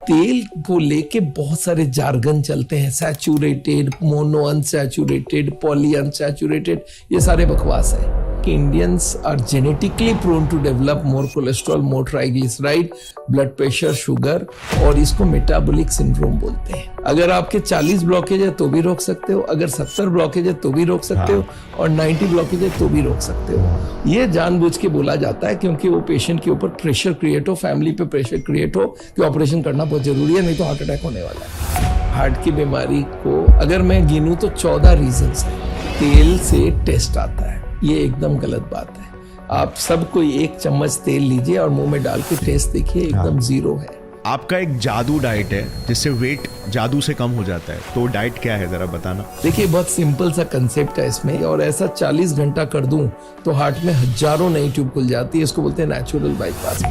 तेल को लेके बहुत सारे जार्गन चलते हैं, saturated, mono unsaturated, poly unsaturated, ये सारे बकवास है कि Indians are genetically prone to develop more cholesterol, more triglyceride, blood pressure, sugar, और इसको मेटाबॉलिक सिंड्रोम बोलते हैं। अगर आपके 40 ब्लॉकेज है तो भी रोक सकते हो, अगर 70 ब्लॉकेज है तो भी रोक सकते हो, और 90 ब्लॉकेज है तो भी रोक सकते हो। ये जानबूझ के बोला जाता है क्योंकि वो पेशेंट के ऊपर प्रेशर क्रिएट हो, फैमिली पे प्रेशर क्रिएट हो कि ऑपरेशन करना बहुत जरूरी है, नहीं तो हार्ट अटैक होने वाला है। हार्ट की बीमारी को अगर मैं गिनूं तो 14 रीजंस है। तेल से टेस्ट आता है, ये एकदम गलत बात है। आप सब कोई एक चम्मच तेल लीजिए और मुंह में डाल के टेस्ट देखिए, एकदम जीरो है। आपका एक जादू डाइट है जिससे वेट जादू से कम हो जाता है, तो डाइट क्या है जरा बताना। देखिए बहुत सिंपल सा कंसेप्ट है इसमें, और ऐसा 40 घंटा कर दूं तो हार्ट में हजारों नई ट्यूब खुल जाती है। इसको बोलते हैं नेचुरल बाईपास।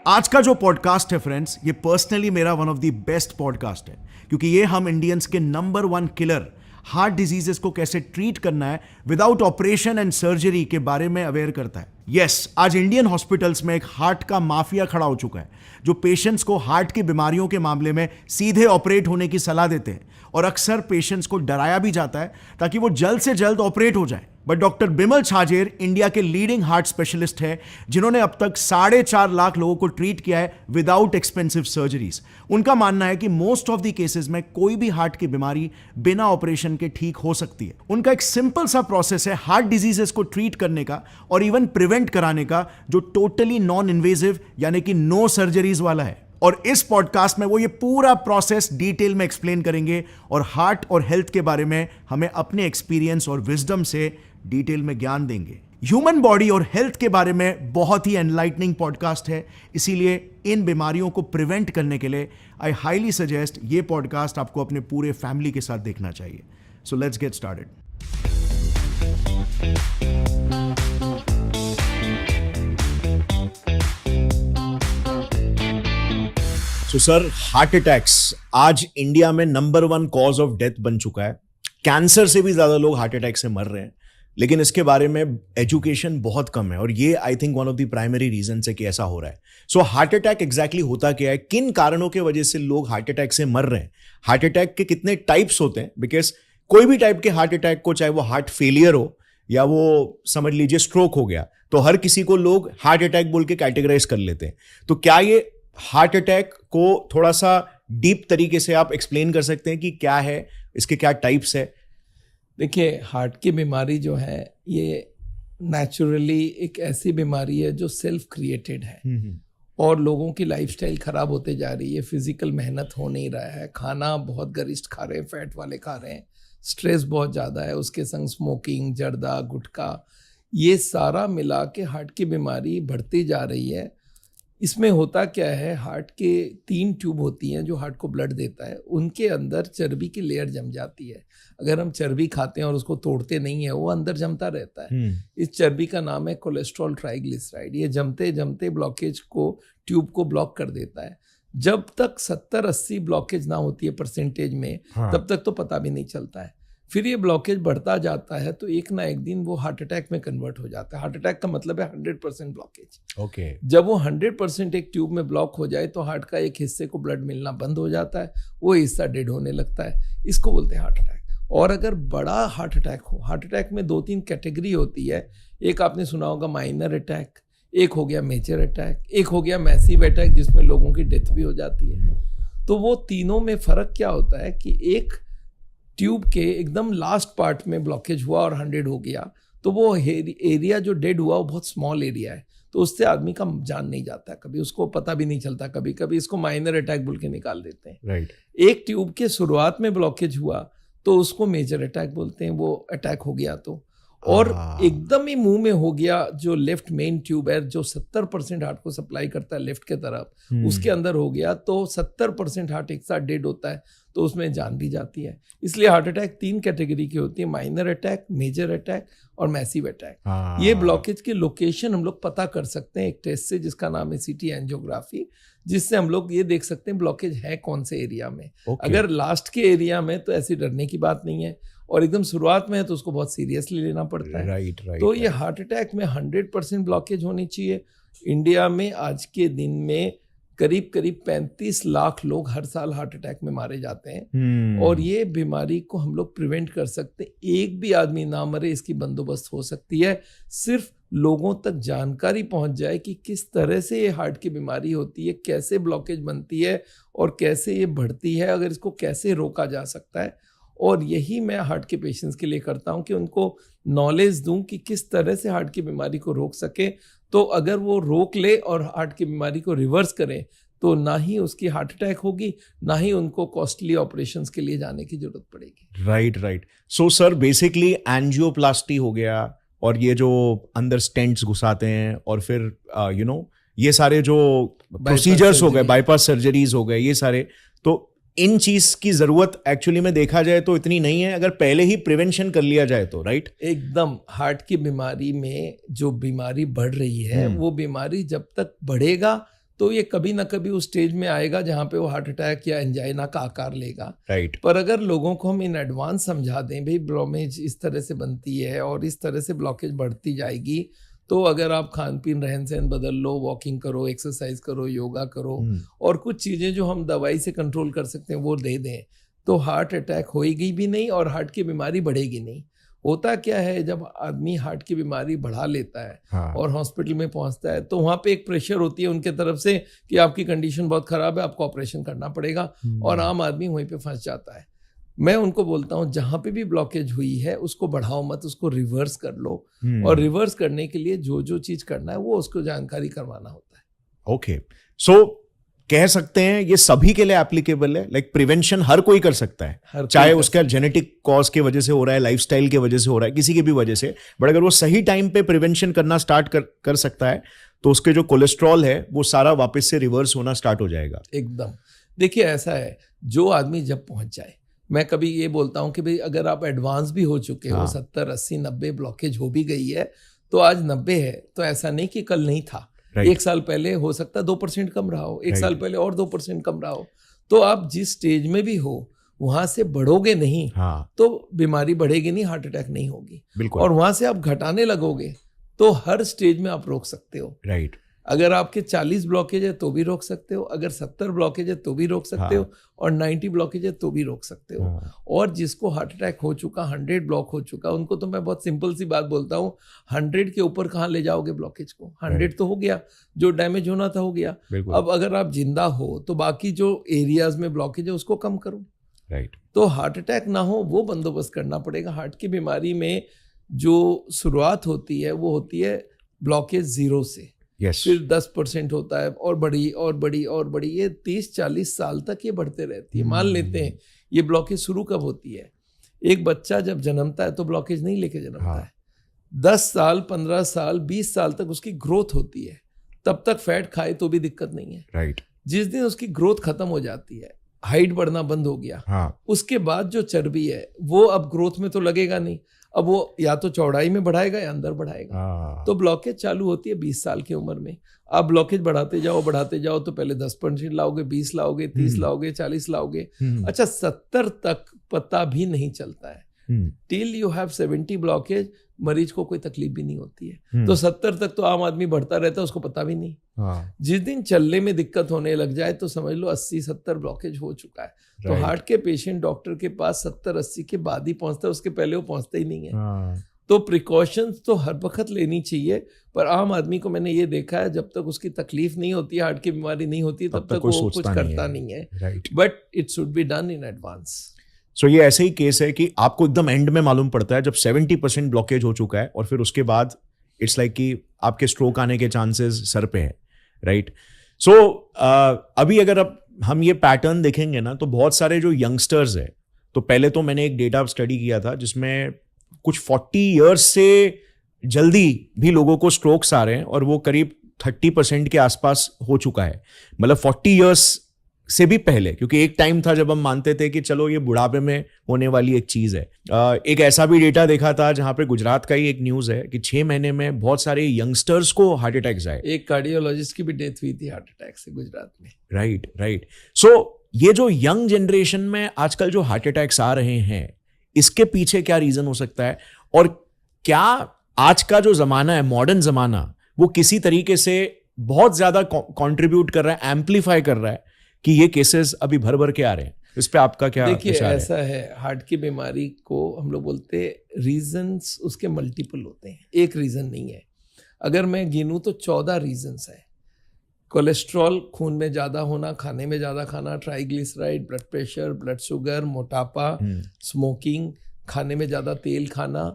आज का जो पॉडकास्ट है फ्रेंड्स, ये पर्सनली मेरा one of the best podcast है, क्योंकि ये हम इंडियंस के नंबर 1 किलर हार्ट डिजीजेस को कैसे ट्रीट करना है विदाउट ऑपरेशन एंड सर्जरी के बारे में अवेयर करता है। यस, आज इंडियन हॉस्पिटल्स में एक हार्ट का माफिया खड़ा हो चुका है जो पेशेंट्स को हार्ट की बीमारियों के मामले में सीधे ऑपरेट होने की सलाह देते हैं, और अक्सर पेशेंट्स को डराया भी जाता है ताकि वो जल्द से जल्द ऑपरेट हो जाए। बट डॉक्टर बिमल छाजेर इंडिया के लीडिंग हार्ट स्पेशलिस्ट हैं, जिन्होंने अब तक 4.5 लाख लोगों को ट्रीट किया है विदाउट एक्सपेंसिव सर्जरीज। उनका मानना है कि मोस्ट ऑफ द केसेस में कोई भी हार्ट की बीमारी बिना ऑपरेशन के ठीक हो सकती है। उनका एक सिंपल सा प्रोसेस है हार्ट डिजीजेस को ट्रीट करने का और इवन प्रिवेंट कराने का, जो टोटली नॉन इन्वेजिव यानी कि नो सर्जरीज वाला है। और इस पॉडकास्ट में वो ये पूरा प्रोसेस डिटेल में एक्सप्लेन करेंगे और हार्ट और हेल्थ के बारे में हमें अपने एक्सपीरियंस और विजडम से डिटेल में ज्ञान देंगे। ह्यूमन बॉडी और हेल्थ के बारे में बहुत ही एनलाइटनिंग पॉडकास्ट है, इसीलिए इन बीमारियों को प्रिवेंट करने के लिए आई हाईली सजेस्ट ये पॉडकास्ट आपको अपने पूरे फैमिली के साथ देखना चाहिए। So let's get started. तो सर, हार्ट अटैक्स आज इंडिया में नंबर 1 कॉज ऑफ डेथ बन चुका है। कैंसर से भी ज्यादा लोग हार्ट अटैक से मर रहे हैं, लेकिन इसके बारे में एजुकेशन बहुत कम है, और ये I think one of the primary reason है कि ऐसा हो रहा है। सो हार्ट अटैक एग्जैक्टली होता क्या है, किन कारणों के वजह से लोग हार्ट अटैक से मर रहे हैं, हार्ट अटैक के कितने टाइप्स होते हैं, बिकॉज कोई भी टाइप के हार्ट अटैक को, चाहे वो हार्ट फेलियर हो या वो समझ लीजिए स्ट्रोक हो गया, तो हर किसी को लोग हार्ट अटैक बोल के कैटेगराइज कर लेते हैं। तो क्या ये हार्ट अटैक को थोड़ा सा डीप तरीके से आप एक्सप्लेन कर सकते हैं कि क्या है, इसके क्या टाइप्स है? देखिए, हार्ट की बीमारी जो है ये नेचुरली एक ऐसी बीमारी है जो सेल्फ क्रिएटेड है, और लोगों की लाइफस्टाइल खराब होते जा रही है, फिजिकल मेहनत हो नहीं रहा है, खाना बहुत गरिष्ठ खा रहे हैं, फैट वाले खा रहे हैं, स्ट्रेस बहुत ज़्यादा है, उसके संग स्मोकिंग, जर्दा, गुटखा, ये सारा मिला के हार्ट की बीमारी बढ़ती जा रही है। इसमें होता क्या है, हार्ट के 3 ट्यूब होती हैं जो हार्ट को ब्लड देता है, उनके अंदर चर्बी की लेयर जम जाती है। अगर हम चर्बी खाते हैं और उसको तोड़ते नहीं है, वो अंदर जमता रहता है। इस चर्बी का नाम है कोलेस्ट्रॉल, ट्राइग्लिसराइड। ये जमते जमते ब्लॉकेज को, ट्यूब को ब्लॉक कर देता है। जब तक 70-80 ब्लॉकेज ना होती है परसेंटेज में, तब तक तो पता भी नहीं चलता है। फिर ये ब्लॉकेज बढ़ता जाता है तो एक ना एक दिन वो हार्ट अटैक में कन्वर्ट हो जाता है। हार्ट अटैक का मतलब है 100% ब्लॉकेज। ओके। जब वो 100% एक ट्यूब में ब्लॉक हो जाए तो हार्ट का एक हिस्से को ब्लड मिलना बंद हो जाता है, वो हिस्सा डेड होने लगता है। इसको बोलते हैं हार्ट अटैक। और अगर बड़ा हार्ट अटैक हो, हार्ट अटैक में 2-3 कैटेगरी होती है। एक आपने सुना होगा माइनर अटैक, एक हो गया मेजर अटैक, एक हो गया मैसिव अटैक जिसमें लोगों की डेथ भी हो जाती है। तो वो तीनों में फर्क क्या होता है कि एक ट्यूब के एकदम लास्ट पार्ट में ब्लॉकेज हुआ और 100 हो गया, तो वो एरिया जो डेड हुआ वो बहुत स्मॉल एरिया है, तो उससे आदमी का जान नहीं जाता, कभी उसको पता भी नहीं चलता, कभी कभी इसको माइनर अटैक बोल के निकाल देते हैं। राइट। एक ट्यूब के शुरुआत में ब्लॉकेज हुआ तो उसको मेजर अटैक बोलते हैं, वो अटैक हो गया तो। और एकदम ही मुंह में हो गया, जो लेफ्ट मेन ट्यूब है जो 70% हार्ट को सप्लाई करता है लेफ्ट के तरफ, उसके अंदर हो गया तो 70% हार्ट एक साथ डेड होता है, तो उसमें जान भी जाती है। इसलिए हार्ट अटैक 3 कैटेगरी की होती है, माइनर अटैक, मेजर अटैक और मैसिव अटैक। ये ब्लॉकेज की लोकेशन हम लोग पता कर सकते हैं एक टेस्ट से जिसका नाम है सीटी एंजियोग्राफी, जिससे हम लोग ये देख सकते हैं ब्लॉकेज है कौन से एरिया में। अगर लास्ट के एरिया में तो ऐसी डरने की बात नहीं है, और एकदम शुरुआत में है तो उसको बहुत सीरियसली लेना पड़ता है। राइट। तो ये हार्ट अटैक में 100% ब्लॉकेज होनी चाहिए। इंडिया में आज के दिन में करीब 35 लाख लोग हर साल हार्ट अटैक में मारे जाते हैं। और ये बीमारी को हम लोग प्रिवेंट कर सकते, एक भी आदमी ना मरे इसकी बंदोबस्त हो सकती है, सिर्फ लोगों तक जानकारी पहुंच जाए कि किस तरह से ये हार्ट की बीमारी होती है, कैसे ब्लॉकेज बनती है और कैसे ये बढ़ती है, अगर इसको कैसे रोका जा सकता है। और यही मैं हार्ट के पेशेंट्स के लिए करता हूं कि उनको नॉलेज दूं कि किस तरह से हार्ट की बीमारी को रोक सके। तो अगर वो रोक ले और हार्ट की बीमारी को रिवर्स करें तो ना ही उसकी हार्ट अटैक होगी, ना ही उनको कॉस्टली ऑपरेशंस के लिए जाने की जरूरत पड़ेगी। Right. So sir basically angioplasty हो गया और ये जो अंदर स्टेंट्स घुसाते हैं और फिर ये सारे जो प्रोसीजर्स हो गए, बाईपास सर्जरीज हो गए, ये सारे, तो इन चीज की जरूरत एक्चुअली में देखा जाए तो इतनी नहीं है अगर पहले ही प्रिवेंशन कर लिया जाए तो, राइट? एकदम। हार्ट की बीमारी में जो बीमारी बढ़ रही है वो बीमारी जब तक बढ़ेगा तो ये कभी ना कभी उस स्टेज में आएगा जहां पे वो हार्ट अटैक या एंजाइना का आकार लेगा, राइट। पर अगर लोगों को हम इन एडवांस समझा दें भाई ब्लॉकेज इस तरह से बनती है और इस तरह से ब्लॉकेज बढ़ती जाएगी, तो अगर आप खान पीन रहन सहन बदल लो, वॉकिंग करो, एक्सरसाइज करो, योगा करो और कुछ चीजें जो हम दवाई से कंट्रोल कर सकते हैं वो दे दें, तो हार्ट अटैक होएगी भी नहीं और हार्ट की बीमारी बढ़ेगी नहीं। होता क्या है, जब आदमी हार्ट की बीमारी बढ़ा लेता है और हॉस्पिटल में पहुंचता है तो वहां पे एक प्रेशर होती है उनके तरफ से कि आपकी कंडीशन बहुत खराब है, आपको ऑपरेशन करना पड़ेगा, और आम आदमी वहीं पे फंस जाता है। मैं उनको बोलता हूं जहां पे भी ब्लॉकेज हुई है उसको बढ़ाओ मत, उसको रिवर्स कर लो। और रिवर्स करने के लिए जो जो चीज करना है वो उसको जानकारी करवाना होता है। ओके, सो कह सकते हैं ये सभी के लिए एप्लीकेबल है, लाइक प्रिवेंशन हर कोई कर सकता है, चाहे उसका जेनेटिक कॉज की वजह से हो रहा है, लाइफस्टाइल की वजह से हो रहा है, किसी की भी वजह से, बट अगर वो सही टाइम पे प्रिवेंशन करना स्टार्ट कर सकता है तो उसके जो कोलेस्ट्रॉल है वो सारा वापस से रिवर्स होना स्टार्ट हो जाएगा। एकदम। देखिए ऐसा है, जो आदमी जब पहुंच जाए, मैं कभी ये बोलता हूं कि भाई अगर आप एडवांस भी हो चुके हो, 70, 80, 90 ब्लॉकेज हो भी गई है, तो आज 90 है तो ऐसा नहीं कि कल नहीं था। एक साल पहले हो सकता है 2% कम रहा हो, एक साल पहले और 2% कम रहा हो। तो आप जिस स्टेज में भी हो वहां से बढ़ोगे नहीं तो बीमारी बढ़ेगी नहीं, हार्ट अटैक नहीं होगी। और वहां से आप घटाने लगोगे तो हर स्टेज में आप रोक सकते हो। राइट। अगर आपके 40 ब्लॉकेज है तो भी रोक सकते हो, अगर 70 ब्लॉकेज है तो भी रोक सकते हो, और 90 ब्लॉकेज है तो भी रोक सकते हो। और जिसको हार्ट अटैक हो चुका, 100 ब्लॉक हो चुका, उनको तो मैं बहुत सिंपल सी बात बोलता हूँ, 100 के ऊपर कहाँ ले जाओगे ब्लॉकेज को? 100 तो हो गया, जो डैमेज होना था हो गया। अब अगर आप जिंदा हो तो बाकी जो एरियाज में ब्लॉकेज है उसको कम करो। राइट। तो हार्ट अटैक ना हो वो बंदोबस्त करना पड़ेगा। हार्ट की बीमारी में जो शुरुआत होती है वो होती है ब्लॉकेज 0 से, फिर 10% होता है और बड़ी और बड़ी और बड़ी, ये 30-40 साल तक ये बढ़ते रहती है। मान लेते हैं ये ब्लॉकेज शुरू कब होती है, एक बच्चा जब जन्मता है तो ब्लॉकेज नहीं लेके जन्मता है, 10 साल 15 साल 20 साल तक उसकी ग्रोथ होती है, तब तक फैट खाए तो भी दिक्कत नहीं है। राइट। जिस दिन उसकी ग्रोथ खत्म हो जाती है, हाइट बढ़ना बंद हो गया, उसके बाद जो चर्बी है वो अब ग्रोथ में तो लगेगा नहीं, अब वो या तो चौड़ाई में बढ़ाएगा या अंदर बढ़ाएगा। तो ब्लॉकेज चालू होती है 20 साल की उम्र में। आप ब्लॉकेज बढ़ाते जाओ तो पहले 10% लाओगे, 20 लाओगे, 30 लाओगे, 40 लाओगे, अच्छा 70 तक पता भी नहीं चलता है। टिल यू हैव 70 ब्लॉकेज मरीज को कोई तकलीफ भी नहीं होती है। तो 70 तक तो आम आदमी बढ़ता रहता है, उसको पता भी नहीं। जिस दिन चलने में दिक्कत होने लग जाए तो समझ लो 80-70 ब्लॉकेज हो चुका है। तो हार्ट के पेशेंट डॉक्टर के पास 70-80 के बाद ही पहुंचता है, उसके पहले वो पहुंचता ही नहीं है। तो प्रिकॉशंस तो हर वक्त लेनी चाहिए, पर आम आदमी को मैंने ये देखा है जब तक उसकी तकलीफ नहीं होती, हार्ट की बीमारी नहीं होती, तब तक वो कुछ करता नहीं है। But it should be done in advance. So ये ऐसे ही केस है कि आपको एकदम एंड में मालूम पड़ता है जब 70% ब्लॉकेज हो चुका है, और फिर उसके बाद इट्स लाइक कि आपके स्ट्रोक आने के चांसेस सर पे है। राइट। सो अभी अगर अब हम ये पैटर्न देखेंगे ना तो बहुत सारे जो यंगस्टर्स है, तो पहले तो मैंने एक डेटा स्टडी किया था जिसमें कुछ 40 इयर्स से जल्दी भी लोगों को स्ट्रोक्स आ रहे हैं, और वो करीब 30% के आसपास हो चुका है। मतलब 40 इयर्स से भी पहले, क्योंकि एक टाइम था जब हम मानते थे कि चलो ये बुढ़ापे में होने वाली एक चीज है। एक ऐसा भी डेटा देखा था जहां पे गुजरात का ही एक न्यूज है कि 6 महीने में बहुत सारे यंगस्टर्स को हार्ट अटैक्स आए। एक कार्डियोलॉजिस्ट की भी डेथ हुई थी हार्ट अटैक से गुजरात में। राइट। सो ये जो यंग जनरेशन में आजकल जो हार्ट अटैक्स आ रहे हैं, इसके पीछे क्या रीजन हो सकता है, और क्या आज का जो जमाना है, मॉडर्न जमाना, वो किसी तरीके से बहुत ज्यादा कंट्रीब्यूट कर रहा है, एम्पलीफाई कर रहा है कि ये केसेस अभी भर भर के आ रहे हैं? इस पे आपका क्या देखिए विचार है? ऐसा है, हार्ट की बीमारी को हम लोग बोलते हैं रीजंस उसके मल्टीपल होते हैं, एक रीजन नहीं है। अगर मैं गिनूं तो 14 रीजंस है। कोलेस्ट्रॉल खून में ज़्यादा होना, खाने में ज़्यादा खाना, triglyceride, blood pressure, blood sugar, मोटापा, स्मोकिंग, खाने में ज़्यादा तेल खाना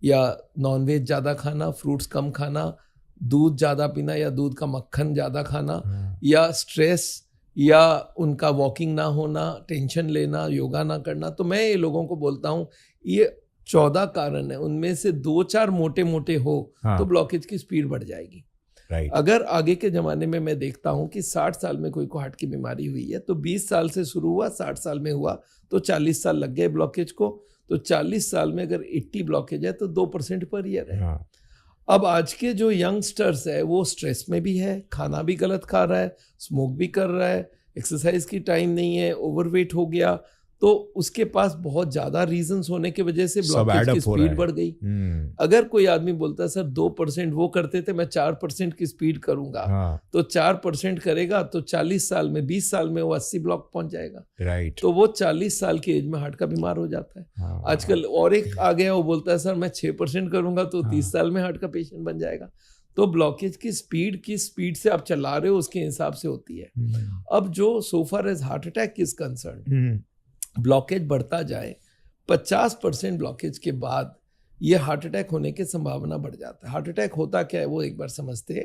या नॉनवेज ज़्यादा खाना, फ्रूट्स कम खाना, दूध ज़्यादा पीना या दूध का मक्खन ज़्यादा खाना, या स्ट्रेस, या उनका वॉकिंग ना होना, टेंशन लेना, योगा ना करना। तो मैं ये लोगों को बोलता हूँ ये 14 कारण है, उनमें से 2-4 मोटे मोटे हो तो ब्लॉकेज की स्पीड बढ़ जाएगी। अगर आगे के ज़माने में मैं देखता हूँ कि 60 साल में कोई को हार्ट की बीमारी हुई है तो 20 साल से शुरू हुआ, 60 साल में हुआ तो 40 साल लग गए ब्लॉकेज को। तो 40 साल में अगर 80 ब्लॉकेज है तो 2% पर ईयर है। अब आज के जो यंगस्टर्स है वो स्ट्रेस में भी है, खाना भी गलत खा रहा है, स्मोक भी कर रहा है, एक्सरसाइज की टाइम नहीं है, ओवरवेट हो गया, तो उसके पास बहुत ज्यादा रीजंस होने की वजह से ब्लॉकेज की स्पीड बढ़ गई। अगर कोई आदमी बोलता है सर 2% वो करते थे मैं 4% की स्पीड करूंगा, तो 4% करेगा तो 40 साल में 20 साल में वो 80 ब्लॉक पहुंच जाएगा। तो वो 40 साल की एज में हार्ट का बीमार हो जाता है। आजकल और एक आ गया, वो बोलता है सर मैं 6% करूंगा तो 30 साल में हार्ट का पेशेंट बन जाएगा। तो ब्लॉकेज की स्पीड से आप चला रहे हो उसके हिसाब से होती है। अब जो so far as heart attack is concern, blockage बढ़ता जाए 50% ब्लॉकेज के बाद ये हार्ट अटैक होने की संभावना बढ़ जाता है। हार्ट अटैक होता क्या है वो एक बार समझते हैं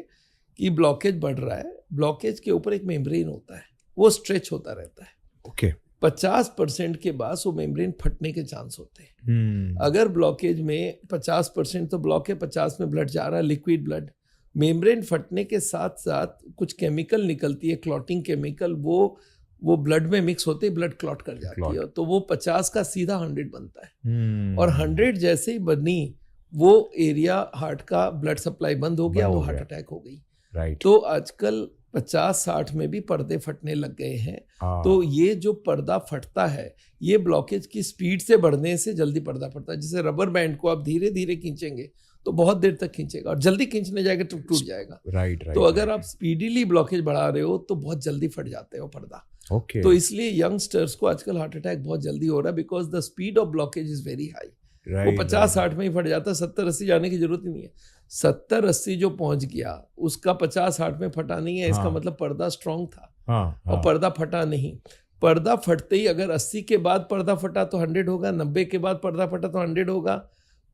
कि ब्लॉकेज बढ़ रहा है, ब्लॉकेज के ऊपर एक मेम्ब्रेन होता है, वो स्ट्रेच होता रहता है। ओके 50% के बाद वो मेम्ब्रेन फटने के चांस होते हैं। अगर ब्लॉकेज में 50% तो ब्लॉक है, 50 में ब्लड जा रहा है, लिक्विड ब्लड, मेम्ब्रेन फटने के साथ साथ कुछ केमिकल निकलती है, क्लॉटिंग केमिकल, वो ब्लड में मिक्स होते ही ब्लड क्लॉट कर जाती है, तो वो 50 का सीधा 100 बनता है। और 100 जैसे ही बनी वो एरिया हार्ट का ब्लड सप्लाई बंद हो गया, वो हार्ट अटैक हो गई। तो आजकल 50-60 में भी पर्दे फटने लग गए हैं। तो ये जो पर्दा फटता है ये ब्लॉकेज की स्पीड से बढ़ने से जल्दी पर्दा फटता है। जैसे रबर बैंड को आप धीरे धीरे खींचेंगे तो बहुत देर तक खींचेगा, और जल्दी खींचने जाएगा तो टूट जाएगा। तो अगर आप स्पीडीली ब्लॉकेज बढ़ा रहे हो तो बहुत जल्दी फट जाते हो पर्दा। तो इसलिए यंगस्टर्स को आजकल हार्ट अटैक बहुत जल्दी हो रहा है, because the speed of blockage is very high. वो 50-60 में ही फट जाता है, 70-80 जाने की जरूरत ही नहीं है। 70-80 जो पहुंच गया उसका 50-60 में फटा नहीं है, इसका मतलब पर्दा स्ट्रांग था और पर्दा फटा नहीं। पर्दा फटते ही अगर 80 के बाद पर्दा फटा तो 100 होगा, 90 के बाद पर्दा फटा तो 100 होगा,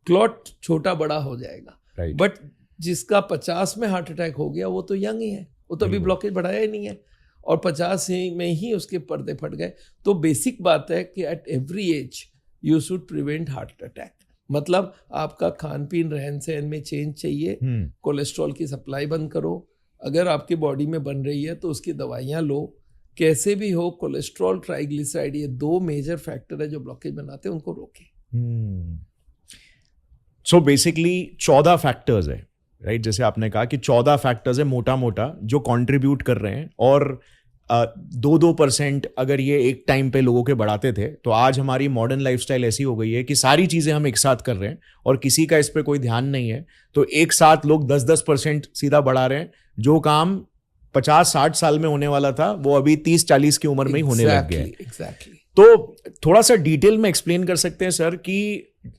क्लॉट छोटा बड़ा हो जाएगा। बट जिसका 50 में हार्ट अटैक हो गया वो तो यंग ही है, वो तो अभी ब्लॉकेज बढ़ाया ही नहीं है, और 50 में ही उसके पर्दे फट गए। तो बेसिक बात है कि at every age you should prevent heart attack. मतलब आपका खान पीन रहन सहन में चेंज चाहिए, कोलेस्ट्रॉल की सप्लाई बंद करो, अगर आपकी बॉडी में बन रही है तो उसकी दवाइयाँ लो, कैसे भी हो कोलेस्ट्रॉल, ट्राइग्लिसराइड, ये 2 मेजर फैक्टर है जो ब्लॉकेज बनाते हैं, उनको रोके। सो बेसिकली 14 फैक्टर्स है, राइट? जैसे आपने कहा कि 14 फैक्टर्स है मोटा मोटा जो कंट्रीब्यूट कर रहे हैं, और 2% अगर ये एक टाइम पे लोगों के बढ़ाते थे तो आज हमारी मॉडर्न लाइफस्टाइल ऐसी हो गई है कि सारी चीजें हम एक साथ कर रहे हैं और किसी का इस पे कोई ध्यान नहीं है, तो एक साथ लोग 10% सीधा बढ़ा रहे हैं। जो काम 50-60 साल में होने वाला था वो अभी 30-40 की उम्र में ही होने लग गया है। तो थोड़ा सा डिटेल में एक्सप्लेन कर सकते हैं सर कि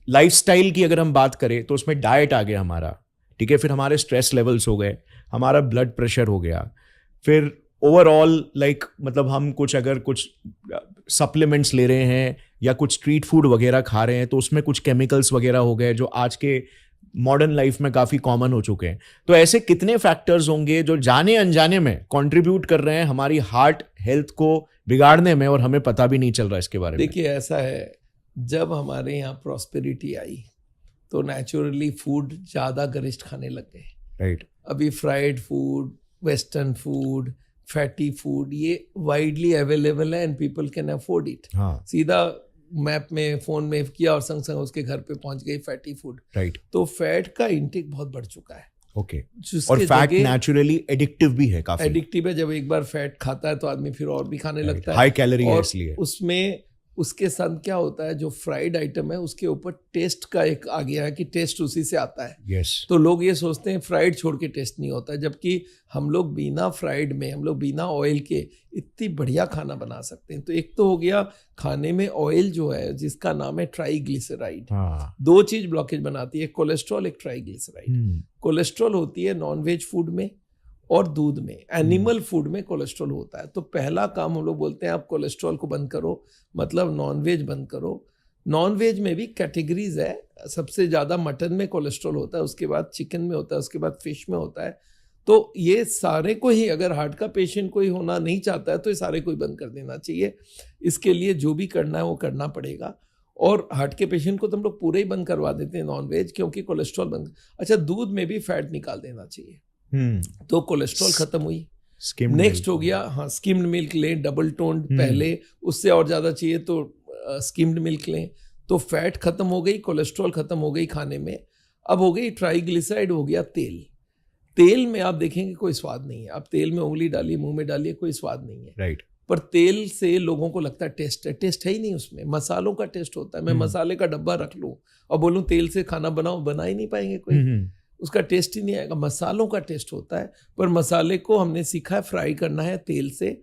लाइफस्टाइल की अगर हम बात करें तो उसमें डाइट आ गया हमारा, ठीक है, फिर हमारे स्ट्रेस लेवल्स हो गए, हमारा ब्लड प्रेशर हो गया, फिर ओवरऑल मतलब हम अगर कुछ सप्लीमेंट्स ले रहे हैं या कुछ स्ट्रीट फूड वगैरह खा रहे हैं तो उसमें कुछ केमिकल्स वगैरह हो गए जो आज के मॉडर्न लाइफ में काफ़ी कॉमन हो चुके हैं। तो ऐसे कितने फैक्टर्स होंगे जो जाने अनजाने में कंट्रीब्यूट कर रहे हैं हमारी हार्ट हेल्थ को बिगाड़ने में और हमें पता भी नहीं चल रहा इसके बारे में? देखिए ऐसा है, जब हमारे यहाँ प्रॉस्पेरिटी आई तो नेचुरली फूड ज़्यादा गरिष्ठ खाने लग गए, राइट? अभी fried food, western food, fatty food ये वाइडली अवेलेबल है and people can afford it. सीधा मैप में फोन में किया और संग संग उसके घर पे पहुंच गई फैटी फूड, राइट? तो फैट का इंटेक बहुत बढ़ चुका है। ओके और फैट नेचुरली एडिक्टिव भी है, काफी एडिक्टिव है। जब एक बार फैट खाता है तो आदमी फिर और भी खाने लगता है, हाई कैलोरी है इसलिए। उसके साथ क्या होता है, जो फ्राइड आइटम है उसके ऊपर टेस्ट का एक आ गया है कि टेस्ट उसी से आता है। yes. तो लोग ये सोचते हैं फ्राइड छोड़ के टेस्ट नहीं होता है, जबकि हम लोग बिना फ्राइड में, हम लोग बिना ऑयल के इतनी बढ़िया खाना बना सकते हैं। तो एक तो हो गया खाने में ऑयल जो है जिसका नाम है ट्राइग्लिसराइड। दो चीज ब्लॉकेज बनाती है, कोलेस्ट्रॉल, एक ट्राइग्लिसराइड। कोलेस्ट्रॉल होती है नॉनवेज फूड में और दूध में, एनिमल फूड में कोलेस्ट्रॉल होता है। तो पहला काम हम लोग बोलते हैं आप कोलेस्ट्रॉल को बंद करो, मतलब नॉनवेज बंद करो। नॉनवेज में भी कैटेगरीज है, सबसे ज़्यादा मटन में कोलेस्ट्रॉल होता है, उसके बाद चिकन में होता है, उसके बाद फिश में होता है। तो ये सारे को ही, अगर हार्ट का पेशेंट कोई होना नहीं चाहता है तो ये सारे को ही बंद कर देना चाहिए। इसके लिए जो भी करना है वो करना पड़ेगा। और हार्ट के पेशेंट को तो हम लोग पूरे ही बंद करवा देते हैं नॉनवेज, क्योंकि कोलेस्ट्रॉल बंद। अच्छा, दूध में भी फैट निकाल देना चाहिए, तो कोलेस्ट्रॉल खत्म हुई। नेक्स्ट हो गया, हाँ, स्किम्ड मिल्क लें, डबल टोन्ड पहले, उससे और ज़्यादा चाहिए तो स्किम्ड मिल्क लें। तो फैट खत्म हो गई, कोलेस्ट्रॉल खत्म हो गई खाने में। अब हो गई ट्राइग्लिसराइड, हो गया तेल। तेल में आप देखेंगे कोई स्वाद नहीं है, आप तेल में उंगली डालिए, मुंह में डालिए, कोई स्वाद नहीं है। राइट। पर तेल से लोगों को लगता है टेस्ट है, टेस्ट है ही नहीं उसमें, मसालों का टेस्ट होता है। मैं मसाले का डब्बा रख लूँ और बोलूँ तेल से खाना बनाओ, बना ही नहीं पाएंगे कोई, उसका टेस्ट ही नहीं आएगा। मसालों का टेस्ट होता है, पर मसाले को हमने सीखा है फ्राई करना है तेल से,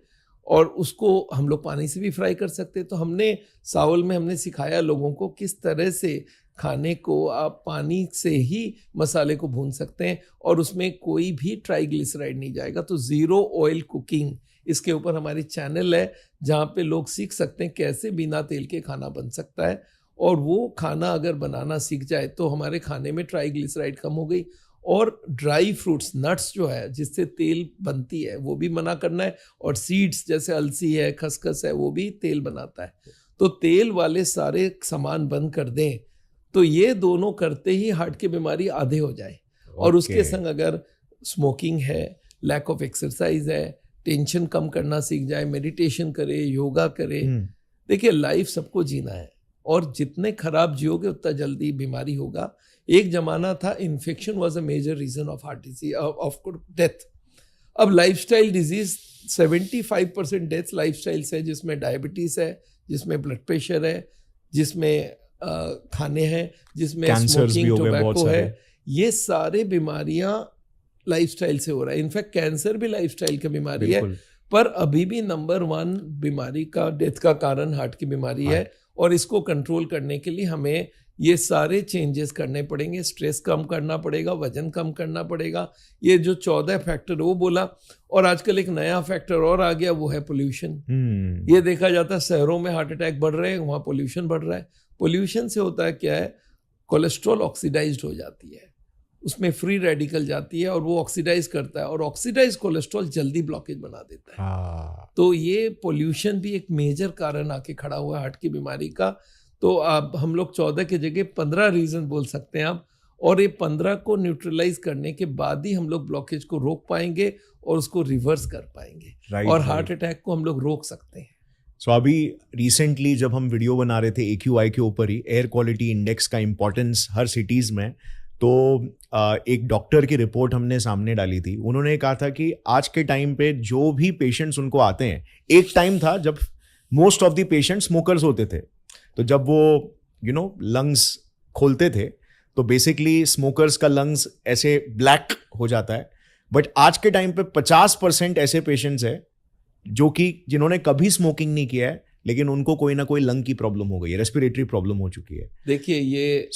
और उसको हम लोग पानी से भी फ्राई कर सकते हैं। तो हमने सावल में हमने सिखाया लोगों को किस तरह से खाने को आप पानी से ही मसाले को भून सकते हैं और उसमें कोई भी ट्राइग्लिसराइड नहीं जाएगा। तो ज़ीरो ऑयल कुकिंग, इसके ऊपर हमारी चैनल है जहाँ पे लोग सीख सकते हैं कैसे बिना तेल के खाना बन सकता है। और वो खाना अगर बनाना सीख जाए तो हमारे खाने में ट्राइग्लिसराइड कम हो गई। और ड्राई फ्रूट्स, नट्स जो है जिससे तेल बनती है, वो भी मना करना है। और सीड्स जैसे अलसी है, खसखस है, वो भी तेल बनाता है। तो तेल वाले सारे सामान बंद कर दें, तो ये दोनों करते ही हार्ट की बीमारी आधे हो जाए। और उसके संग अगर स्मोकिंग है, लैक ऑफ एक्सरसाइज है, टेंशन कम करना सीख जाए, मेडिटेशन करे, योगा करे। देखिए, लाइफ सबको जीना है और जितने खराब जियोगे उतना जल्दी बीमारी होगा। एक जमाना था infection was a major reason of heart disease, of death. अब लाइफस्टाइल डिजीज 75% डेथ लाइफस्टाइल से, जिसमें डायबिटीज है, जिसमें ब्लड प्रेशर है, जिसमें खाने हैं, जिसमें स्मोकिंग, टोबैको है। ये सारे बीमारियां लाइफस्टाइल से हो रहा है। इनफैक्ट कैंसर भी लाइफस्टाइल की बीमारी है, पर अभी भी नंबर 1 बीमारी का, डेथ का कारण हार्ट की बीमारी है। और इसको कंट्रोल करने के लिए हमें ये सारे चेंजेस करने पड़ेंगे। स्ट्रेस कम करना पड़ेगा, वजन कम करना पड़ेगा, ये जो 14 फैक्टर वो बोला। और आजकल एक नया फैक्टर और आ गया, वो है पोल्यूशन। ये देखा जाता है शहरों में हार्ट अटैक बढ़ रहे हैं, वहाँ पोल्यूशन बढ़ रहा है। पोल्यूशन से होता है क्या है, कोलेस्ट्रॉल ऑक्सीडाइज्ड हो जाती है, उसमें फ्री रेडिकल जाती है और वो ऑक्सीडाइज करता है, और ऑक्सीडाइज कोलेस्ट्रॉल जल्दी ब्लॉकेज बना देता है। तो ये पोल्यूशन भी एक मेजर कारण आके खड़ा हुआ है हार्ट की बीमारी का। तो अब हम लोग 14 की जगह 15 रीजन बोल सकते हैं आप, और ये 15 को न्यूट्रलाइज करने के बाद ही हम लोग ब्लॉकेज को रोक पाएंगे और उसको रिवर्स कर पाएंगे, और हार्ट अटैक को हम लोग रोक सकते हैं। सो अभी रिसेंटली जब हम वीडियो बना रहे थे AQI के ऊपर ही, एयर क्वालिटी इंडेक्स का इंपॉर्टेंस हर सिटीज़ में, तो एक डॉक्टर की रिपोर्ट हमने सामने डाली थी। उन्होंने कहा था कि आज के टाइम पे जो भी पेशेंट्स उनको आते हैं, एक टाइम था जब most of the patients smokers होते थे, तो जब वो लंग्स खोलते थे तो बेसिकली स्मोकर्स का लंग्स ऐसे ब्लैक हो जाता है। बट आज के टाइम पे 50% ऐसे पेशेंट्स है जो कि जिन्होंने कभी स्मोकिंग नहीं किया है, लेकिन उनको कोई ना कोई लंग की प्रॉब्लम हो गई है, रेस्पिरेटरी प्रॉब्लम हो चुकी है। देखिए, ये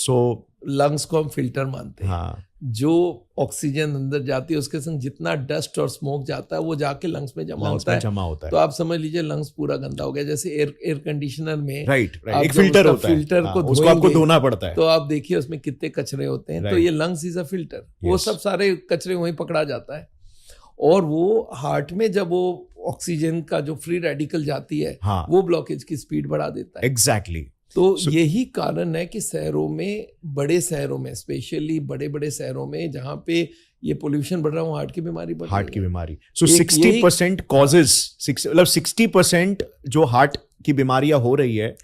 लंग्स को हम फिल्टर मानते हैं। हाँ। जो ऑक्सीजन अंदर जाती है उसके संग जितना डस्ट और स्मोक जाता है वो जाके लंग्स में जमा होता है। तो आप समझ लीजिए लंग्स पूरा गंदा हो गया। जैसे एयर कंडीशनर में एक फिल्टर होता है, फिल्टर को उसको आपको धोना पड़ता है, तो आप देखिए उसमें कितने कचरे होते हैं। तो ये लंग्स इज अ फिल्टर, वो सब सारे कचरे वहीं पकड़ा जाता है। और वो हार्ट में जब वो ऑक्सीजन का जो फ्री रेडिकल जाती है, वो ब्लॉकेज की स्पीड बढ़ा देता है। एग्जैक्टली। तो यही कारण है कि शहरों में, बड़े शहरों में, स्पेशली बड़े बड़े शहरों में जहाँ पे ये पोल्यूशन बढ़ रहा है, हार्ट की बीमारी बढ़ रही है। हार्ट की बीमारी। सो 60% कॉजेज, मतलब 60% जो हार्ट की बीमारियां हो रही है,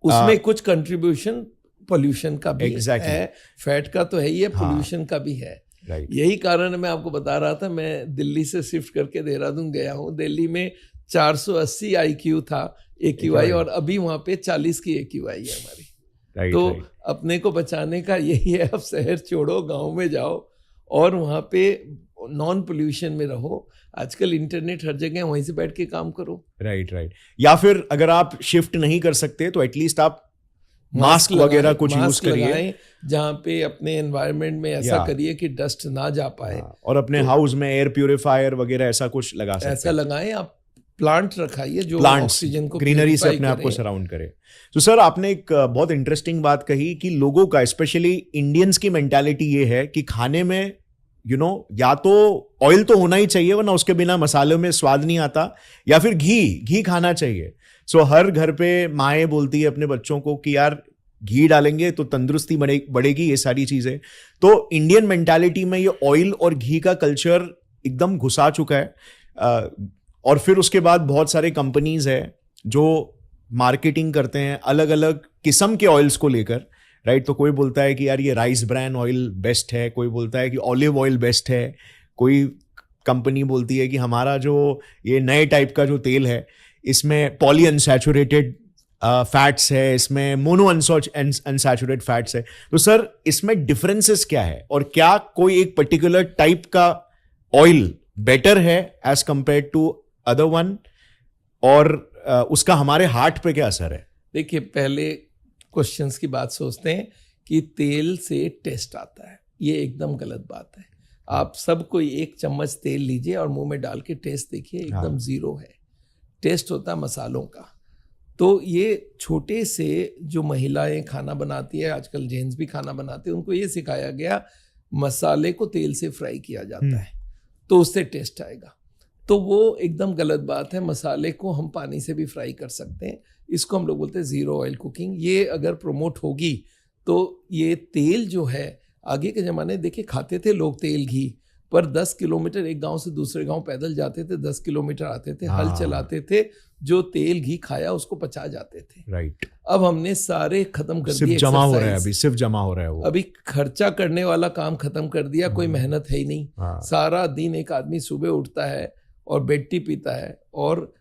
उसमें कुछ कंट्रीब्यूशन पोल्यूशन का भी है। फैट का तो है ही है, पोल्यूशन का भी है। यही कारण है, मैं आपको बता रहा था, मैं दिल्ली से शिफ्ट करके देहरादून गया हूँ। दिल्ली में 480 IQ था, AQI, और अभी वहाँ पे 40 की AQI है हमारी। तो अपने को बचाने का यही है, अब शहर छोड़ो, गांव में जाओ और वहाँ पे नॉन पोल्यूशन में रहो। आजकल इंटरनेट हर जगह, वहीं से बैठ के काम करो। राइट। या फिर अगर आप शिफ्ट नहीं कर सकते तो एटलीस्ट आप मास्क वगैरह कुछ यूज करिए, जहाँ पे अपने एनवायरनमेंट में ऐसा करिए कि डस्ट ना जा पाए। और अपने हाउस में एयर प्यूरिफायर वगैरह ऐसा कुछ लगा सकते हैं। ऐसा लगाएं आप, प्लांट रखाइए जो ऑक्सीजन को, ग्रीनरी से अपने आप को सराउंड करे। तो सर आपने एक बहुत इंटरेस्टिंग बात कही कि लोगों का, स्पेशली इंडियंस की मेंटालिटी ये है कि खाने में या तो ऑयल तो होना ही चाहिए, वरना उसके बिना मसालों में स्वाद नहीं आता, या फिर घी खाना चाहिए। सो हर घर पे माएँ बोलती है अपने बच्चों को कि यार घी डालेंगे तो तंदुरुस्ती बढ़ेगी, ये सारी चीजें। तो इंडियन मेंटालिटी में ये ऑयल और घी का कल्चर एकदम घुसा चुका है। और फिर उसके बाद बहुत सारे कंपनीज है जो मार्केटिंग करते हैं अलग अलग किस्म के ऑयल्स को लेकर, राइट। तो कोई बोलता है कि यार ये राइस ब्रान ऑयल बेस्ट है, कोई बोलता है कि ऑलिव ऑयल बेस्ट है, कोई कंपनी बोलती है कि हमारा जो ये नए टाइप का जो तेल है इसमें पॉली अनसैचुरेटेड फैट्स है, इसमें मोनो अनसैचुरेटेड फैट्स है। तो सर इसमें डिफरेंसेस क्या है, और क्या कोई एक पर्टिकुलर टाइप का ऑयल बेटर है as compare to other one, और उसका हमारे हार्ट पे क्या असर है? देखिए, पहले क्वेश्चंस की बात सोचते हैं कि तेल से टेस्ट आता है, ये एकदम गलत बात है। आप सब कोई एक चम्मच तेल लीजिए और मुंह में डाल के टेस्ट देखिए, एकदम जीरो है। टेस्ट होता है मसालों का। तो ये छोटे से जो महिलाएं खाना बनाती है, आजकल जेंट्स भी खाना बनाते हैं, उनको ये सिखाया गया मसाले को तेल से फ्राई किया जाता है तो उससे टेस्ट आएगा। तो वो एकदम गलत बात है। मसाले को हम पानी से भी फ्राई कर सकते हैं, इसको हम लोग बोलते हैं जीरो ऑयल कुकिंग। ये अगर प्रमोट होगी तो ये तेल जो है, आगे के ज़माने देखिए खाते थे लोग तेल घी, पर 10 किलोमीटर एक गांव से दूसरे गांव पैदल जाते थे, 10 किलोमीटर आते थे, हल चलाते थे, जो तेल घी खाया उसको पचा जाते थे। राइट। अब हमने सारे खत्म कर दिए, जमा हो रहा है, अभी सिर्फ जमा हो रहा है वो। अभी खर्चा करने वाला काम खत्म कर दिया, कोई मेहनत है ही नहीं। सारा दिन एक आदमी सुबह उठता है और बेड टी पीता है और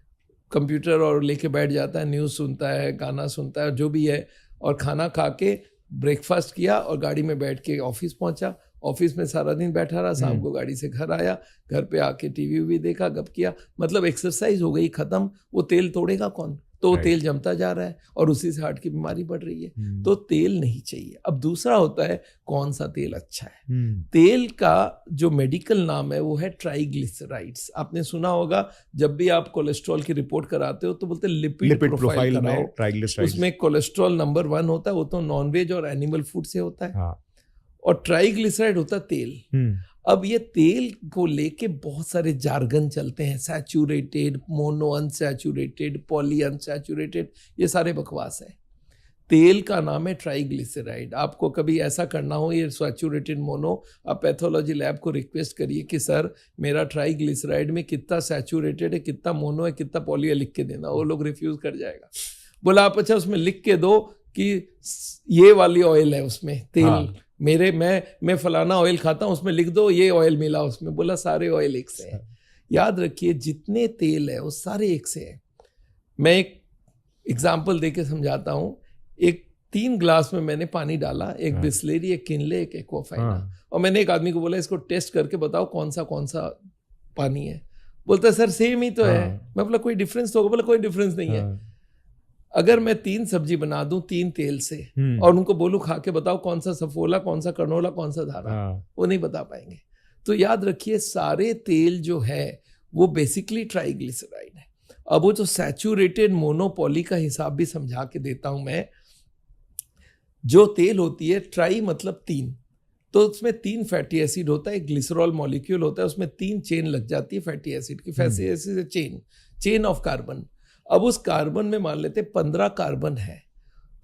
कंप्यूटर और लेके बैठ जाता है, न्यूज़ सुनता है, गाना सुनता है, जो भी है, और खाना खा के ब्रेकफास्ट किया और गाड़ी में बैठ के ऑफिस पहुंचा। ऑफिस में सारा दिन बैठा रहा, शाम को गाड़ी से घर आया, घर पे आके टीवी भी देखा, गप किया, मतलब एक्सरसाइज हो गई खत्म। वो तेल तोड़ेगा कौन? तो वो तेल जमता जा रहा है और उसी से हार्ट की बीमारी बढ़ रही है। तो तेल नहीं चाहिए। अब दूसरा होता है कौन सा तेल अच्छा है। तेल का जो मेडिकल नाम है वो है ट्राइग्लिसराइड्स। आपने सुना होगा, जब भी आप कोलेस्ट्रॉल की रिपोर्ट कराते हो तो बोलते हैं लिपिड प्रोफाइल कराओ, ट्राइग्लिसराइड्स उसमें कोलेस्ट्रॉल नंबर 1 होता है, वो तो नॉनवेज और एनिमल फूड से होता है। और ट्राइग्लिसराइड होता है तेल। अब ये तेल को लेके बहुत सारे जार्गन चलते हैं, saturated, mono unsaturated, poly unsaturated, ये सारे बकवास है। तेल का नाम है ट्राइग्लिसराइड। आपको कभी ऐसा करना हो ये सैचुरेटेड मोनो, आप पैथोलॉजी लैब को रिक्वेस्ट करिए कि सर मेरा ट्राइग्लिसराइड में कितना सैचुरेटेड है, कितना मोनो है, कितना पॉली है, लिख के देना। वो लोग रिफ्यूज कर जाएगा। बोला आप अच्छा उसमें लिख के दो कि ये वाली ऑयल है उसमें तेल, मैं फलाना ऑयल खाता हूँ, उसमें लिख दो ये ऑयल मिला उसमें। बोला सारे ऑयल एक से हैं। याद रखिए जितने तेल है वो सारे एक से हैं। मैं एक एग्जाम्पल दे के समझाता हूँ। एक 3 ग्लास में मैंने पानी डाला, एक बिस्लेरी, एक किनले, एक एक्वाफाइना, और मैंने एक आदमी को बोला इसको टेस्ट करके बताओ कौन सा पानी है। बोलता है सर सेम ही तो है। मैं बोला कोई डिफरेंस तो होगा? बोला कोई डिफरेंस नहीं है। अगर मैं 3 सब्जी बना दूं 3 तेल से और उनको बोलूं खा के बताओ कौन सा सफोला, कौन सा कर्नोला, कौन सा धारा, वो नहीं बता पाएंगे। तो याद रखिए सारे तेल जो है वो बेसिकली ट्राइग्लिसराइड है। अब वो जो सैचुरेटेड मोनोपॉली का हिसाब भी समझा के देता हूं मैं। जो तेल होती है, ट्राई मतलब 3, तो उसमें 3 फैटी एसिड होता है, एक ग्लिसरॉल मॉलिक्यूल होता है, उसमें 3 चेन लग जाती है फैटी एसिड की। Fatty acid chain of carbon. अब उस कार्बन में मान लेते 15 कार्बन है,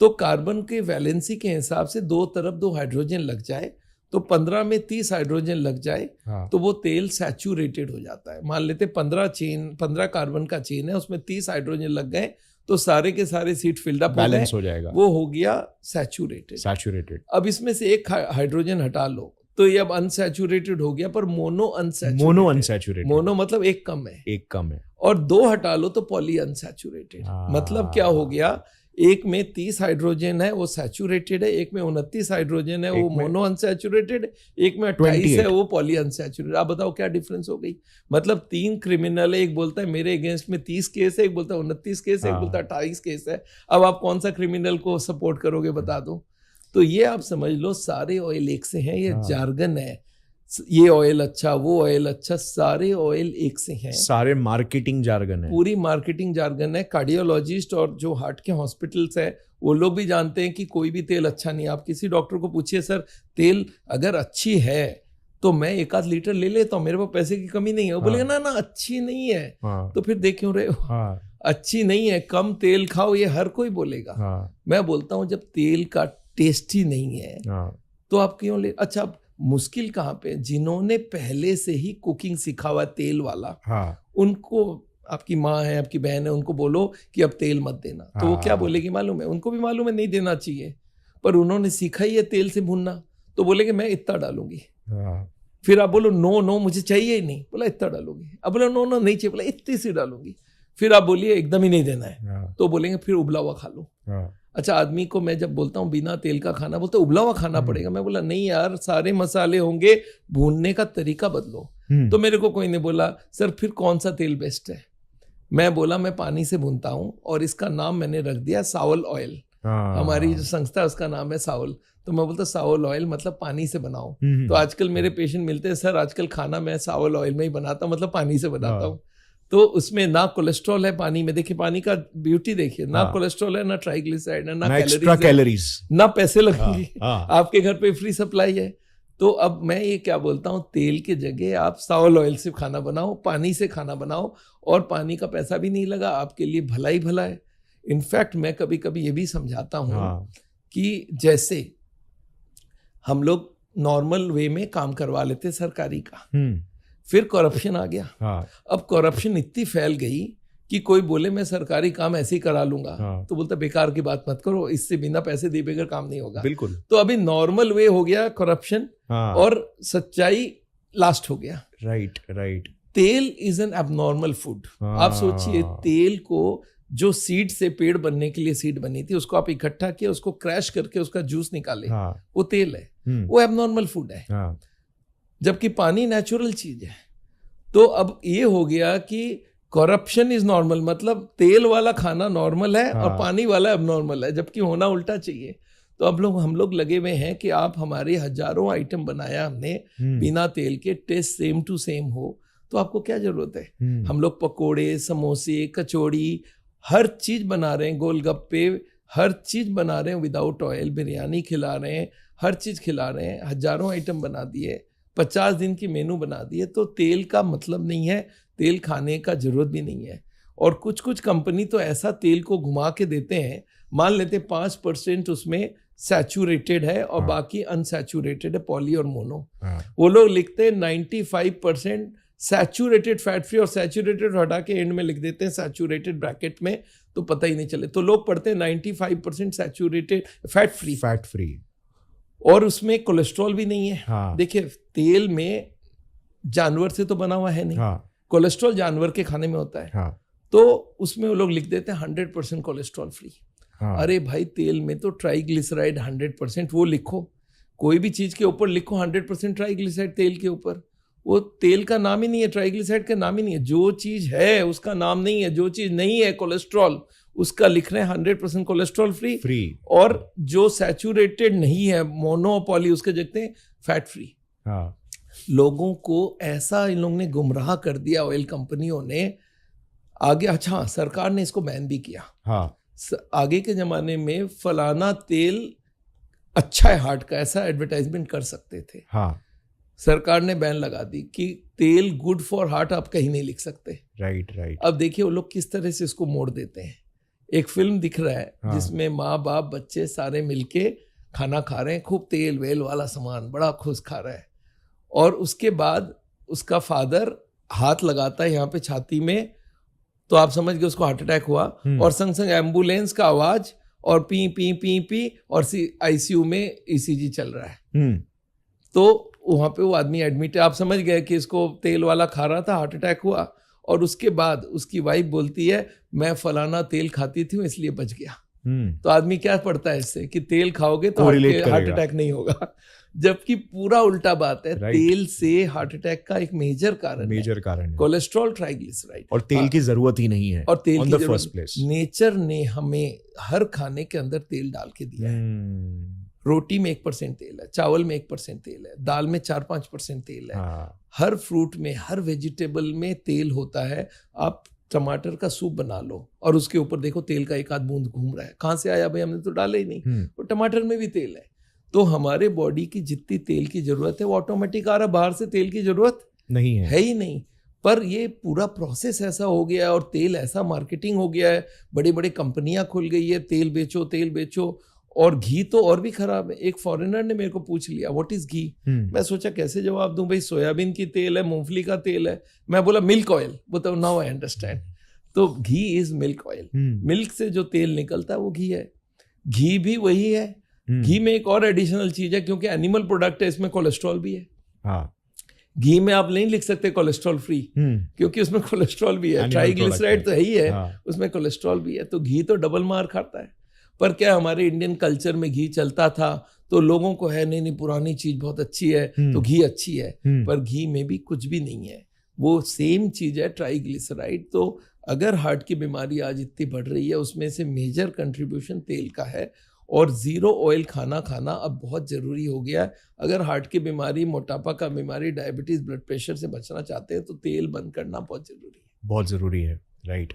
तो कार्बन के वैलेंसी के हिसाब से 2 तरफ 2 हाइड्रोजन लग जाए, तो 15 में 30 हाइड्रोजन लग जाए, तो वो तेल सैचुरेटेड हो जाता है। मान लेते 15 कार्बन का चेन है, उसमें 30 हाइड्रोजन लग गए, तो सारे के सारे सीट फिल्ड अप बैलेंस हो जाएगा, वो हो गया सैचुरेटेड। अब इसमें से एक हाइड्रोजन हटा लो तो ये अब अनसैचुरेटेड हो गया, पर मोनो अनसैचुरेटेड। मोनो मतलब एक कम है, और 2 हटा लो तो पॉली अनसैचुरेटेड। मतलब क्या हो गया, एक में 30 हाइड्रोजन है वो सैचुरेटेड है, एक में 29 हाइड्रोजन है वो मोनो अनसैचुरेटेड, एक में 28 है वो पॉली अनसैचुरेटेड। आप बताओ क्या डिफरेंस हो गई। मतलब 3 क्रिमिनल है, एक बोलता है मेरे अगेंस्ट में 30 केस है, एक बोलता है 29 केस है, एक बोलता है 28 केस है। अब आप कौन सा क्रिमिनल को सपोर्ट करोगे, बता दो। तो ये आप समझ लो सारे ऑयल एक से हैं, ये जार्गन है, ये ऑयल अच्छा, वो ऑयल अच्छा, सारे ऑयल एक से हैं, सारे मार्केटिंग जार्गन है, पूरी मार्केटिंग जार्गन है। कार्डियोलॉजिस्ट और जो हार्ट के हॉस्पिटल्स है वो लोग भी जानते हैं कि कोई भी तेल अच्छा नहीं है। आप किसी डॉक्टर को पूछिए, सर तेल अगर अच्छी है तो मैं 1-8 लीटर ले लेता हूँ, मेरे पास पैसे की कमी नहीं है। वो बोलेगा ना अच्छी नहीं है, तो फिर देख क्यों रहे हो। अच्छी नहीं है, कम तेल खाओ, ये हर कोई बोलेगा। मैं बोलता हूँ जब तेल का टेस्ट ही नहीं है तो आप क्यों ले। अच्छा, मुश्किल कहाँ पे, जिन्होंने पहले से ही कुकिंग सीखा हुआ तेल वाला, उनको, आपकी माँ है, आपकी बहन है, उनको बोलो कि अब तेल मत देना, तो वो क्या बोलेगी मालूम है, उनको भी मालूम है नहीं देना चाहिए, पर उन्होंने सीखा ही है तेल से भूनना, तो बोलेंगे मैं इतना डालूंगी। फिर आप बोलो नो मुझे चाहिए ही नहीं, बोला इतना डालूंगी। अब बोला नो नहीं चाहिए, बोला इतनी सी डालूंगी। फिर आप बोलिए एकदम ही नहीं देना है, तो बोलेंगे फिर उबला हुआ खा लो। अच्छा, आदमी को मैं जब बोलता हूँ बिना तेल का खाना, बोलते उबला हुआ खाना पड़ेगा। मैं बोला नहीं यार, सारे मसाले होंगे, भूनने का तरीका बदलो। तो मेरे को कोई ने बोला सर फिर कौन सा तेल बेस्ट है। मैं बोला मैं पानी से भूनता हूँ और इसका नाम मैंने रख दिया सावल ऑयल। हमारी जो संस्था है उसका नाम है सावल। तो मैं बोलता सावल ऑयल मतलब पानी से बनाओ। तो आजकल मेरे पेशेंट मिलते हैं, सर आजकल खाना मैं सावल ऑयल में ही बनाता हूँ, मतलब पानी से बनाता हूँ। तो उसमें ना कोलेस्ट्रॉल है पानी में, देखिए पानी का ब्यूटी देखिए, ना कोलेस्ट्रॉल है, ना ट्राइग्लिसराइड है, ना कैलोरीज, ना पैसे लगेंगे। आपके घर पे फ्री सप्लाई है। तो अब मैं ये क्या बोलता हूँ, तेल की जगह आप सावल ऑयल से खाना बनाओ, पानी से खाना बनाओ, और पानी का पैसा भी नहीं लगा, आपके लिए भला ही भला है। इनफैक्ट मैं कभी कभी ये भी समझाता हूँ कि जैसे हम लोग नॉर्मल वे में काम करवा लेते सरकारी का, फिर करप्शन आ गया। अब करप्शन इतनी फैल गई कि कोई बोले मैं सरकारी काम ऐसे ही करा लूंगा, तो बोलता बेकार की बात मत करो, इससे बिना पैसे दिए बगैर काम नहीं होगा। बिल्कुल। तो अभी नॉर्मल वे हो गया करप्शन, और सच्चाई लास्ट हो गया। राइट। तेल इज एन एबनॉर्मल फूड। आप सोचिए, तेल को जो सीड से पेड़ बनने के लिए सीड बनी थी, उसको आप इकट्ठा किया, उसको क्रैश करके उसका जूस निकाले, वो तेल है, वो एबनॉर्मल फूड है। जबकि पानी नेचुरल चीज है। तो अब ये हो गया कि करप्शन इज नॉर्मल, मतलब तेल वाला खाना नॉर्मल है और पानी वाला एबनॉर्मल है, जबकि होना उल्टा चाहिए। तो अब हम लोग लगे हुए हैं कि आप हमारे हजारों आइटम बनाया हमने बिना तेल के, टेस्ट सेम टू सेम हो, तो आपको क्या जरूरत है। हम लोग पकोड़े, समोसे, कचौड़ी, हर चीज बना रहे हैं, गोलगप्पे, हर चीज बना रहे हैं विदाउट ऑयल, बिरयानी खिला रहे हैं, हर चीज खिला रहे हैं, हजारों आइटम बना दिए, 50 दिन की मेनू बना दिए। तो तेल का मतलब नहीं है, तेल खाने का जरूरत भी नहीं है। और कुछ कंपनी तो ऐसा तेल को घुमा के देते हैं, मान लेते 5% उसमें सैचुरेटेड है और बाकी अनसैचुरेटेड है, पॉली और मोनो। वो लोग लिखते हैं 95% सैचुरेटेड फैट फ्री, और सैचुरेटेड हटा के एंड में लिख देते हैं सैचुरेटेड ब्रैकेट में, तो पता ही नहीं चले। तो लोग पढ़ते हैं 95% सैचुरेटेड फैट फ्री, और उसमें कोलेस्ट्रॉल भी नहीं है। देखिए तेल में जानवर से तो बना हुआ है नहीं, कोलेस्ट्रॉल जानवर के खाने में होता है। तो उसमें वो लोग लिख देते हैं 100% कोलेस्ट्रॉल फ्री। अरे भाई, तेल में तो ट्राइग्लिसराइड 100%, वो लिखो, कोई भी चीज के ऊपर लिखो 100% ट्राइग्लिसराइड तेल के ऊपर, वो तेल का नाम ही नहीं है, ट्राइग्लिसराइड का नाम ही नहीं है। जो चीज है उसका नाम नहीं है, जो चीज नहीं है कोलेस्ट्रॉल, उसका लिख रहे हैं 100% कोलेस्ट्रॉल फ्री, और जो सैचुरेटेड नहीं है, मोनो पॉली, उसके देखते हैं फैट फ्री। लोगों को ऐसा इन लोगों ने गुमराह कर दिया, ऑयल कंपनियों ने। आगे अच्छा, सरकार ने इसको बैन भी किया। आगे के जमाने में फलाना तेल अच्छा है हार्ट का, ऐसा एडवर्टाइजमेंट कर सकते थे। सरकार ने बैन लगा दी कि तेल गुड फॉर हार्ट आप कहीं नहीं लिख सकते। राइट। अब देखिए वो लोग किस तरह से इसको मोड़ देते हैं। एक फिल्म दिख रहा है जिसमें माँ बाप बच्चे सारे मिलके खाना खा रहे हैं, खूब तेल वेल वाला सामान, बड़ा खुश खा रहा है, और उसके बाद उसका फादर हाथ लगाता है यहाँ पे छाती में, तो आप समझ गए उसको हार्ट अटैक हुआ, और संग संग एम्बुलेंस का आवाज, और पी पी पी पी, और आईसीयू में ईसीजी चल रहा है। तो वहाँ पे वो आदमी एडमिट है, आप समझ गए कि इसको तेल वाला खा रहा था, हार्ट अटैक हुआ, और उसके बाद उसकी वाइफ बोलती है मैं फलाना तेल खाती थी इसलिए बच गया। तो आदमी क्या पढ़ता है इससे कि तेल खाओगे तो हार्ट अटैक नहीं होगा, जबकि पूरा उल्टा बात है। तेल से हार्ट अटैक का एक मेजर कारण है कोलेस्ट्रॉल, ट्राइग्लिसराइड, और तेल की जरूरत ही नहीं है, और तेल की फर्स्ट प्लेस नेचर ने हमें हर खाने के अंदर तेल डाल के दिया है। रोटी में 1% तेल है, चावल में 1% तेल है, दाल में 4-5% तेल है, हर फ्रूट में, हर वेजिटेबल में तेल होता है। आप टमाटर का सूप बना लो और उसके ऊपर देखो तेल का एक आध बूंद घूम रहा है, कहाँ से आया भाई, हमने तो डाला ही नहीं। तो टमाटर में भी तेल है। तो हमारे बॉडी की जितनी तेल की जरूरत है वो ऑटोमेटिक आ रहा, बाहर से तेल की जरूरत नहीं है ही नहीं। पर ये पूरा प्रोसेस ऐसा हो गया है और तेल ऐसा मार्केटिंग हो गया है, बड़ी बड़ी कंपनियां खुल गई है, तेल बेचो तेल बेचो। और घी तो और भी खराब है। एक फॉरेनर ने मेरे को पूछ लिया व्हाट इज घी, मैं सोचा कैसे जवाब दूं भाई, सोयाबीन की तेल है, मूंगफली का तेल है। मैं बोला मिल्क ऑयल, बताओ नाउ आई अंडरस्टैंड। तो घी इज मिल्क ऑयल, मिल्क से जो तेल निकलता है वो घी है। घी भी वही है। घी में एक और एडिशनल चीज है, क्योंकि एनिमल प्रोडक्ट है, इसमें कोलेस्ट्रॉल भी है। घी में आप नहीं लिख सकते कोलेस्ट्रॉल फ्री, क्योंकि उसमें कोलेस्ट्रॉल भी है, ट्राइग्लिसराइड तो है ही है, उसमें कोलेस्ट्रॉल भी है। तो घी तो डबल मार खाता है। पर क्या हमारे इंडियन कल्चर में घी चलता था तो लोगों को है नहीं पुरानी चीज बहुत अच्छी है तो घी अच्छी है, पर घी में भी कुछ भी नहीं है, वो सेम चीज है ट्राइग्लिसराइड। तो अगर हार्ट की बीमारी आज इतनी बढ़ रही है उसमें से मेजर कंट्रीब्यूशन तेल का है। और जीरो ऑयल खाना अब बहुत जरूरी हो गया है। अगर हार्ट की बीमारी, मोटापा का बीमारी, डायबिटीज, ब्लड प्रेशर से बचना चाहते हैं तो तेल बंद करना बहुत जरूरी है। राइट।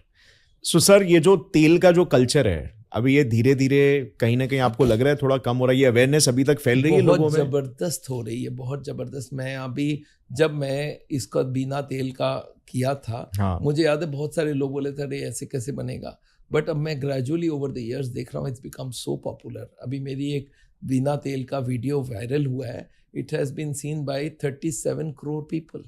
सो सर, ये जो तेल का जो कल्चर है अभी ये धीरे धीरे कहीं ना कहीं आपको लग रहा है थोड़ा कम हो रहा है, ये अवेयरनेस अभी तक फैल रही है लोगों में? जबरदस्त हो रही है, बहुत जबरदस्त। मैं अभी जब मैं इसका बिना तेल का किया था, मुझे याद है बहुत सारे लोग बोले थे अरे ऐसे कैसे बनेगा, बट अब मैं ग्रेजुअली ओवर द इयर्स देख रहा हूँ इट्स बिकम सो पॉपुलर। अभी मेरी एक बिना तेल का वीडियो वायरल हुआ है, it has been seen by 37 crore people.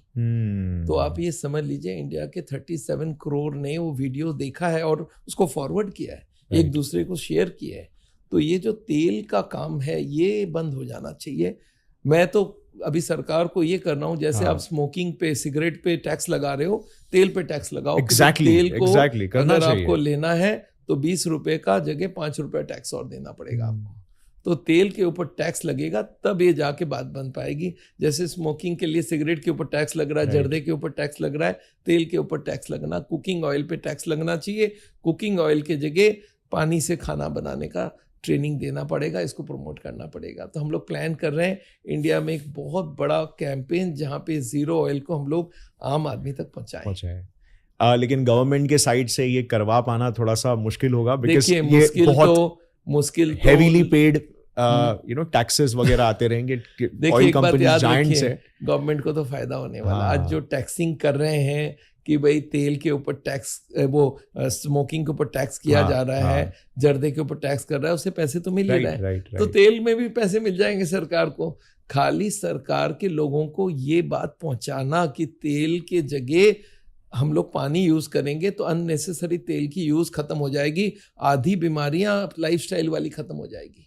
तो आप ये समझ लीजिए इंडिया के 37 करोड़ ने वो वीडियो देखा है और उसको फॉरवर्ड किया है, एक दूसरे को शेयर किया है। तो ये जो तेल का काम है ये बंद हो जाना चाहिए। मैं तो अभी सरकार को ये कर रहा हूँ, जैसे आप स्मोकिंग पे, सिगरेट पे टैक्स लगा रहे हो, तेल पे टैक्स लगाओ। तेल को अगर आपको लेना है तो 20 रुपए का जगह 5 रुपए टैक्स और देना पड़ेगा आपको। तो तेल के ऊपर टैक्स लगेगा तब ये जाके बात बन पाएगी। जैसे स्मोकिंग के लिए सिगरेट के ऊपर टैक्स लग रहा है, जर्दे के ऊपर टैक्स लग रहा है, तेल के ऊपर टैक्स लगना, कुकिंग ऑयल पे टैक्स लगना चाहिए। कुकिंग ऑयल के जगह पानी से खाना बनाने का ट्रेनिंग देना पड़ेगा, इसको प्रमोट करना पड़ेगा। तो हम लोग प्लान कर रहे हैं इंडिया में एक बहुत बड़ा कैंपेन जहाँ पे जीरो ऑयल को हम लोग आम आदमी तक पहुँचाएं। लेकिन गवर्नमेंट के साइड से ये करवा पाना थोड़ा सा मुश्किल होगा, बिकॉज़ ये मुश्किल हेवीली पेड टैक्सेस वगैरह आते रहेंगे। ऑयल कंपनीज जायंट्स है, गवर्नमेंट को तो फायदा होने वाला। आज जो टैक्सिंग कर रहे हैं कि भाई तेल के ऊपर टैक्स, वो स्मोकिंग के ऊपर टैक्स किया जा रहा है, जर्दे के ऊपर टैक्स कर रहा है, उससे पैसे तो मिल ही रहे हैं। तो तेल में भी पैसे मिल जाएंगे सरकार को। खाली सरकार के लोगों को ये बात पहुंचाना कि तेल के जगह हम लोग पानी यूज करेंगे तो अननेसेसरी तेल की यूज खत्म हो जाएगी, आधी बीमारियां लाइफस्टाइल वाली खत्म हो जाएगी।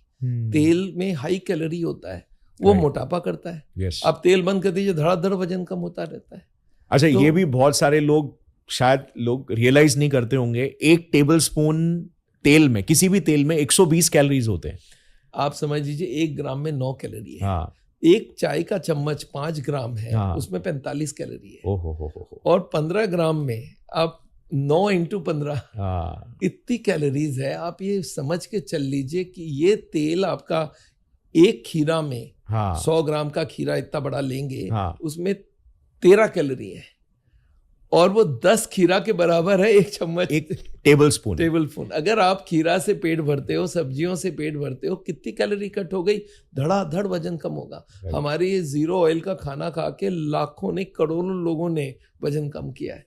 तेल में हाई कैलोरी होता है, वो मोटापा करता है। अब तेल बंद कर दीजिए, धड़ाधड़ वजन कम होता रहता है। अच्छा, तो ये भी बहुत सारे लोग शायद रियलाइज नहीं करते होंगे, 1 टेबलस्पून तेल में, किसी भी तेल में 120 कैलोरीज होते हैं। आप समझ लीजिए 1 ग्राम में 9 कैलोरी है। एक चाय का चम्मच 5 ग्राम है, उसमें 45 कैलोरी है। और 15 ग्राम में आप 9 × 15 इतनी कैलोरीज है। आप ये समझ के चल लीजिए कि ये तेल आपका एक खीरा में 100 ग्राम का खीरा इतना बड़ा लेंगे, उसमें 13 कैलोरी है, और वो 10 खीरा के बराबर है 1 चम्मच, 1 टेबलस्पून। अगर आप खीरा से पेट भरते हो, सब्जियों से पेट भरते हो, कितनी कैलोरी कट हो गई, धड़ाधड़ वजन कम होगा। हमारे ये जीरो ऑयल का खाना खा के लाखों ने, करोड़ों लोगों ने वजन कम किया है।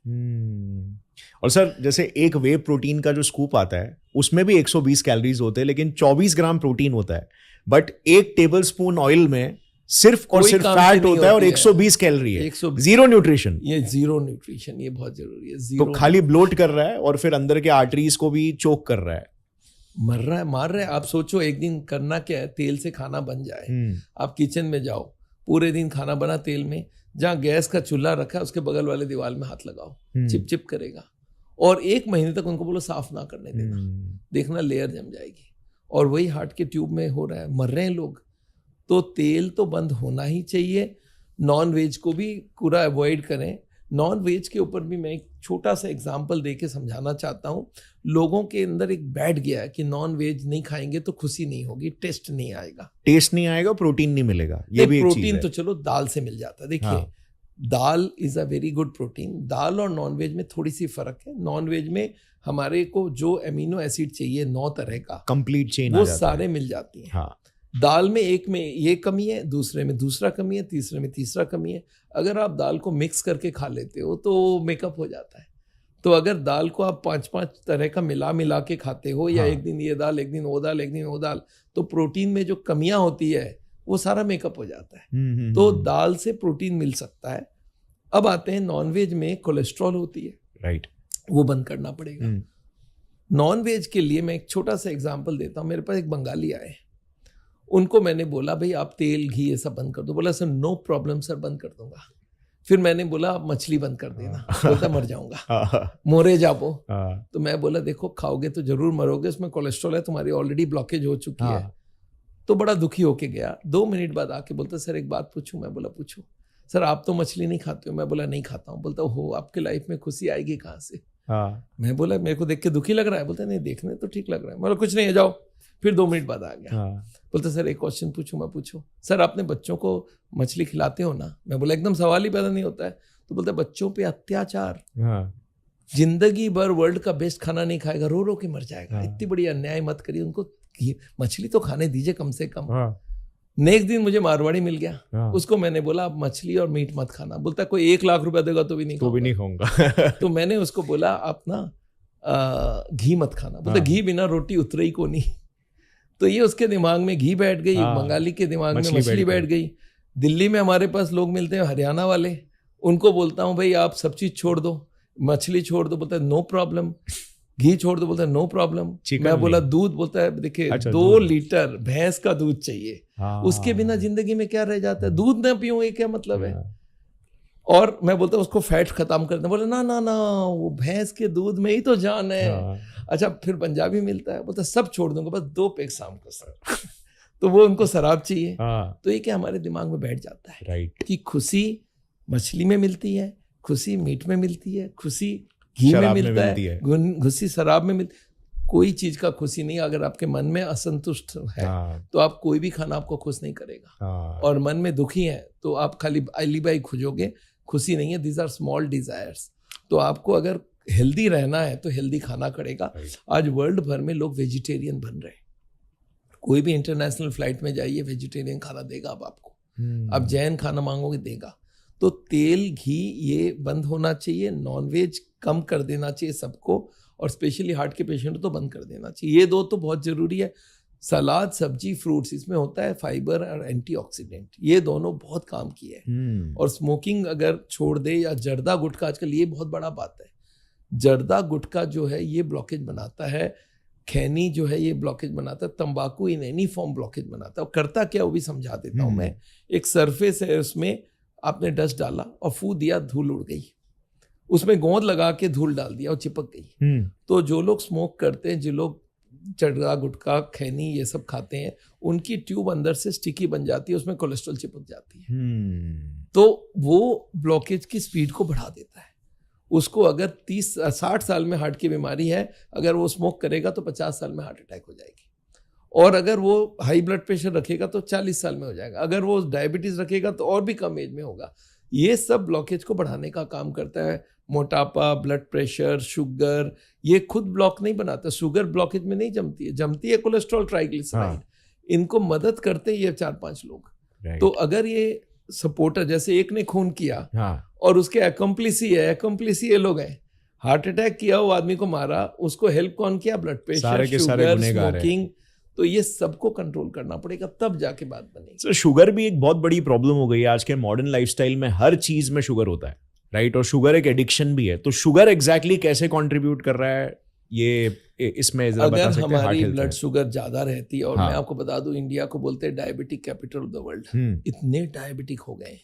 और सर, जैसे एक वे प्रोटीन का जो स्कूप आता है उसमें भी 120 कैलोरीज होते हैं, लेकिन 24 ग्राम प्रोटीन होता है, बट 1 टेबलस्पून ऑयल में सिर्फ और सिर्फ फैट होता है और 120 कैलोरी है। Zero nutrition. ये जीरो न्यूट्रिशन, ये बहुत जरूरी है। तो खाली ब्लोट कर रहा है और फिर अंदर के आर्टरीज को भी चोक कर रहा है, मर रहा है, मार रहा है। आप सोचो एक दिन करना क्या है, तेल से खाना बन जाए, आप किचन में जाओ, पूरे दिन खाना बना तेल में, जहाँ गैस का चूल्हा रखा है उसके बगल वाले दीवार में हाथ लगाओ, चिप चिप करेगा। और 1 महीने तक उनको बोलो साफ ना करने देना, देखना लेयर जम जाएगी। और वही हार्ट के ट्यूब में हो रहा है, मर रहे हैं लोग। तो तेल तो बंद होना ही चाहिए। नॉन वेज को भी पूरा अवॉइड करें। नॉन वेज के ऊपर भी मैं एक छोटा सा एग्जाम्पल दे के समझाना चाहता हूँ। लोगों के अंदर एक बैठ गया है कि नॉन वेज नहीं खाएंगे तो खुशी नहीं होगी, टेस्ट नहीं आएगा। टेस्ट नहीं आएगा, प्रोटीन नहीं मिलेगा, ये भी एक चीज प्रोटीन है। तो चलो दाल से मिल जाता है। देखिए हाँ। Dal is a very good protein. दाल और नॉन वेज में थोड़ी सी फर्क है। नॉन वेज में हमारे को जो एमिनो एसिड चाहिए 9 तरह का, कंप्लीट चेन वो सारे मिल जाती हैं। हाँ। दाल में एक में ये कमी है, दूसरे में दूसरा कमी है, तीसरे में तीसरा कमी है। अगर आप दाल को मिक्स करके खा लेते हो तो मेकअप हो जाता है। तो अगर दाल को आप 5-5 तरह का मिला के खाते हो, या एक दिन ये दाल, एक दिन वो दाल, एक दिन वो दाल, तो प्रोटीन में जो कमियां होती है वो सारा मेकअप हो जाता है। तो दाल से प्रोटीन मिल सकता है। अब आते हैं नॉनवेज में कोलेस्ट्रॉल होती है, राइट, वो बंद करना पड़ेगा। नॉन वेज के लिए मैं एक छोटा सा एग्जांपल देता हूँ। मेरे पास एक बंगाली आए, उनको मैंने बोला भाई आप तेल घी ये सब बंद कर दो। बोला सर नो प्रॉब्लम सर, बंद कर दूंगा। फिर मैंने बोला आप मछली बंद कर देना। बोलता मर जाऊंगा, मोरे जाबो। तो मैं बोला देखो खाओगे तो जरूर मरोगे, उसमें कोलेस्ट्रॉल है, तुम्हारी ऑलरेडी ब्लॉकेज हो चुकी है। तो बड़ा दुखी होके गया। 2 मिनट बाद आके बोलता सर एक बात पूछूं? मैं बोला पूछो। सर आप तो मछली नहीं खाते हो? मैं बोला नहीं खाता हूँ। बोलता हो आपके लाइफ में खुशी आएगी कहाँ से? मैं बोला मेरे को देख के दुखी लग रहा है। बोलता नहीं देखने तो ठीक लग रहा है। बोला कुछ नहीं है जाओ। फिर 2 मिनट बाद आ गया। बोलता सर एक क्वेश्चन पूछूं? मैं पूछो। सर अपने बच्चों को मछली खिलाते हो ना? मैं बोला एकदम सवाल ही पैदा नहीं होता है। तो बोलता बच्चों पे अत्याचार, जिंदगी भर वर्ल्ड का बेस्ट खाना नहीं खाएगा, रो रो के मर जाएगा। इतनी बड़ी अन्याय मत करिए, उनको मछली तो खाने दीजिए कम से कम। नेक्स्ट दिन मुझे मारवाड़ी मिल गया, उसको मैंने बोला आप मछली और मीट मत खाना। बोलता कोई 1 लाख रुपया देगा तो भी नहीं खाऊंगा। तो मैंने उसको बोला आप ना घी मत खाना। बोलता घी बिना रोटी उतरे ही को नहीं। तो ये उसके दिमाग में घी बैठ गई, बंगाली के दिमाग में मछली बैठ गई। दिल्ली में हमारे पास लोग मिलते हैं हरियाणा वाले, उनको बोलता हूँ भाई आप सब चीज छोड़ दो, मछली छोड़ दो, बोलता है नो प्रॉब्लम। घी छोड़ दो, बोलता है नो प्रॉब्लम। मैं बोला दूध, बोलता है देखिए 2 लीटर भैंस का दूध चाहिए, उसके बिना जिंदगी में क्या रह जाता है? दूध ना पियो ये क्या मतलब है? और मैं बोलता हूँ उसको फैट खत्म कर दे। बोले ना ना ना, वो भैंस के दूध में ही तो जान है। अच्छा फिर पंजाबी मिलता है, बोलता सब छोड़ दूंगा बस 2 पैक शाम को सर। तो वो उनको शराब चाहिए। तो ये क्या हमारे दिमाग में बैठ जाता है, राइट, कि खुशी मछली में मिलती है, खुशी मीट में मिलती है, खुशी घी में मिलता है, खुशी शराब में मिलती। कोई चीज का खुशी नहीं। अगर आपके मन में असंतुष्ट है तो आप कोई भी खाना आपको खुश नहीं करेगा। और मन में दुखी है तो आप खाली अलीबाई खोजोगे, खुशी नहीं है। These are small desires. तो आपको अगर हेल्दी रहना है तो हेल्दी खाना पड़ेगा। आज वर्ल्ड भर में लोग वेजिटेरियन बन रहे हैं। कोई भी इंटरनेशनल फ्लाइट में जाइए वेजिटेरियन खाना देगा अब आपको। आप जैन खाना मांगोगे देगा। तो तेल घी ये बंद होना चाहिए। नॉनवेज कम कर देना चाहिए सबको, और स्पेशली हार्ट के पेशेंट तो बंद कर देना चाहिए। ये 2 तो बहुत जरूरी है। सलाद, सब्जी, फ्रूट्स, इसमें होता है फाइबर और एंटीऑक्सीडेंट, ये दोनों बहुत काम की है। और स्मोकिंग अगर छोड़ दे, या जर्दा गुटखा, आजकल ये बहुत बड़ा बात है। जर्दा गुटखा जो है ये ब्लॉकेज बनाता है। खैनी जो है ये ब्लॉकेज बनाता है। तंबाकू इन एनी फॉर्म ब्लॉकेज बनाता है। और करता क्या वो भी समझा देता हूँ मैं। एक सरफेस है, उसमें आपने डस्ट डाला और फू दिया, धूल उड़ गई। उसमें गोंद लगा के धूल डाल दिया और चिपक गई। तो जो लोग स्मोक करते हैं, जो लोग जर्दा गुटखा खैनी ये सब खाते हैं, उनकी ट्यूब अंदर से स्टिकी बन जाती है, उसमें कोलेस्ट्रॉल चिपक जाती है। तो वो ब्लॉकेज की स्पीड को बढ़ा देता है। उसको अगर 60 साल में हार्ट की बीमारी है, अगर वो स्मोक करेगा तो 50 साल में हार्ट अटैक हो जाएगी। और अगर वो हाई ब्लड प्रेशर रखेगा तो 40 साल में हो जाएगा। अगर वो डायबिटीज रखेगा तो और भी कम एज में होगा। ये सब ब्लॉकेज को बढ़ाने का काम करता है। मोटापा, ब्लड प्रेशर, शुगर, ये खुद ब्लॉक नहीं बनाता। शुगर ब्लॉकेज में नहीं जमती है, जमती है कोलेस्ट्रॉल, ट्राइग्लिसराइड। इनको मदद करते ये 4-5 लोग। तो अगर ये सपोर्टर, जैसे एक ने खून किया और उसके एक्म्प्लिस ही ये लोग हैं। हार्ट अटैक किया, वो आदमी को मारा, उसको हेल्प कौन किया? Blood pressure, sugar, smoking. तो ये सबको कंट्रोल करना पड़ेगा, तब जाके बात बनेगी। सर शुगर भी एक बहुत बड़ी प्रॉब्लम हो गई है आज के मॉडर्न लाइफस्टाइल में। हर चीज में शुगर होता है, राइट? और शुगर एक एडिक्शन भी है। तो शुगर एग्जैक्टली कैसे कंट्रीब्यूट कर रहा है ये इसमें जरा बता अगर सकते हैं हमारी ब्लड शुगर ज्यादा रहती है, और मैं आपको बता दूं इंडिया को बोलते हैं diabetic capital of the world, इतने डायबिटिक हो गए।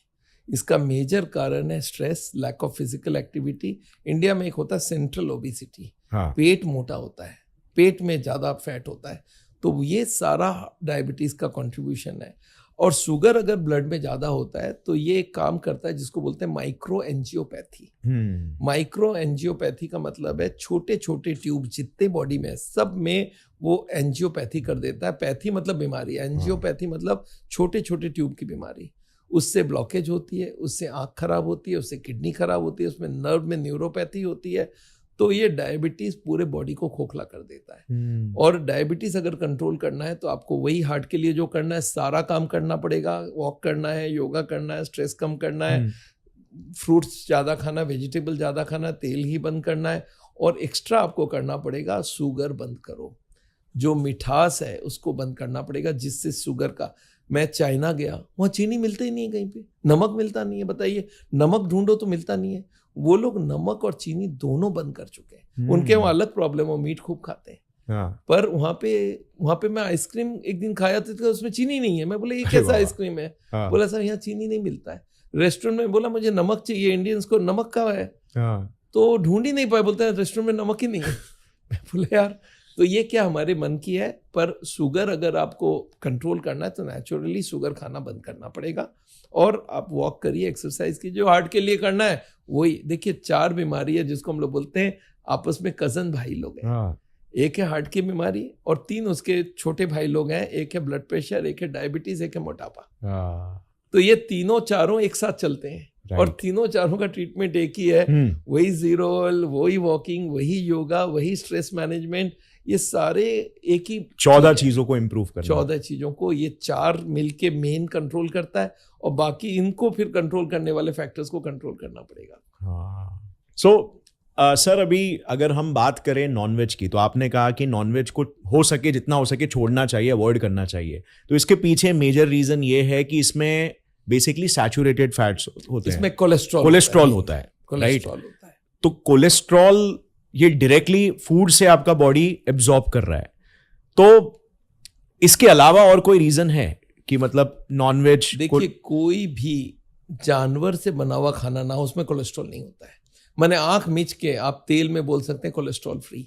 इसका मेजर कारण है stress, lack of physical activity. India में एक होता है सेंट्रल ओबेसिटी, पेट मोटा होता है, पेट में ज्यादा फैट होता है, तो ये सारा डायबिटीज का कंट्रीब्यूशन है। और शुगर अगर ब्लड में ज्यादा होता है तो ये एक काम करता है जिसको बोलते हैं माइक्रो एंजियोपैथी। माइक्रो एंजियोपैथी का मतलब है छोटे छोटे ट्यूब जितने बॉडी में है सब में वो एंजियोपैथी कर देता है। पैथी मतलब बीमारी, एंजियोपैथी मतलब छोटे छोटे ट्यूब की बीमारी। उससे ब्लॉकेज होती है, उससे आँख खराब होती है, उससे किडनी खराब होती है, उसमें नर्व में न्यूरोपैथी होती है। तो ये डायबिटीज पूरे बॉडी को खोखला कर देता है। और डायबिटीज अगर कंट्रोल करना है तो आपको वही हार्ट के लिए जो करना है सारा काम करना पड़ेगा। वॉक करना है, योगा करना है, स्ट्रेस कम करना है, फ्रूट्स ज़्यादा खाना, वेजिटेबल ज़्यादा खाना, तेल ही बंद करना है। और एक्स्ट्रा आपको करना पड़ेगा शुगर बंद करो, जो मिठास है उसको बंद करना पड़ेगा, जिससे शुगर का। मैं चाइना गया, वहाँ चीनी मिलता ही नहीं है, कहीं पे नमक मिलता नहीं है। बताइए, नमक ढूंढो तो मिलता नहीं है। वो लोग नमक और चीनी दोनों बंद कर चुके हैं। उनके वहाँ अलग प्रॉब्लम, वो मीट खूब खाते हैं। पर वहाँ पे मैं आइसक्रीम एक दिन खाया था, उसमें चीनी नहीं है। मैं बोला ये कैसा आइसक्रीम है? बोला सर यहाँ चीनी नहीं मिलता है। रेस्टोरेंट में बोला मुझे नमक चाहिए, इंडियंस को नमक का है, तो ढूंढ ही नहीं पाए, बोलते हैं रेस्टोरेंट में नमक ही नहीं है। मैं बोला यार, तो ये क्या हमारे मन की है। पर शुगर अगर आपको कंट्रोल करना है तो नेचुरली शुगर खाना बंद करना पड़ेगा। और आप वॉक करिए, एक्सरसाइज कीजिए, जो हार्ट के लिए करना है वही। देखिए 4 बीमारी है जिसको हम लोग बोलते हैं आपस में कजन भाई लोग हैं। एक है हार्ट की बीमारी और 3 उसके छोटे भाई लोग हैं। एक है ब्लड प्रेशर, एक है डायबिटीज, एक है मोटापा। तो ये तीनों चारों एक साथ चलते हैं। और तीनों चारों का ट्रीटमेंट एक ही है, वही जीरोल, वही वॉकिंग, वही योगा, वही स्ट्रेस मैनेजमेंट। ये सारे एक ही 14 चीजों को इम्प्रूव करना, 14 चीजों को ये 4 मिलके मेन कंट्रोल करता है। और बाकी इनको फिर कंट्रोल करने वाले फैक्टर्स को कंट्रोल करना पड़ेगा। सर अभी अगर हम बात करें नॉनवेज की, तो आपने कहा कि नॉनवेज को हो सके जितना हो सके छोड़ना चाहिए, अवॉइड करना चाहिए। तो इसके पीछे मेजर रीजन ये है कि इसमें बेसिकली सैचुरेटेड फैट्स होते हैं, इसमें कोलेस्ट्रॉल होता है, राइट? तो कोलेस्ट्रॉल ये डायरेक्टली फूड से आपका बॉडी एब्जॉर्ब कर रहा है। तो इसके अलावा और कोई रीजन है कि मतलब नॉनवेज? देखिए कोई भी जानवर से बना हुआ खाना ना हो उसमें कोलेस्ट्रॉल नहीं होता है। मैंने आंख मिच के आप तेल में बोल सकते हैं कोलेस्ट्रॉल फ्री,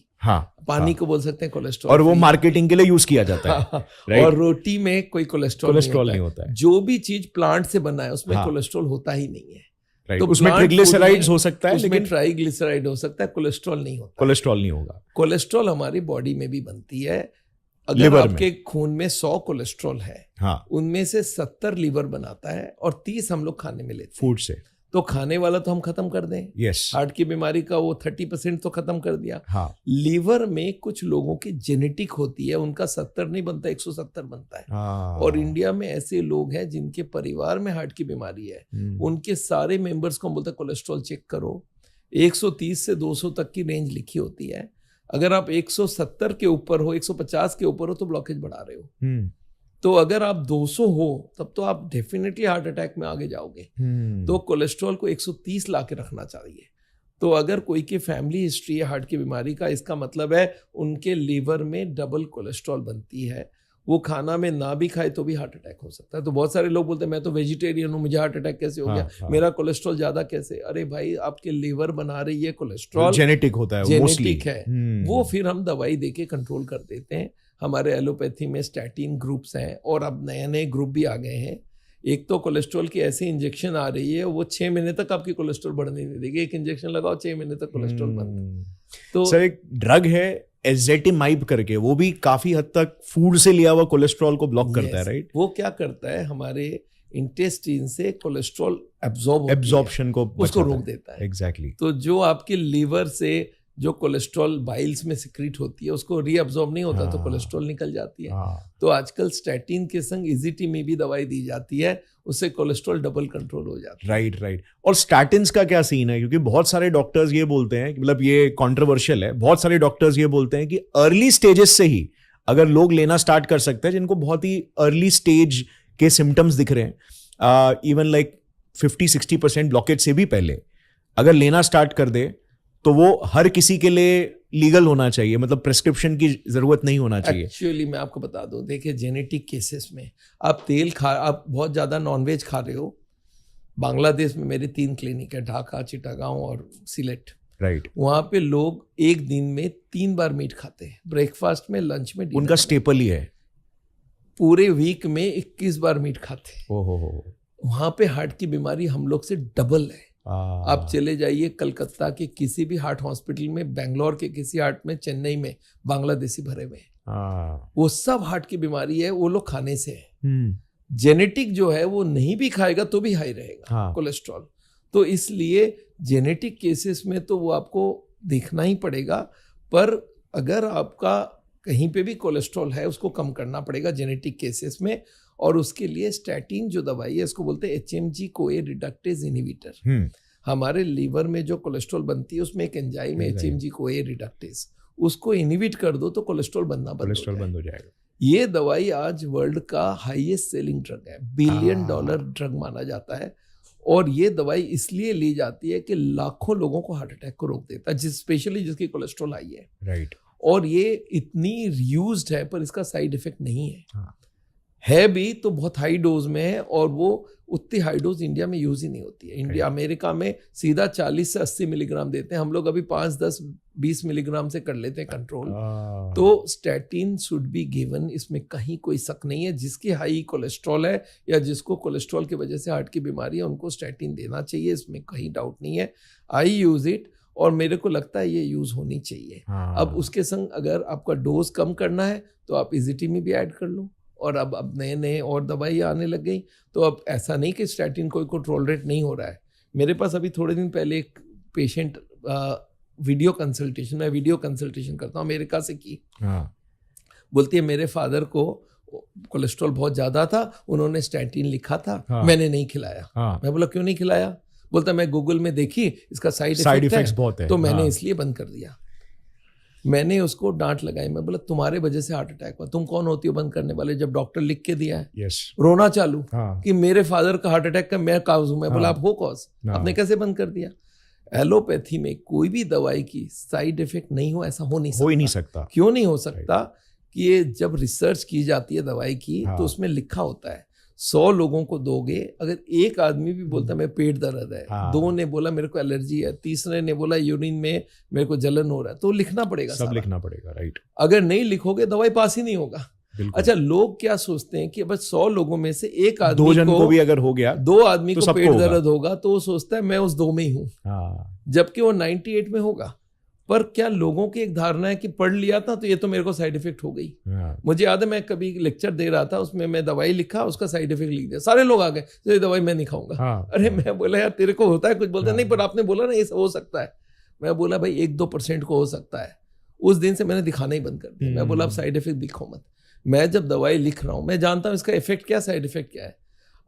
पानी को बोल सकते हैं कोलेस्ट्रॉल, और वो मार्केटिंग के लिए यूज किया जाता है। right? और रोटी में कोई कोलेस्ट्रॉल नहीं होता है। जो भी चीज प्लांट से बना है उसमें कोलेस्ट्रॉल होता ही नहीं है। तो उसमें ट्राइग्लिसराइड्स हो सकता है, उसमें ट्राइग्लिसराइड हो सकता है, कोलेस्ट्रॉल नहीं होता। कोलेस्ट्रॉल नहीं होगा। कोलेस्ट्रॉल हमारी बॉडी में भी बनती है। अगर आपके खून में 100 कोलेस्ट्रॉल है, उनमें से 70 लीवर बनाता है और 30 हम लोग खाने में लेते हैं फूड से। तो खाने वाला तो हम खत्म कर दें। हार्ट की बीमारी का वो 30% तो खत्म कर दिया। लीवर में कुछ लोगों की जेनेटिक होती है, उनका 70 नहीं बनता, 170 बनता है। और इंडिया में ऐसे लोग हैं जिनके परिवार में हार्ट की बीमारी है, उनके सारे मेंबर्स को हम बोलते हैं कोलेस्ट्रॉल चेक करो। 130 से 200 तक की रेंज लिखी होती है। अगर आप 170 के ऊपर हो, 150 के ऊपर हो तो ब्लॉकेज बढ़ा रहे हो। तो अगर आप 200 हो तब तो आप डेफिनेटली हार्ट अटैक में आगे जाओगे। तो कोलेस्ट्रॉल को 130 ला के रखना चाहिए। तो अगर कोई की फैमिली हिस्ट्री है हार्ट की बीमारी का, इसका मतलब है उनके लीवर में डबल कोलेस्ट्रॉल बनती है। वो खाना में ना भी खाए तो भी हार्ट अटैक हो सकता है। तो बहुत सारे लोग बोलते हैं मैं तो वेजिटेरियन हूँ, मुझे हार्ट अटैक कैसे हो गया, मेरा कोलेस्ट्रॉल ज्यादा कैसे? अरे भाई, आपके लीवर बना रही है कोलेस्ट्रॉल, जेनेटिक होता है, जेनेटिक है। वो फिर हम दवाई देके कंट्रोल कर देते हैं। हमारे एलोपैथी में स्टैटिन ग्रुप्स हैं और अब नए नए ग्रुप भी आ गए हैं। एक तो कोलेस्ट्रॉल की ऐसी इंजेक्शन आ रही है, वो 6 महीने तक आपकी कोलेस्ट्रॉल बढ़ने नहीं देगी। एक इंजेक्शन लगाओ, 6 महीने तक कोलेस्ट्रॉल बंद। तो सर एक ड्रग है एज़ेटिमाइब करके, वो भी काफी हद तक फूड से लिया हुआ कोलेस्ट्रॉल को ब्लॉक करता है, राइट? वो क्या करता है, हमारे इंटेस्टाइन से कोलेस्ट्रॉल एब्जॉर्प्शन को उसको रोक देता है। एग्जैक्टली। तो जो आपके लीवर से जो कोलेस्ट्रॉल बाइल्स में सिक्रीट होती है उसको रीअब्जॉर्ब नहीं होता, तो कोलेस्ट्रॉल निकल जाती है। तो आजकल स्टैटिन के संग इजिटीमी भी दवाई दी जाती है, उससे कोलेस्ट्रॉल डबल कंट्रोल हो जाता है। राइट। और स्टैटिन्स का क्या सीन है? क्योंकि बहुत सारे डॉक्टर्स ये बोलते हैं, मतलब ये कंट्रोवर्शियल है, बहुत सारे डॉक्टर्स ये बोलते हैं कि अर्ली स्टेजेस से ही अगर लोग लेना स्टार्ट कर सकते हैं, जिनको बहुत ही अर्ली स्टेज के सिम्टम्स दिख रहे हैं, इवन लाइक 50-60% ब्लॉकेज से भी पहले अगर लेना स्टार्ट कर दे तो वो हर किसी के लिए लीगल होना चाहिए, मतलब प्रेस्क्रिप्शन की जरूरत नहीं होना चाहिए? एक्चुअली मैं आपको बता दूं, देखिए जेनेटिक केसेस में आप आप बहुत ज़्यादा नॉनवेज खा रहे हो। बांग्लादेश में मेरे 3 क्लिनिक है, ढाका, चिटागांव और सिलेट। राइट। वहाँ पे लोग एक दिन में 3 बार मीट खाते हैं, ब्रेकफास्ट में, लंच में, उनका स्टेपल ही है। पूरे वीक में 21 बार मीट खाते हैं। ओहो। वहाँ पे हार्ट की बीमारी हम लोग से डबल है। आप चले जाइए कलकत्ता के किसी भी हार्ट हॉस्पिटल में, बेंगलोर के किसी हार्ट में, चेन्नई में बांग्लादेशी भरे हुए हैं। वो सब हार्ट की बीमारी है, वो लोग खाने से है। जेनेटिक जो है वो नहीं भी खाएगा तो भी हाई रहेगा कोलेस्ट्रॉल। तो इसलिए जेनेटिक केसेस में तो वो आपको देखना ही पड़ेगा, पर अगर आपका कहीं पे भी कोलेस्ट्रॉल है उसको कम करना पड़ेगा जेनेटिक केसेस में। और उसके लिए स्टैटिन जो दवाई है, इसको बोलते हैं HMG CoA रिडक्टेज इनहिबिटर। हमारे लीवर में जो कोलेस्ट्रॉल बनती है उसमें एक एंजाइम है HMG CoA रिडक्टेज, उसको इनहिबिट कर दो तो कोलेस्ट्रॉल बनना बंद हो जाएगा। ये दवाई आज वर्ल्ड का हाईएस्ट सेलिंग ड्रग है, $1 बिलियन ड्रग माना जाता है। और ये दवाई इसलिए ली जाती है कि लाखों लोगों को हार्ट अटैक को रोक देता है, स्पेशली जिसकी कोलेस्ट्रॉल हाई है। राइट। और ये इतनी यूज्ड है पर इसका साइड इफेक्ट नहीं है। है भी तो बहुत हाई डोज में है, और वो उतनी हाई डोज इंडिया में यूज ही नहीं होती है। इंडिया, अमेरिका में सीधा 40 से 80 मिलीग्राम देते हैं, हम लोग अभी 5, 10, 20 मिलीग्राम से कर लेते हैं कंट्रोल। तो स्टैटिन शुड बी गिवन, इसमें कहीं कोई शक नहीं है। जिसकी हाई कोलेस्ट्रॉल है या जिसको कोलेस्ट्रॉल की वजह से हार्ट की बीमारी है उनको स्टैटिन देना चाहिए, इसमें कहीं डाउट नहीं है। आई यूज इट और मेरे को लगता है ये यूज होनी चाहिए। अब उसके संग अगर आपका डोज कम करना है तो आप इजिटी में भी ऐड कर लो। और अब नए नए और दवाई आने लग गई, तो अब ऐसा नहीं कि स्टैटिन कोई को टॉलरेट नहीं हो रहा है। मेरे पास अभी थोड़े दिन पहले एक पेशेंट वीडियो कंसल्टेशन, मैं वीडियो कंसल्टेशन करता हूँ, अमेरिका से की। बोलती है मेरे फादर को कोलेस्ट्रॉल बहुत ज़्यादा था, उन्होंने स्टैटिन लिखा था, मैंने नहीं खिलाया। मैं बोला क्यों नहीं खिलाया? बोलता मैं गूगल में देखी इसका साइड इफेक्ट बहुत है, तो मैंने इसलिए बंद कर दिया। मैंने उसको डांट लगाई, मैं बोला तुम्हारे वजह से हार्ट अटैक हुआ, तुम कौन होती हो बंद करने वाले, जब डॉक्टर लिख के दिया है। रोना चालू कि मेरे फादर का हार्ट अटैक का मैं काज हूं। मैं बोला आप हो कॉज, आपने कैसे बंद कर दिया? एलोपैथी में कोई भी दवाई की साइड इफेक्ट नहीं हो, ऐसा हो ही नहीं सकता। क्यों नहीं हो सकता? कि ये जब रिसर्च की जाती है दवाई की तो उसमें लिखा होता है 100 लोगों को दोगे, अगर एक आदमी भी बोलता है पेट दर्द है, 2 ने बोला मेरे को एलर्जी है, तीसरे ने बोला यूरिन में मेरे को जलन हो रहा है, तो लिखना पड़ेगा, सब लिखना पड़ेगा। राइट। अगर नहीं लिखोगे दवाई पास ही नहीं होगा। अच्छा, लोग क्या सोचते हैं कि बस 100 लोगों में से एक आदमी 2 जन को भी अगर हो गया, 2 आदमी को पेट दर्द होगा तो वो सोचता है मैं उस 2 में ही हूँ, जबकि वो 98 में होगा। पर क्या लोगों की एक धारणा है कि पढ़ लिया था तो ये तो मेरे को साइड इफेक्ट हो गई। मुझे याद है मैं कभी लेक्चर दे रहा था, उसमें मैं दवाई लिखा, उसका साइड इफेक्ट लिख दिया, सारे लोग आ गए ये दवाई मैं नहीं खाऊंगा। अरे मैं बोला यार तेरे को होता है कुछ? बोलता नहीं पर आपने बोला ना ये हो सकता है। मैं बोला भाई 1-2% को हो सकता है। उस दिन से मैंने दिखाना ही बंद कर दिया। मैं बोला आप साइड इफेक्ट दिखो मत। मैं जब दवाई लिख रहा हूँ मैं जानता हूँ इसका इफेक्ट क्या, साइड इफेक्ट क्या है।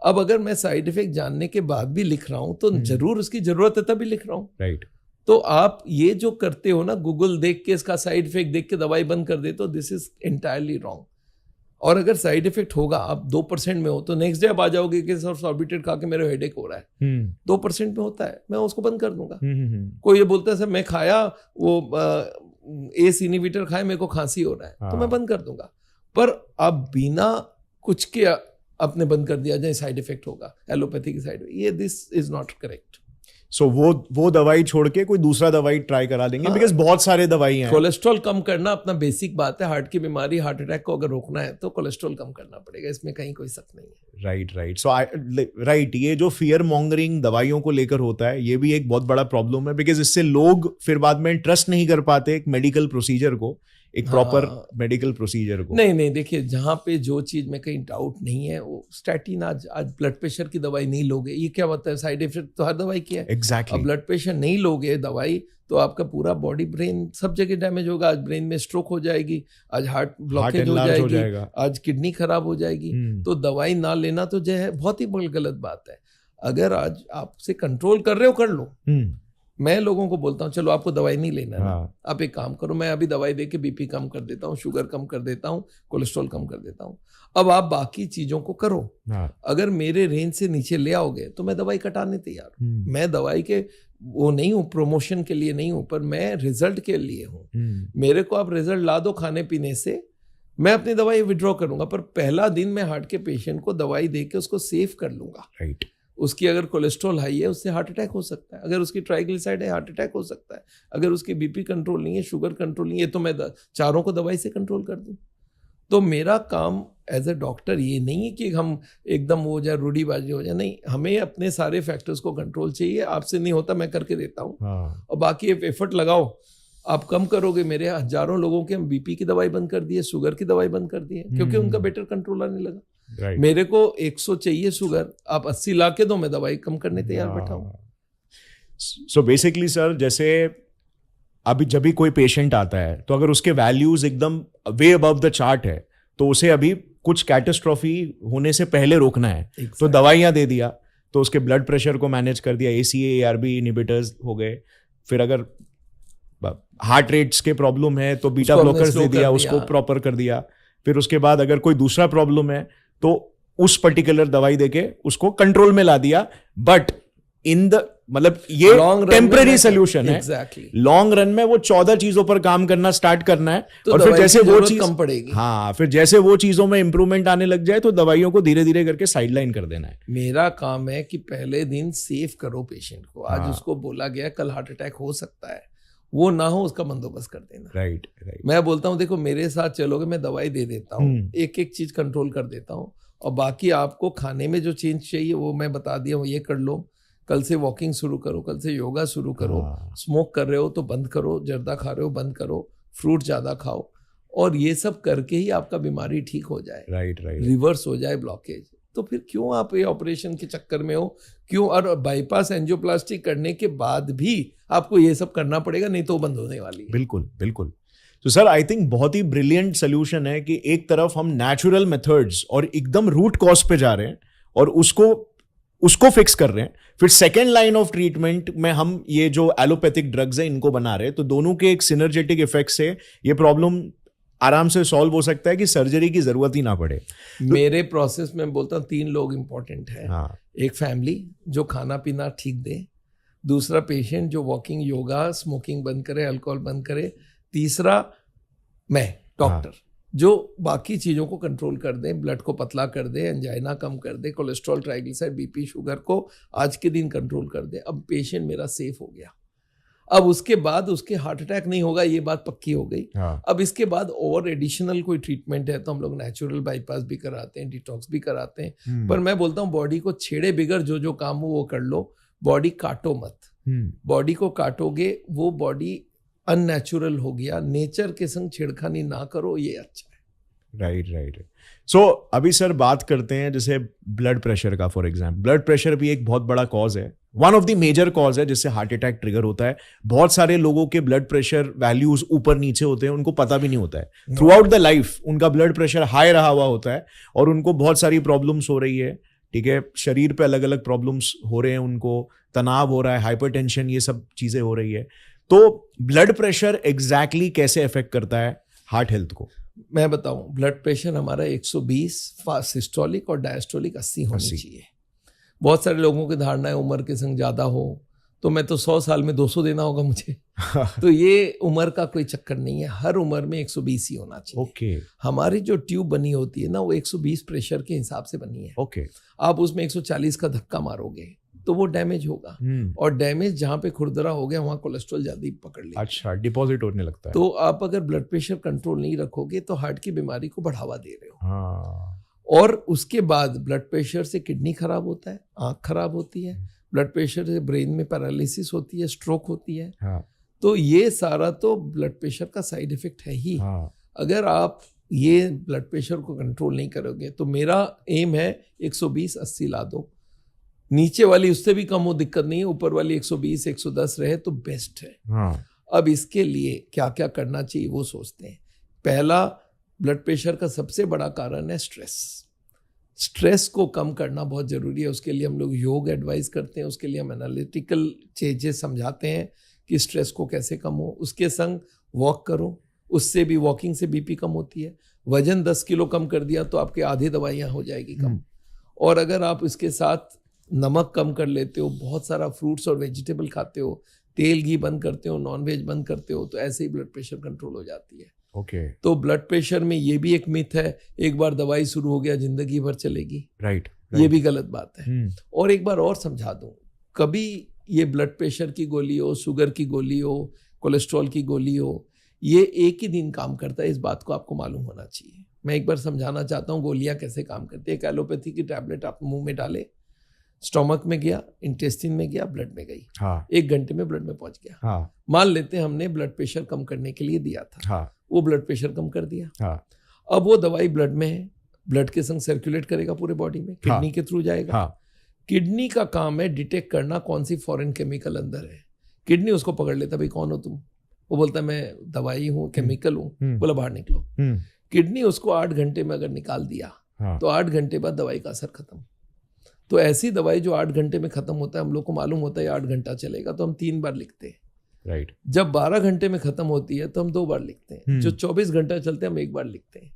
अब अगर मैं साइड इफेक्ट जानने के बाद भी लिख रहा हूँ तो जरूर उसकी जरूरत है तभी लिख रहा हूँ। राइट। तो आप ये जो करते हो ना, गूगल देख के इसका साइड इफेक्ट देख के दवाई बंद कर देते हो, दिस इज एंटायरली रॉन्ग। और अगर साइड इफेक्ट होगा, आप 2% में हो तो नेक्स्ट डे आप आ जाओगे कि सर सॉर्बिटेट खा के मेरे हेडेक हो रहा है। 2% में होता है, मैं उसको बंद कर दूंगा। कोई ये बोलता है सर मैं खाया वो एस इनहिबिटर खाया, मेरे को खांसी हो रहा है, तो मैं बंद कर दूंगा। पर आप बिना कुछ के आपने बंद कर दिया जाए साइड इफेक्ट होगा एलोपैथी की साइड, ये दिस इज नॉट करेक्ट। सो वो दवाई छोड़ के कोई दूसरा दवाई ट्राई करा देंगे, बिकॉज बहुत सारे दवाई हैं। कोलेस्ट्रॉल कम करना अपना बेसिक बात है। हार्ट की बीमारी, हार्ट अटैक को अगर रोकना है तो कोलेस्ट्रॉल कम करना पड़ेगा, इसमें कहीं कोई शक नहीं है। राइट। सो राइट, ये जो फियर मॉन्गरिंग दवाइयों को लेकर होता है, ये भी एक बहुत बड़ा प्रॉब्लम है, बिकॉज इससे लोग फिर बाद में ट्रस्ट नहीं कर पाते एक मेडिकल प्रोसीजर को, एक प्रॉपर मेडिकल प्रोसीजर को। नहीं देखिए, जहाँ पे जो चीज में कहीं डाउट नहीं है, वो स्टैटिन आज ब्लड प्रेशर की दवाई नहीं लोगे, ये क्या होता है? साइड इफेक्ट तो हर दवाई की है। एग्जैक्टली। अब ब्लड प्रेशर नहीं लोगे दवाई तो आपका पूरा बॉडी, ब्रेन सब जगह डैमेज होगा। आज ब्रेन में स्ट्रोक हो जाएगी, आज हार्ट ब्लॉकेज हो जाएगी, आज किडनी खराब हो जाएगी। तो दवाई ना लेना तो जो है बहुत ही गलत बात है। अगर आज आपसे कंट्रोल कर रहे हो कर लो। मैं लोगों को बोलता हूँ चलो आपको दवाई नहीं लेना है, आप एक काम करो, मैं अभी दवाई देके बीपी कम कर देता हूँ, शुगर कम कर देता हूँ, कोलेस्ट्रॉल कम कर देता हूँ, अब आप बाकी चीजों को करो। अगर मेरे रेंज से नीचे ले आओगे तो मैं दवाई कटाने तैयार हूँ। मैं दवाई के वो नहीं हूँ, प्रमोशन के लिए नहीं हूँ, पर मैं रिजल्ट के लिए हूँ। मेरे को आप रिजल्ट ला दो खाने पीने से, मैं अपनी दवाई विड्रॉ करूंगा, पर पहला दिन मैं हार्ट के पेशेंट को दवाई दे के उसको सेव कर लूंगा। राइट। उसकी अगर कोलेस्ट्रॉल हाई है उससे हार्ट अटैक हो सकता है, अगर उसकी ट्राइग्लिसराइड है हार्ट अटैक हो सकता है, अगर उसकी बीपी कंट्रोल नहीं है, शुगर कंट्रोल नहीं है, तो मैं चारों को दवाई से कंट्रोल कर दूं। तो मेरा काम एज ए डॉक्टर ये नहीं है कि हम एकदम हो जाए, रूढ़ीबाजी हो जाए, नहीं, हमें अपने सारे फैक्टर्स को कंट्रोल चाहिए। आपसे नहीं होता, मैं करके देता हूँ। और बाकी एफर्ट लगाओ, आप कम करोगे। मेरे हजारों लोगों के हम बीपी की दवाई बंद कर दी है, शुगर की दवाई बंद कर दी है, क्योंकि उनका बेटर कंट्रोल आने लगा। Right. मेरे को 100 चाहिए शुगर, आप 80 ला के दो, मैं दवाई कम करने तैयार बैठा हूँ। सो बेसिकली सर, जैसे अभी जब भी कोई पेशेंट आता है तो अगर उसके वैल्यूज एकदम वे अबव द चार्ट है तो उसे अभी कुछ कैटास्ट्रॉफी होने से पहले रोकना है। exactly. तो दवाइयाँ दे दिया, तो उसके ब्लड प्रेशर को मैनेज कर दिया, ACA ARB इनिबिटर्स हो गए। फिर अगर हार्ट रेट्स के प्रॉब्लम है तो बीटा ब्लॉकर्स दे दिया, उसको प्रॉपर कर दिया। फिर उसके बाद अगर कोई दूसरा प्रॉब्लम है तो उस पर्टिकुलर दवाई देके उसको कंट्रोल में ला दिया। बट इन द मतलब ये टेम्पररी सोल्यूशन है। एग्जैक्टली। लॉन्ग रन में वो 14 चीजों पर काम करना स्टार्ट करना है, तो और फिर जैसे वो चीज कम पड़ेगी। हाँ, फिर जैसे वो चीजों में इंप्रूवमेंट आने लग जाए तो दवाइयों को धीरे धीरे करके साइडलाइन कर देना है। मेरा काम है कि पहले दिन सेव करो पेशेंट को। आज उसको बोला गया कल हार्ट अटैक हो सकता है, वो ना हो उसका बंदोबस्त कर देना। राइट। मैं बोलता हूँ देखो मेरे साथ चलोगे, मैं दवाई दे देता हूँ, एक एक चीज कंट्रोल कर देता हूँ, और बाकी आपको खाने में जो चेंज चाहिए वो मैं बता दिया हूँ, ये कर लो, कल से वॉकिंग शुरू करो, कल से योगा शुरू करो, स्मोक कर रहे हो तो बंद करो, जर्दा खा रहे हो बंद करो, फ्रूट ज्यादा खाओ, और ये सब करके ही आपका बीमारी ठीक हो जाए। राइट। रिवर्स हो जाए ब्लॉकेज। तो फिर क्यों आप ये ऑपरेशन के चक्कर में हो, क्यों? और बाईपास एंजियोप्लास्टी करने के बाद भी आपको ये सब करना पड़ेगा, नहीं तो वो बंद होने वाली है। बिल्कुल। तो सर आई थिंक बहुत ही ब्रिलियंट सोल्यूशन है कि एक तरफ हम नेचुरल मेथड्स और एकदम रूट कॉज पे जा रहे हैं और उसको फिक्स कर रहे हैं, फिर सेकेंड लाइन ऑफ ट्रीटमेंट में हम ये जो एलोपैथिक ड्रग्स है इनको बना रहे हैं। तो दोनों के एक सिनर्जेटिक इफेक्ट से ये प्रॉब्लम आराम से सॉल्व हो सकता है कि सर्जरी की जरूरत ही ना पड़े। मेरे प्रोसेस में बोलता हूँ 3 लोग इंपॉर्टेंट है। एक फैमिली जो खाना पीना ठीक दे, दूसरा पेशेंट जो वॉकिंग, योगा, स्मोकिंग बंद करे, अल्कोहल बंद करे, तीसरा मैं डॉक्टर जो बाकी चीज़ों को कंट्रोल कर दे, ब्लड को पतला कर दे, एंजाइना कम कर दे, कोलेस्ट्रॉल, ट्राइग्लिसराइड, बीपी, शुगर को आज के दिन कंट्रोल कर दे। अब पेशेंट मेरा सेफ हो गया, अब उसके बाद उसके हार्ट अटैक नहीं होगा, ये बात पक्की हो गई। अब इसके बाद और एडिशनल कोई ट्रीटमेंट है तो हम लोग नेचुरल बाईपास भी कराते हैं, डिटॉक्स भी कराते हैं। पर मैं बोलता हूँ बॉडी को छेड़े बिगर जो काम हो वो कर लो, बॉडी काटो मत। बॉडी को काटोगे वो बॉडी अननेचुरल हो गया, नेचर के संग छेड़खानी ना करो, ये अच्छा है। राइट। सो अभी सर बात करते हैं जैसे ब्लड प्रेशर का। फॉर एग्जाम्पल ब्लड प्रेशर भी एक बहुत बड़ा कॉज है, one of the major cause है जिससे हार्ट अटैक ट्रिगर होता है। बहुत सारे लोगों के ब्लड प्रेशर वैल्यूज ऊपर नीचे होते हैं, उनको पता भी नहीं होता है। थ्रू आउट द लाइफ उनका ब्लड प्रेशर हाई रहा हुआ होता है और उनको बहुत सारी प्रॉब्लम्स हो रही है। ठीक है, शरीर पे अलग अलग प्रॉब्लम्स हो रहे हैं, उनको तनाव हो रहा है, हाइपरटेंशन, ये सब चीजें हो रही है। तो ब्लड प्रेशर एग्जैक्टली कैसे अफेक्ट करता है हार्ट हेल्थ को? मैं बताऊं, ब्लड प्रेशर हमारा 120 सिस्टोलिक और डायस्टोलिक 80 होनी चाहिए। बहुत सारे लोगों की धारणा है उम्र के संग ज्यादा हो तो मैं तो 100 साल में 200 देना होगा मुझे। तो ये उम्र का कोई चक्कर नहीं है, हर उम्र में 120 ही होना चाहिए। ओके। हमारी जो ट्यूब बनी होती है ना वो 120 प्रेशर के हिसाब से बनी है। ओके। आप उसमें 140 का धक्का मारोगे तो वो डैमेज होगा, और डैमेज जहाँ पे खुरदरा हो गया वहाँ कोलेस्ट्रॉल ज्यादा पकड़ लेगा। अच्छा, डिपॉजिट होने लगता है। तो आप अगर ब्लड प्रेशर कंट्रोल नहीं रखोगे तो हार्ट की बीमारी को बढ़ावा दे रहे हो। और उसके बाद ब्लड प्रेशर से किडनी खराब होता है, आंख खराब होती है, ब्लड प्रेशर से ब्रेन में पैरालिसिस होती है, स्ट्रोक होती है। तो ये सारा तो ब्लड प्रेशर का साइड इफेक्ट है ही। अगर आप ये ब्लड प्रेशर को कंट्रोल नहीं करोगे तो मेरा एम है 120-80 ला दो, नीचे वाली उससे भी कम हो दिक्कत नहीं है, ऊपर वाली 120-110 रहे तो बेस्ट है। अब इसके लिए क्या क्या करना चाहिए वो सोचते हैं। पहला, ब्लड प्रेशर का सबसे बड़ा कारण है स्ट्रेस को कम करना बहुत जरूरी है। उसके लिए हम लोग योग एडवाइस करते हैं, उसके लिए हम एनालिटिकल चेंजेस समझाते हैं कि स्ट्रेस को कैसे कम हो। उसके संग वॉक करो, उससे भी, वॉकिंग से बीपी कम होती है। वजन 10 किलो कम कर दिया तो आपके आधी दवाइयाँ हो जाएगी कम। और अगर आप इसके साथ नमक कम कर लेते हो, बहुत सारा फ्रूट्स और वेजिटेबल खाते हो, तेल घी बंद करते हो, नॉनवेज बंद करते हो, तो ऐसे ही ब्लड प्रेशर कंट्रोल हो जाती है। ओके। तो ब्लड प्रेशर में ये भी एक मिथ है, एक बार दवाई शुरू हो गया जिंदगी भर चलेगी। राइट। ये भी गलत बात है। और एक बार और समझा दूं, कभी ये ब्लड प्रेशर की गोली हो, शुगर की गोली हो, कोलेस्ट्रॉल की गोली हो, ये एक ही दिन काम करता है, इस बात को आपको मालूम होना चाहिए। मैं एक बार समझाना चाहता हूँ गोलियां कैसे काम करती है। एक एलोपैथी की टैबलेट आप मुंह में डाले, स्टोमक में गया, इंटेस्टिन में गया, ब्लड में गई, हाँ। 1 घंटे में ब्लड में पहुंच गया। हाँ। मान लेते हैं हमने ब्लड प्रेशर कम करने के लिए दिया था, हाँ। वो ब्लड प्रेशर कम कर दिया। हाँ। अब वो दवाई ब्लड में है, ब्लड के संग सर्कुलेट करेगा पूरे बॉडी में, किडनी के थ्रू जाएगा। हाँ। किडनी का काम है डिटेक्ट करना कौन सी फॉरेन केमिकल अंदर है। किडनी उसको पकड़ लेता, भाई कौन हो तुम, वो बोलता है मैं दवाई हूँ, केमिकल हूँ, बोला बाहर निकलो। किडनी उसको 8 घंटे में अगर निकाल दिया, तो 8 घंटे बाद दवाई का असर खत्म। तो ऐसी दवाई जो 8 घंटे में खत्म होता है, हम लोग को मालूम होता है 8 घंटा चलेगा, तो हम 3 बार लिखते हैं। राइट। जब 12 घंटे में खत्म होती है तो हम 2 बार लिखते हैं। जो 24 घंटा चलते हैं हम 1 बार लिखते हैं।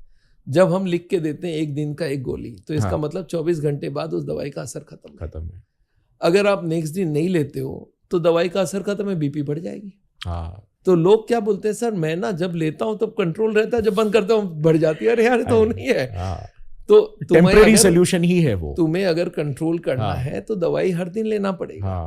जब हम लिख के देते हैं 1 दिन का 1 गोली, तो इसका मतलब 24 घंटे बाद उस दवाई का असर खत्म है। अगर आप नेक्स्ट दिन नहीं लेते हो तो दवाई का असर खत्म है, बीपी बढ़ जाएगी। तो लोग क्या बोलते हैं, सर मैं ना जब लेता हूं तब कंट्रोल रहता है, जब बंद करता हूं बढ़ जाती है। अरे यार तो नहीं है। तो टेम्परेरी सॉल्यूशन ही है वो। तुम्हें अगर कंट्रोल करना है तो दवाई हर दिन लेना पड़ेगा।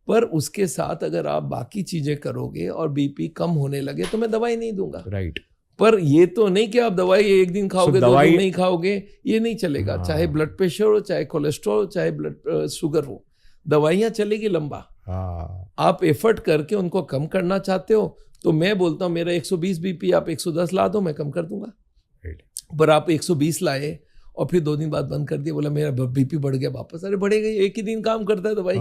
पर उसके साथ अगर आप बाकी चीजें करोगे और बीपी कम होने लगे तो मैं दवाई नहीं दूंगा। राइट। पर ये तो नहीं कि आप दवाई 1 दिन खाओगे, 2 दिन नहीं खाओगे, ये नहीं चलेगा। चाहे ब्लड प्रेशर हो, चाहे कोलेस्ट्रॉल हो, चाहे ब्लड शुगर हो, दवाइयां चलेगी लंबा। आप एफर्ट करके उनको कम करना चाहते हो तो मैं बोलता हूँ मेरा 120 बीपी आप 110 ला दो, मैं कम कर दूंगा। पर आप 120 लाए और फिर 2 दिन बाद बंद कर दिया, बोला मेरा बीपी बढ़ गया वापस। अरे बढ़ेगा, एक ही दिन काम करता है दवाई।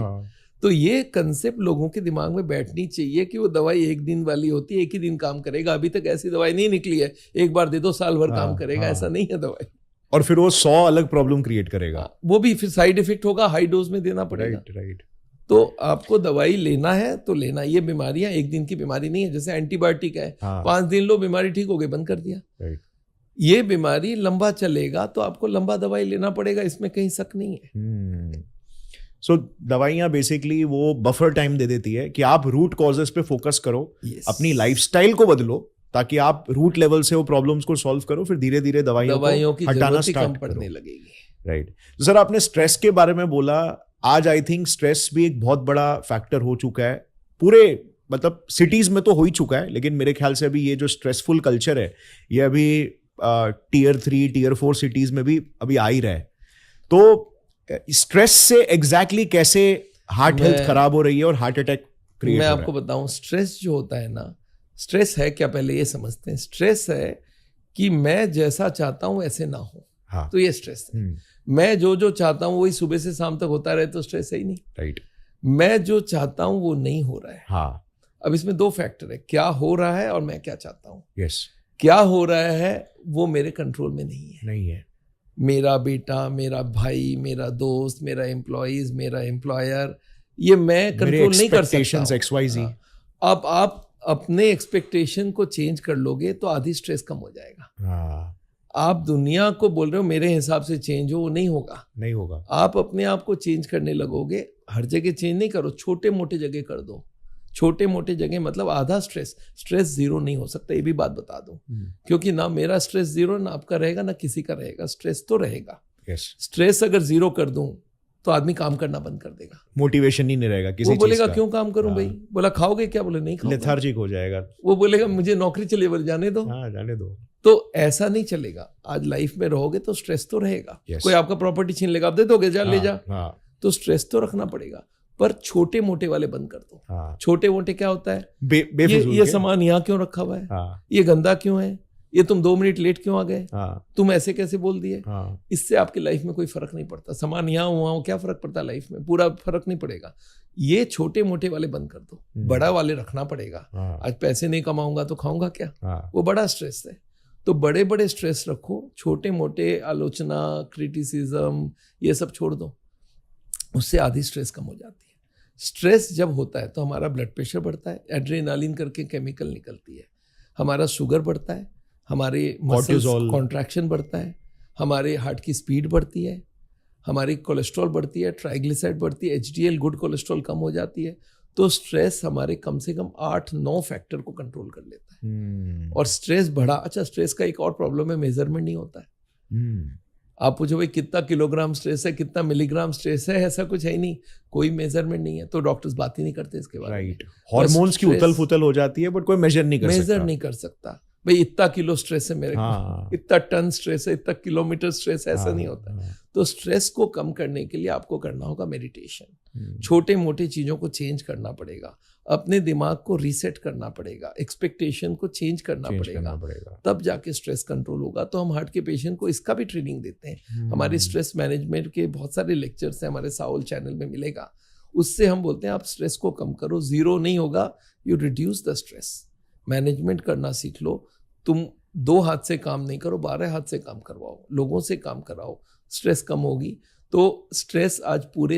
तो ये कंसेप्ट लोगों के दिमाग में बैठनी चाहिए कि वो दवाई 1 दिन वाली होती है, एक ही दिन काम करेगा। अभी तक ऐसी दवाई नहीं निकली है, एक बार दे दो साल भर काम करेगा, ऐसा नहीं है दवाई। और फिर वो 100 अलग प्रॉब्लम क्रिएट करेगा। वो भी फिर साइड इफेक्ट होगा, हाई डोज में देना पड़ेगा। राइट। तो आपको दवाई लेना है तो लेना। ये बीमारियां 1 दिन की बीमारी नहीं है। जैसे एंटीबायोटिक है, 5 दिन लो, बीमारी ठीक हो गई, बंद कर दिया। ये बीमारी लंबा चलेगा तो आपको लंबा दवाई लेना पड़ेगा, इसमें कहीं शक नहीं है। सो दवाइयाँ बेसिकली वो बफर टाइम दे देती है कि आप रूट कॉजेस पे फोकस करो, अपनी लाइफस्टाइल को बदलो ताकि आप रूट लेवल से वो प्रॉब्लम्स को सॉल्व करो, फिर धीरे धीरे दवाइयों को हटाना स्टार्ट पड़ने लगेगी। राइट। तो सर आपने स्ट्रेस के बारे में बोला, आज आई थिंक स्ट्रेस भी एक बहुत बड़ा फैक्टर हो चुका है पूरे, मतलब सिटीज में तो हो ही चुका है, लेकिन मेरे ख्याल से अभी ये जो स्ट्रेसफुल कल्चर है ये अभी टियर 3 टियर 4 सिटीज में भी अभी आ ही रहा है। तो स्ट्रेस से एग्जैक्टली कैसे हार्ट हेल्थ खराब हो रही है और हार्ट अटैक क्रिएट हो रहा है? मैं आपको बताऊं, स्ट्रेस जो होता है ना, स्ट्रेस है क्या पहले ये समझते हैं। स्ट्रेस है कि मैं जैसा चाहता हूं ऐसे ना हो। तो ये स्ट्रेस है। मैं जो चाहता हूं वही सुबह से शाम तक होता रहे तो स्ट्रेस है ही नहीं। राइट। मैं जो चाहता हूं वो नहीं हो रहा है। अब इसमें 2 फैक्टर है, क्या हो रहा है और मैं क्या चाहता हूं। क्या हो रहा है वो मेरे कंट्रोल में नहीं है। मेरा बेटा, मेरा भाई, मेरा दोस्त, मेरा एम्प्लॉइज, मेरा एम्प्लॉयर, ये मैं कंट्रोल नहीं कर सकता। XYZ। अब आप अपने एक्सपेक्टेशन को चेंज कर लोगे तो आधी स्ट्रेस कम हो जाएगा। आप दुनिया को बोल रहे हो मेरे हिसाब से चेंज हो, वो नहीं होगा। आप अपने आप को चेंज करने लगोगे। हर जगह चेंज नहीं करो, छोटे मोटे जगह कर दो। छोटे मोटे जगह मतलब आधा स्ट्रेस 0 नहीं हो सकता, ये भी बात बता दूं। क्योंकि ना मेरा स्ट्रेस 0 ना आपका रहेगा ना किसी का रहेगा, स्ट्रेस तो रहेगा। स्ट्रेस अगर 0 कर दूं तो आदमी काम करना बंद कर देगा, मोटिवेशन ही नहीं रहेगा किसी चीज का। वो बोलेगा क्यों काम करूं भाई, बोला खाओगे क्या, बोले नहीं खाओगे, लेथार्जिक हो जाएगा। वो बोलेगा मुझे नौकरी चलिए, बोले जाने दो। जाने दो। तो ऐसा नहीं चलेगा। आज लाइफ में रहोगे तो स्ट्रेस तो रहेगा। कोई आपका प्रॉपर्टी छीन लेगा, आप दे दोगे, जा ले जा। तो स्ट्रेस तो रखना पड़ेगा, पर छोटे मोटे वाले बंद कर दो। छोटे मोटे क्या होता है, ये सामान यहाँ क्यों रखा हुआ है, ये गंदा क्यों है, ये तुम 2 मिनट लेट क्यों आ गए, तुम ऐसे कैसे बोल दिए। इससे आपकी लाइफ में कोई फर्क नहीं पड़ता। सामान यहाँ हुआ क्या फर्क पड़ता है लाइफ में, पूरा फर्क नहीं पड़ेगा। ये छोटे मोटे वाले बंद कर दो, बड़ा वाले रखना पड़ेगा। आज पैसे नहीं कमाऊंगा तो खाऊंगा क्या, वो बड़ा स्ट्रेस है। तो बड़े बड़े स्ट्रेस रखो, छोटे मोटे आलोचना, क्रिटिसिज्म, ये सब छोड़ दो, उससे आधी स्ट्रेस कम हो जाती है। स्ट्रेस जब होता है तो हमारा ब्लड प्रेशर बढ़ता है, एड्रेनालिन करके केमिकल निकलती है, हमारा शुगर बढ़ता है, हमारे मसल्स कॉन्ट्रैक्शन बढ़ता है, हमारे हार्ट की स्पीड बढ़ती है, हमारी कोलेस्ट्रॉल बढ़ती है, ट्राइग्लिसराइड बढ़ती है, HDL गुड कोलेस्ट्रॉल कम हो जाती है। तो स्ट्रेस हमारे कम से कम 8-9 फैक्टर को कंट्रोल कर लेता है। और स्ट्रेस बढ़ा, अच्छा स्ट्रेस का एक और प्रॉब्लम है, मेजरमेंट नहीं होता है। आप पूछो भाई कितना किलोग्राम स्ट्रेस है, कितना मिलीग्राम स्ट्रेस है, ऐसा कुछ है ही नहीं, कोई मेजरमेंट नहीं है, तो डॉक्टर्स बात ही नहीं करते इसके बारे में। हार्मोन्स की उथल फुथल हो जाती है बट कोई मेजर नहीं कर सकता भाई इतना किलो स्ट्रेस है मेरे को, इतना टन स्ट्रेस है, इतना किलोमीटर स्ट्रेस है, ऐसा नहीं होता। तो स्ट्रेस को कम करने के लिए आपको करना होगा मेडिटेशन, छोटे मोटे चीजों को चेंज करना पड़ेगा, अपने दिमाग को रीसेट करना पड़ेगा, एक्सपेक्टेशन को चेंज करना पड़ेगा, तब जाके स्ट्रेस कंट्रोल होगा। तो हम हार्ट के पेशेंट को इसका भी ट्रेनिंग देते हैं। हमारे स्ट्रेस मैनेजमेंट के बहुत सारे लेक्चर्स हैं, हमारे साउल चैनल में मिलेगा। उससे हम बोलते हैं आप स्ट्रेस को कम करो, 0 नहीं होगा, you reduce the stress. Management करना सीख लो, तुम 2 हाथ से काम नहीं करो, 12 हाथ से काम करवाओ, लोगों से काम कराओ, स्ट्रेस कम होगी। तो स्ट्रेस आज पूरे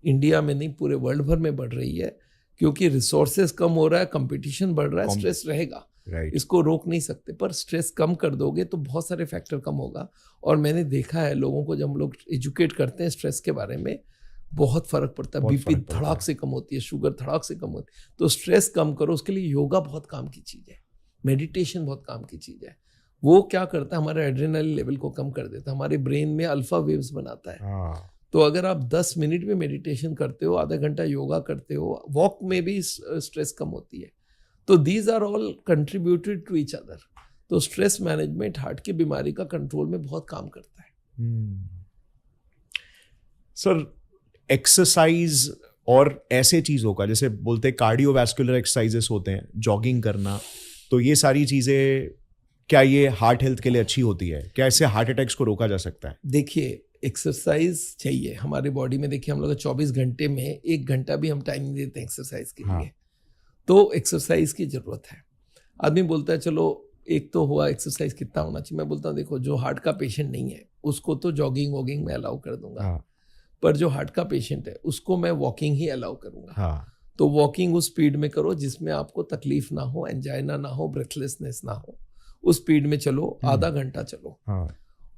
इंडिया में नहीं, पूरे वर्ल्ड भर में बढ़ रही है, क्योंकि रिसोर्सेज कम हो रहा है, कंपटीशन बढ़ रहा है, स्ट्रेस रहेगा, इसको रोक नहीं सकते। पर स्ट्रेस कम कर दोगे तो बहुत सारे फैक्टर कम होगा। और मैंने देखा है लोगों को, जब हम लोग एजुकेट करते हैं स्ट्रेस के बारे में, बहुत फर्क पड़ता है। बीपी धड़ाक से कम होती है, शुगर धड़ाक से कम होती है। तो स्ट्रेस कम करो, उसके लिए योगा बहुत काम की चीज़ है, मेडिटेशन बहुत काम की चीज़ है। वो क्या करता है, हमारे एड्रेनलिन लेवल को कम कर देता है, हमारे ब्रेन में अल्फा वेव्स बनाता है। तो अगर आप 10 मिनट में मेडिटेशन करते हो, आधा घंटा योगा करते हो, वॉक में भी स्ट्रेस कम होती है। तो these are all contributed to each other. तो स्ट्रेस मैनेजमेंट हार्ट की बीमारी का कंट्रोल में बहुत काम करता है। सर, एक्सरसाइज और ऐसे चीज़ों का, जैसे बोलते हैं कार्डियोवैस्कुलर एक्सरसाइजेस होते हैं, जॉगिंग करना, तो ये सारी चीज़ें क्या ये हार्ट हेल्थ के लिए अच्छी होती है? क्या इससे हार्ट अटैक्स को रोका जा सकता है? देखिए, एक्सरसाइज चाहिए हमारे बॉडी में। देखिए, हम लोग 24 घंटे में 1 घंटा भी हम टाइम नहीं देते एक्सरसाइज के लिए। तो एक्सरसाइज की जरूरत है। आदमी बोलता है चलो एक तो हुआ, एक्सरसाइज कितना होना चाहिए। मैं बोलता हूँ देखो, जो हार्ट का पेशेंट नहीं है उसको तो जॉगिंग वॉगिंग में अलाउ कर दूंगा, पर जो हार्ट का पेशेंट है उसको मैं वॉकिंग ही अलाउ करूंगा। तो वॉकिंग उस स्पीड में करो जिसमें आपको तकलीफ ना हो, एंजाइना ना हो, ब्रेथलेसनेस ना हो। उस स्पीड में चलो, आधा घंटा चलो।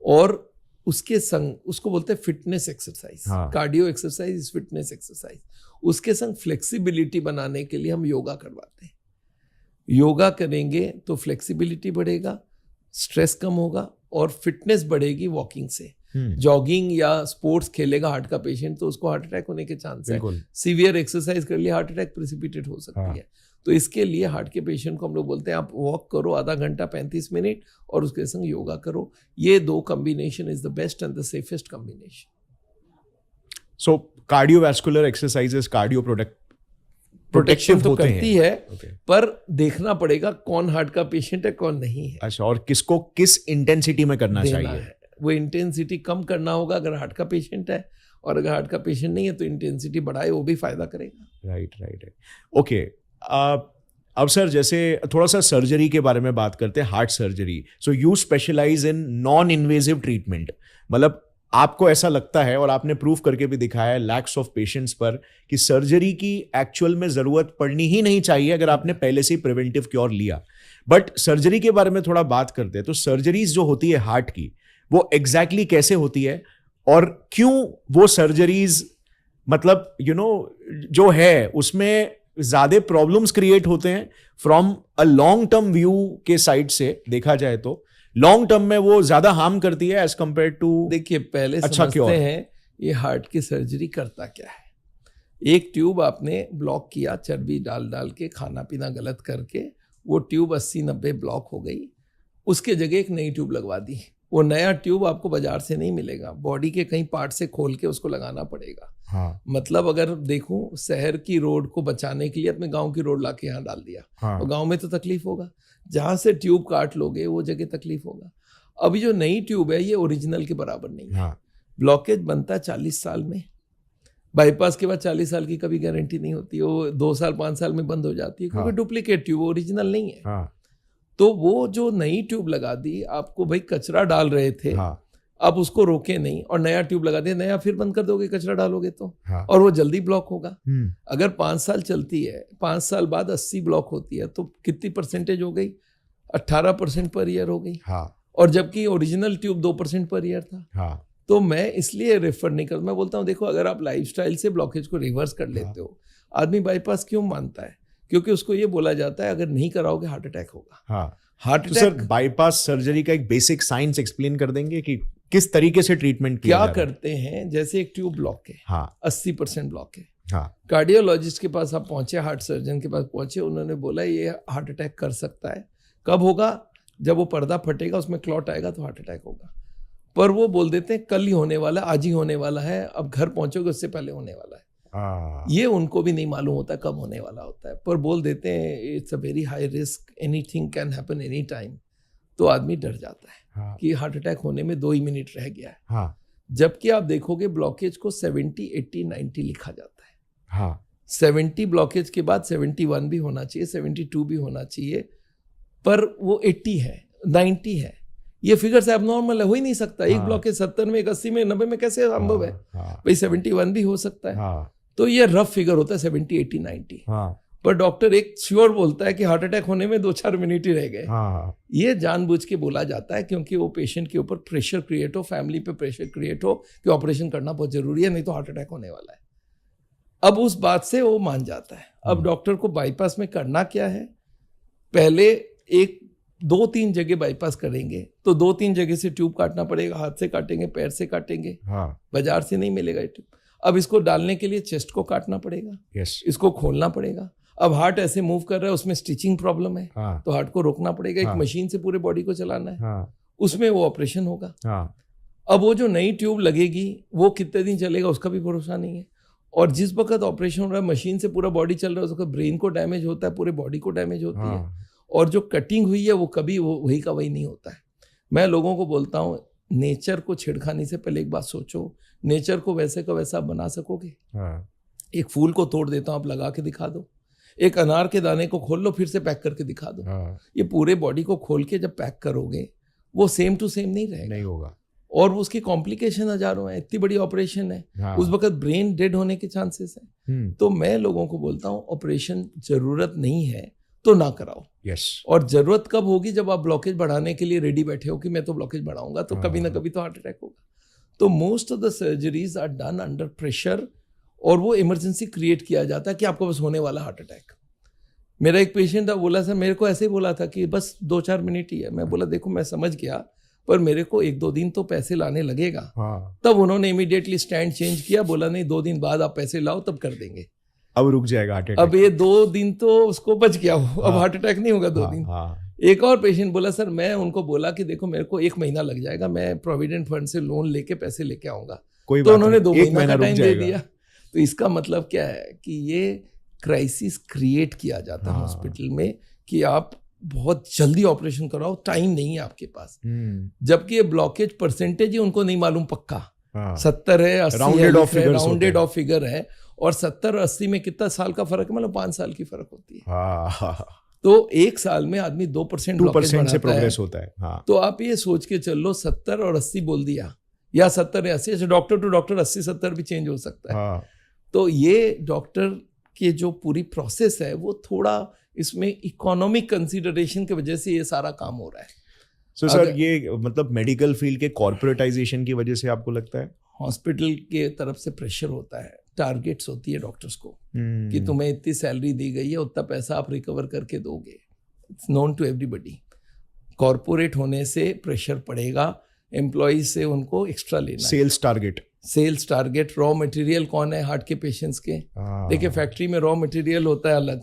और उसके संग, उसको बोलते हैं fitness exercise. Cardio exercise is fitness exercise. उसके संग फ्लेक्सिबिलिटी बनाने के लिए हम योगा करवाते हैं। योगा करेंगे तो फ्लेक्सिबिलिटी बढ़ेगा, स्ट्रेस कम होगा और फिटनेस बढ़ेगी वॉकिंग से। जॉगिंग या स्पोर्ट्स खेलेगा हार्ट का पेशेंट तो उसको हार्ट अटैक होने के चांस है। सीवियर एक्सरसाइज कर लिए हार्ट अटैक प्रेसिपिटेट हो सकती है। तो इसके लिए हार्ट के पेशेंट को हम लोग बोलते हैं आप वॉक करो आधा घंटा 35 मिनट और उसके संग योगा करो। ये 2 combination is the best and the safest combination. So cardiovascular exercises cardio protection तो करती है, पर देखना पड़ेगा कौन हार्ट का पेशेंट है कौन नहीं है। अच्छा, और किसको किस इंटेंसिटी में करना चाहिए, वो इंटेंसिटी कम करना होगा अगर हार्ट का पेशेंट है, और अगर हार्ट का पेशेंट नहीं है तो इंटेंसिटी बढ़ाए, वो भी फायदा करेगा। राइट। ओके, अब सर जैसे थोड़ा सा सर्जरी के बारे में बात करते हैं, heart surgery. So you specialise in non invasive treatment, मतलब आपको ऐसा लगता है और आपने प्रूव करके भी दिखाया है लैक्स ऑफ पेशेंट्स पर कि सर्जरी की एक्चुअल में जरूरत पड़नी ही नहीं चाहिए अगर आपने पहले से ही प्रिवेंटिव क्योर लिया। बट सर्जरी के बारे में थोड़ा बात करते हैं, तो सर्जरीज जो होती है हार्ट की, वो एग्जैक्टली कैसे होती है और क्यों वो सर्जरीज, मतलब जो है उसमें ज्यादा प्रॉब्लम्स क्रिएट होते हैं from a long term view के साइड से देखा जाए तो लॉन्ग टर्म में वो ज्यादा हार्म करती है एज कंपेयर टू। देखिए, पहले समझते हैं ये हार्ट की सर्जरी करता क्या है। एक ट्यूब आपने ब्लॉक किया, चर्बी डाल डाल के, खाना पीना गलत करके, वो ट्यूब 80-90 ब्लॉक हो गई, उसके जगह एक नई ट्यूब लगवा दी। वो नया ट्यूब आपको बाजार से नहीं मिलेगा, बॉडी के कहीं पार्ट से खोल के उसको लगाना पड़ेगा। मतलब अगर देखूं, शहर की रोड को बचाने के लिए अपने गांव की रोड लाके यहाँ डाल दिया, तो गांव में तो तकलीफ होगा, जहां से ट्यूब काट लोगे वो जगह तकलीफ होगा। अभी जो नई ट्यूब है ये ओरिजिनल के बराबर नहीं है। ब्लॉकेज बनता है 40 साल में, बाईपास के बाद 40 साल की कभी गारंटी नहीं होती, वो 2 साल 5 साल में बंद हो जाती है, क्योंकि डुप्लीकेट ट्यूब ओरिजिनल नहीं है। तो वो जो नई ट्यूब लगा दी, आपको भाई कचरा डाल रहे थे, आप उसको रोके नहीं और नया ट्यूब लगा दिया, नया फिर बंद कर दोगे कचरा डालोगे तो, और वो जल्दी ब्लॉक होगा। अगर 5 साल चलती है, 5 साल बाद 80 ब्लॉक होती है, तो कितनी परसेंटेज हो गई? 18% पर ईयर हो गई। और जबकि ओरिजिनल ट्यूब 2% पर ईयर था। तो मैं इसलिए रेफर नहीं करता। मैं बोलता हूँ देखो, अगर आप लाइफस्टाइल से ब्लॉकेज को रिवर्स कर लेते हो, आदमी बाईपास क्यों मानता है? क्योंकि उसको ये बोला जाता है अगर नहीं कराओगे हार्ट अटैक होगा। हाँ, हार्ट तो अटैक सर बाईपास सर्जरी का एक बेसिक साइंस एक्सप्लेन कर देंगे कि किस तरीके से ट्रीटमेंट किया क्या जा रहा है? करते हैं? जैसे एक ट्यूब ब्लॉक है, हाँ 80% ब्लॉक है, हाँ कार्डियोलॉजिस्ट के पास आप पहुंचे, हार्ट सर्जन के पास पहुंचे, उन्होंने बोला ये हार्ट अटैक कर सकता है। कब होगा? जब वो पर्दा फटेगा, उसमें क्लॉट आएगा तो हार्ट अटैक होगा। पर वो बोल देते हैं कल ही होने वाला है, आज ही होने वाला है, अब घर पहुंचोगे उससे पहले होने वाला है। ये उनको भी नहीं मालूम होता कब होने वाला होता है, पर बोल देते हैं it's a very high risk, anything can happen any time. तो आदमी डर जाता है कि हार्ट अटैक होने में 2 ही मिनट रह गया है। जबकि आप देखोगे ब्लॉकेज को 70, 80, 90 लिखा जाता है। 70 ब्लॉकेज के बाद 71 भी होना चाहिए, 72 भी होना चाहिए, पर वो 80 है, 90 है। ये फिगर से एबनॉर्मल है, हो ही नहीं सकता। एक ब्लॉकेज 70 में, 80 में, 90 में कैसे संभव है? भाई 71 भी हो सकता है। तो ये रफ फिगर होता है 70, 80, 90। पर डॉक्टर एक श्योर बोलता है कि हार्ट अटैक होने में 2-4 मिनट ही रह गए। ये जानबूझ के बोला जाता है क्योंकि वो पेशेंट के ऊपर प्रेशर क्रिएट हो, फैमिली पे प्रेशर क्रिएट हो कि ऑपरेशन करना बहुत जरूरी है, नहीं तो हार्ट अटैक होने वाला है। अब उस बात से वो मान जाता है। अब डॉक्टर को बाईपास में करना क्या है? पहले 2-3 जगह बाईपास करेंगे तो 2-3 जगह से ट्यूब काटना पड़ेगा। हाथ से काटेंगे, पैर से काटेंगे, बाजार से नहीं मिलेगा ये ट्यूब। अब इसको डालने के लिए चेस्ट को काटना पड़ेगा, इसको खोलना पड़ेगा। अब हार्ट ऐसे मूव कर रहा है, उसमें स्टिचिंग प्रॉब्लम है, तो हार्ट को रोकना पड़ेगा। एक मशीन से पूरे बॉडी को चलाना है, उसमें वो ऑपरेशन होगा। अब वो जो नई ट्यूब लगेगी वो कितने दिन चलेगा उसका भी भरोसा नहीं है। और जिस वक्त ऑपरेशन हो रहा है, मशीन से पूरा बॉडी चल रहा है, उसका ब्रेन को डैमेज होता है, पूरे बॉडी को डैमेज होती है। और जो कटिंग हुई है वो कभी वही का वही नहीं होता है। मैं लोगों को बोलता हूँ नेचर को छेड़खानी से पहले एक बात सोचो, नेचर को वैसे का वैसा बना सकोगे? एक फूल को तोड़ देता हूँ, आप लगा के दिखा दो। एक अनार के दाने को खोल लो, फिर से पैक करके दिखा दो। ये पूरे बॉडी को खोल के जब पैक करोगे वो सेम टू सेम नहीं रहेगा, नहीं होगा। और उसकी कॉम्प्लिकेशन हजारों है। इतनी बड़ी ऑपरेशन है, उस वक्त ब्रेन डेड होने के चांसेस है। तो मैं लोगों को बोलता हूँ ऑपरेशन जरूरत नहीं है तो ना कराओ। और जरूरत कब होगी? जब आप ब्लॉकेज बढ़ाने के लिए रेडी बैठे हो कि मैं तो ब्लॉकेज बढ़ाऊंगा, तो कभी ना कभी तो हार्ट अटैक होगा। तो most of the surgeries are done under pressure, और वो इमरजेंसी क्रिएट किया जाता है कि आपको बस होने वाला हार्ट अटैक। मेरा एक पेशेंट था, बोला सर मेरे को ऐसे ही बोला था कि बस 2-4 मिनट ही है। मैं बोला देखो मैं समझ गया, पर मेरे को 1-2 दिन तो पैसे लाने लगेगा। तब उन्होंने इमीडिएटली स्टैंड चेंज किया, बोला नहीं 2 दिन बाद आप पैसे लाओ तब कर देंगे। अब रुक जाएगा हार्ट अटैक। अब ये 2 दिन तो उसको बच गया हो, अब हार्ट अटैक नहीं होगा 2 दिन। एक और पेशेंट बोला सर मैं उनको बोला कि देखो मेरे को 1 महीना लग जाएगा, मैं प्रोविडेंट फंड से लोन लेके पैसे लेके आऊंगा, तो उन्होंने 2 महीना का टाइम दे दिया। तो इसका मतलब क्या है कि ये क्राइसिस क्रिएट किया जाता है हॉस्पिटल में कि आप बहुत जल्दी ऑपरेशन कराओ, टाइम नहीं है आपके पास। जबकि ये ब्लॉकेज परसेंटेज ही उनको नहीं मालूम पक्का 70 है, 80 राउंडेड ऑफ फिगर है। और 70 और 80 में कितना साल का फर्क है? मतलब 5 साल की फर्क होती है। तो 1 साल में आदमी 2% से प्रोग्रेस होता है। तो आप ये सोच के चलो 70 और 80 बोल दिया, या 70 या 80, डॉक्टर टू डॉक्टर 80-70 भी चेंज हो सकता है। तो ये डॉक्टर की जो पूरी प्रोसेस है वो थोड़ा इसमें इकोनॉमिक कंसीडरेशन की वजह से ये सारा काम हो रहा है। सो सर ये मतलब मेडिकल फील्ड के कॉर्पोरेटाइजेशन की वजह से आपको लगता है? हॉस्पिटल के तरफ से प्रेशर होता है, टारगेट्स होती है डॉक्टर्स को कि तुम्हें इतनी सैलरी दी गई है, उतना पैसा आप रिकवर करके दोगे। It's known to everybody. Corporate होने से प्रेशर पड़ेगा एम्प्लॉइज से, उनको एक्स्ट्रा लेना। सेल्स टारगेट, रॉ मटेरियल कौन है हार्ट के पेशेंट्स के? देखिए फैक्ट्री में रॉ मटेरियल होता है अलग,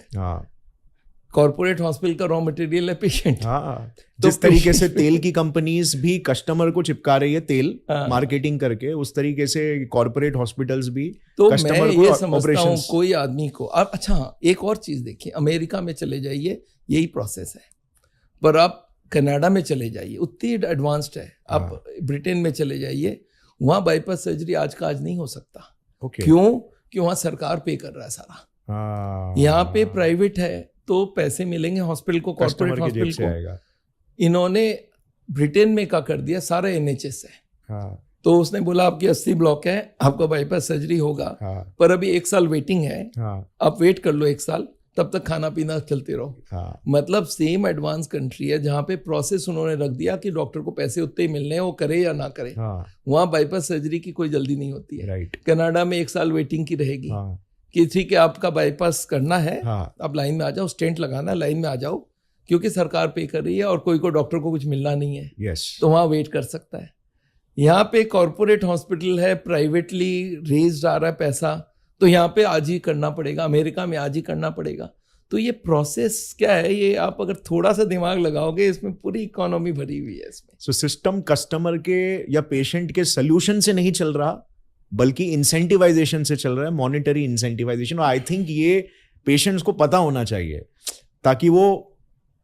कॉर्पोरेट हॉस्पिटल का रॉ मटेरियल है पेशेंट। तो जिस तरीके से तेल की कंपनीज भी कस्टमर को चिपका रही है तेल मार्केटिंग करके, उस तरीके से कॉर्पोरेट हॉस्पिटल्स भी तो कस्टमर मैं ये समझता हूँ कोई आदमी को। अब अच्छा एक और चीज देखिए, अमेरिका में चले जाइए यही प्रोसेस है, पर आप कनाडा में चले जाइए उतनी एडवांस्ड है। आप ब्रिटेन में चले जाइए, वहाँ बाईपास सर्जरी आज का आज नहीं हो सकता। क्यों? कि वहाँ सरकार पे कर रहा है सारा। यहाँ पे प्राइवेट है तो पैसे मिलेंगे हॉस्पिटल को, कॉर्पोरेट हॉस्पिटल को। इन्होंने ब्रिटेन में क्या कर दिया, सारा NHS है। तो उसने बोला आपकी 80 ब्लॉक है, आपका बाईपास सर्जरी होगा, पर अभी 1 साल वेटिंग है, आप वेट कर लो 1 साल, तब तक खाना पीना चलते रहो। मतलब सेम एडवांस कंट्री है जहाँ पे प्रोसेस उन्होंने रख दिया कि डॉक्टर को पैसे उतने ही मिलने हैं, वो करे या ना करे। वहाँ बाईपास सर्जरी की कोई जल्दी नहीं होती है। कनाडा में 1 साल वेटिंग की रहेगी कि ठीक है आपका बाईपास करना है, आप लाइन में आ जाओ, स्टेंट लगाना, लाइन में आ जाओ, क्योंकि सरकार पे कर रही है और कोई डॉक्टर को कुछ मिलना नहीं है। तो वहाँ वेट कर सकता है। यहाँ पे कॉर्पोरेट हॉस्पिटल है, प्राइवेटली रेज्ड आ रहा है पैसा, तो यहाँ पे आज ही करना पड़ेगा, अमेरिका में आज ही करना पड़ेगा। तो ये प्रोसेस क्या है, ये आप अगर थोड़ा सा दिमाग लगाओगे, इसमें पूरी इकोनॉमी भरी हुई है इसमें। सो सिस्टम कस्टमर के या पेशेंट के सोल्यूशन से नहीं चल रहा, बल्कि इंसेंटिवाइजेशन से चल रहा है, मॉनिटरी इंसेंटिवाइजेशन। और आई थिंक ये पेशेंट्स को पता होना चाहिए ताकि वो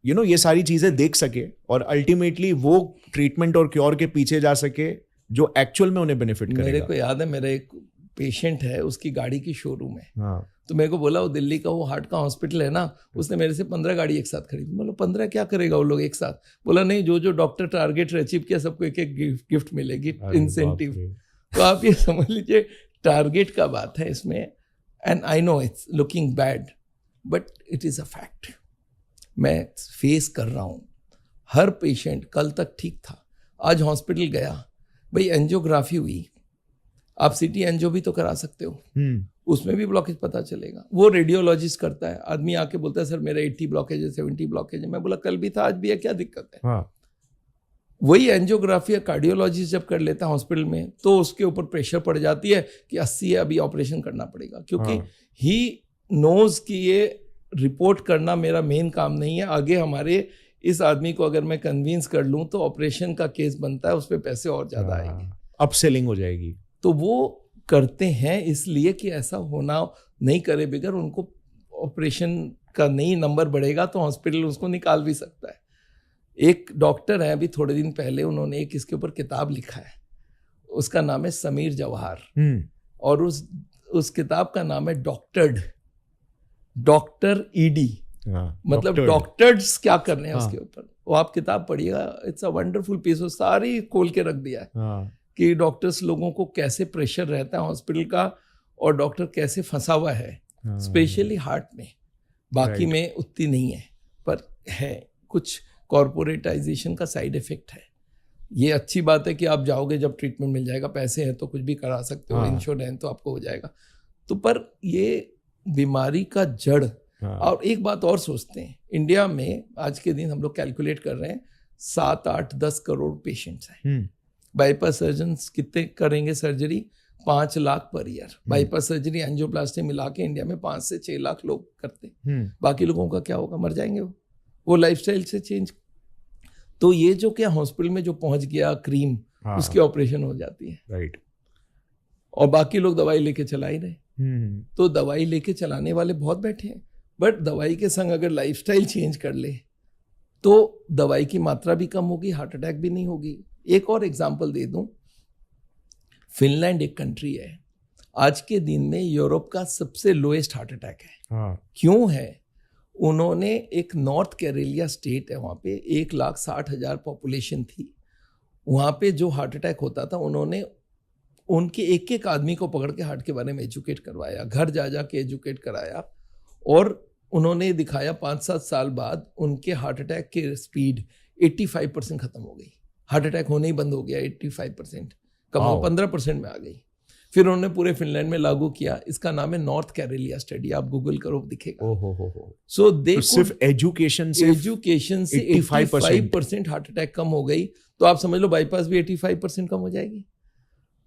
ये सारी चीजें देख सके और अल्टीमेटली वो ट्रीटमेंट और क्योर के पीछे जा सके जो एक्चुअल में उन्हें बेनिफिट करेगा। मेरे को याद है, मेरा एक पेशेंट है, उसकी गाड़ी की शोरूम है। तो मेरे को बोला वो दिल्ली का वो हार्ट का हॉस्पिटल है ना, उसने मेरे से 15 गाड़ी एक साथ खरीदी। बोलो 15 क्या करेगा वो लोग एक साथ? बोला नहीं, जो डॉक्टर टारगेट अचीव किया सबको एक एक गिफ्ट मिलेगी, इंसेंटिव। तो आप ये समझ लीजिए टारगेट का बात है इसमें। And I know it's looking bad but it is a fact. मैं फेस कर रहा हूँ। हर पेशेंट कल तक ठीक था, आज हॉस्पिटल गया, भाई एंजियोग्राफी हुई, आप सिटी एंजियो भी तो करा सकते हो, उसमें भी ब्लॉकेज पता चलेगा। वो रेडियोलॉजिस्ट करता है, आदमी आके बोलता है सर मेरा 80 ब्लॉकेज है, 70 ब्लॉकेज है। मैं बोला कल भी था आज भी है, क्या दिक्कत है? वही एंजियोग्राफी या कार्डियोलॉजिस्ट जब कर लेता है हॉस्पिटल में, तो उसके ऊपर प्रेशर पड़ जाती है कि 80 है, अभी ऑपरेशन करना पड़ेगा, क्योंकि ही नोज कि ये रिपोर्ट करना मेरा मेन काम नहीं है। आगे हमारे इस आदमी को अगर मैं कन्विंस कर लूँ तो ऑपरेशन का केस बनता है, उस पर पैसे और ज़्यादा आएंगे, अपसेलिंग हो जाएगी। तो वो करते हैं इसलिए कि ऐसा होना नहीं करे बिगर उनको ऑपरेशन का नहीं नंबर बढ़ेगा तो हॉस्पिटल उसको निकाल भी सकता है। एक डॉक्टर है, अभी थोड़े दिन पहले उन्होंने एक इसके ऊपर किताब लिखा है, उसका नाम है समीर जवाहर, और उस किताब का नाम है डॉक्टर ईडी, मतलब डॉक्टर्स क्या कर रहे हैं उसके ऊपर। वो आप किताब पढ़िएगा, इट्स अ वंडरफुल पीस। वो सारी खोल के रख दिया है कि डॉक्टर्स लोगों को कैसे प्रेशर रहता है हॉस्पिटल का और डॉक्टर कैसे फंसा हुआ है, स्पेशली हार्ट में। बाकी में उतनी नहीं है, पर है कुछ कॉर्पोरेटाइजेशन का साइड इफेक्ट है। ये अच्छी बात है कि आप जाओगे जब ट्रीटमेंट मिल जाएगा, पैसे हैं तो कुछ भी करा सकते हो, इंश्योरेंस तो आपको हो जाएगा। तो पर ये बीमारी का जड़। और एक बात और सोचते हैं, इंडिया में आज के दिन हम लोग कैलकुलेट कर रहे हैं 7, 8, 10 करोड़ पेशेंट्स हैं। बाईपास सर्जन्स कितने करेंगे surgery? 5 lakh per year. Bypass surgery angioplasty मिला के इंडिया में 5 से 6 लाख लोग करते। बाकी लोगों का क्या होगा? मर जाएंगे वो लाइफस्टाइल से चेंज। तो ये जो क्या हॉस्पिटल में जो पहुंच गया क्रीम, उसकी ऑपरेशन हो जाती है, राइट, और बाकी लोग दवाई लेके चला ही रहे। तो दवाई लेके चलाने वाले बहुत बैठे हैं, बट दवाई के संग अगर लाइफस्टाइल चेंज कर ले तो दवाई की मात्रा भी कम होगी, हार्ट अटैक भी नहीं होगी। एक और एग्जांपल दे दूं, फिनलैंड एक कंट्री है, आज के दिन में यूरोप का सबसे लोएस्ट हार्ट अटैक है। क्यों है? उन्होंने एक नॉर्थ कैरेलिया स्टेट है, वहाँ पे 1,60,000 पॉपुलेशन थी। वहाँ पे जो हार्ट अटैक होता था, उन्होंने उनके एक एक आदमी को पकड़ के हार्ट के बारे में एजुकेट करवाया, घर जा जा के एजुकेट कराया, और उन्होंने दिखाया 5-7 साल बाद उनके हार्ट अटैक की स्पीड 85% खत्म हो गई। हार्ट अटैक होने ही बंद हो गया, 85% कम हो 15% में आ गई। फिर उन्होंने पूरे फिनलैंड में लागू किया। इसका नाम है नॉर्थ कैरेलिया स्टडी, आप गूगल करो दिखेगा। सो दे सिर्फ एजुकेशन से 85% हार्ट अटैक कम हो गई। तो आप समझ लो बाईपास भी 85% कम हो जाएगी।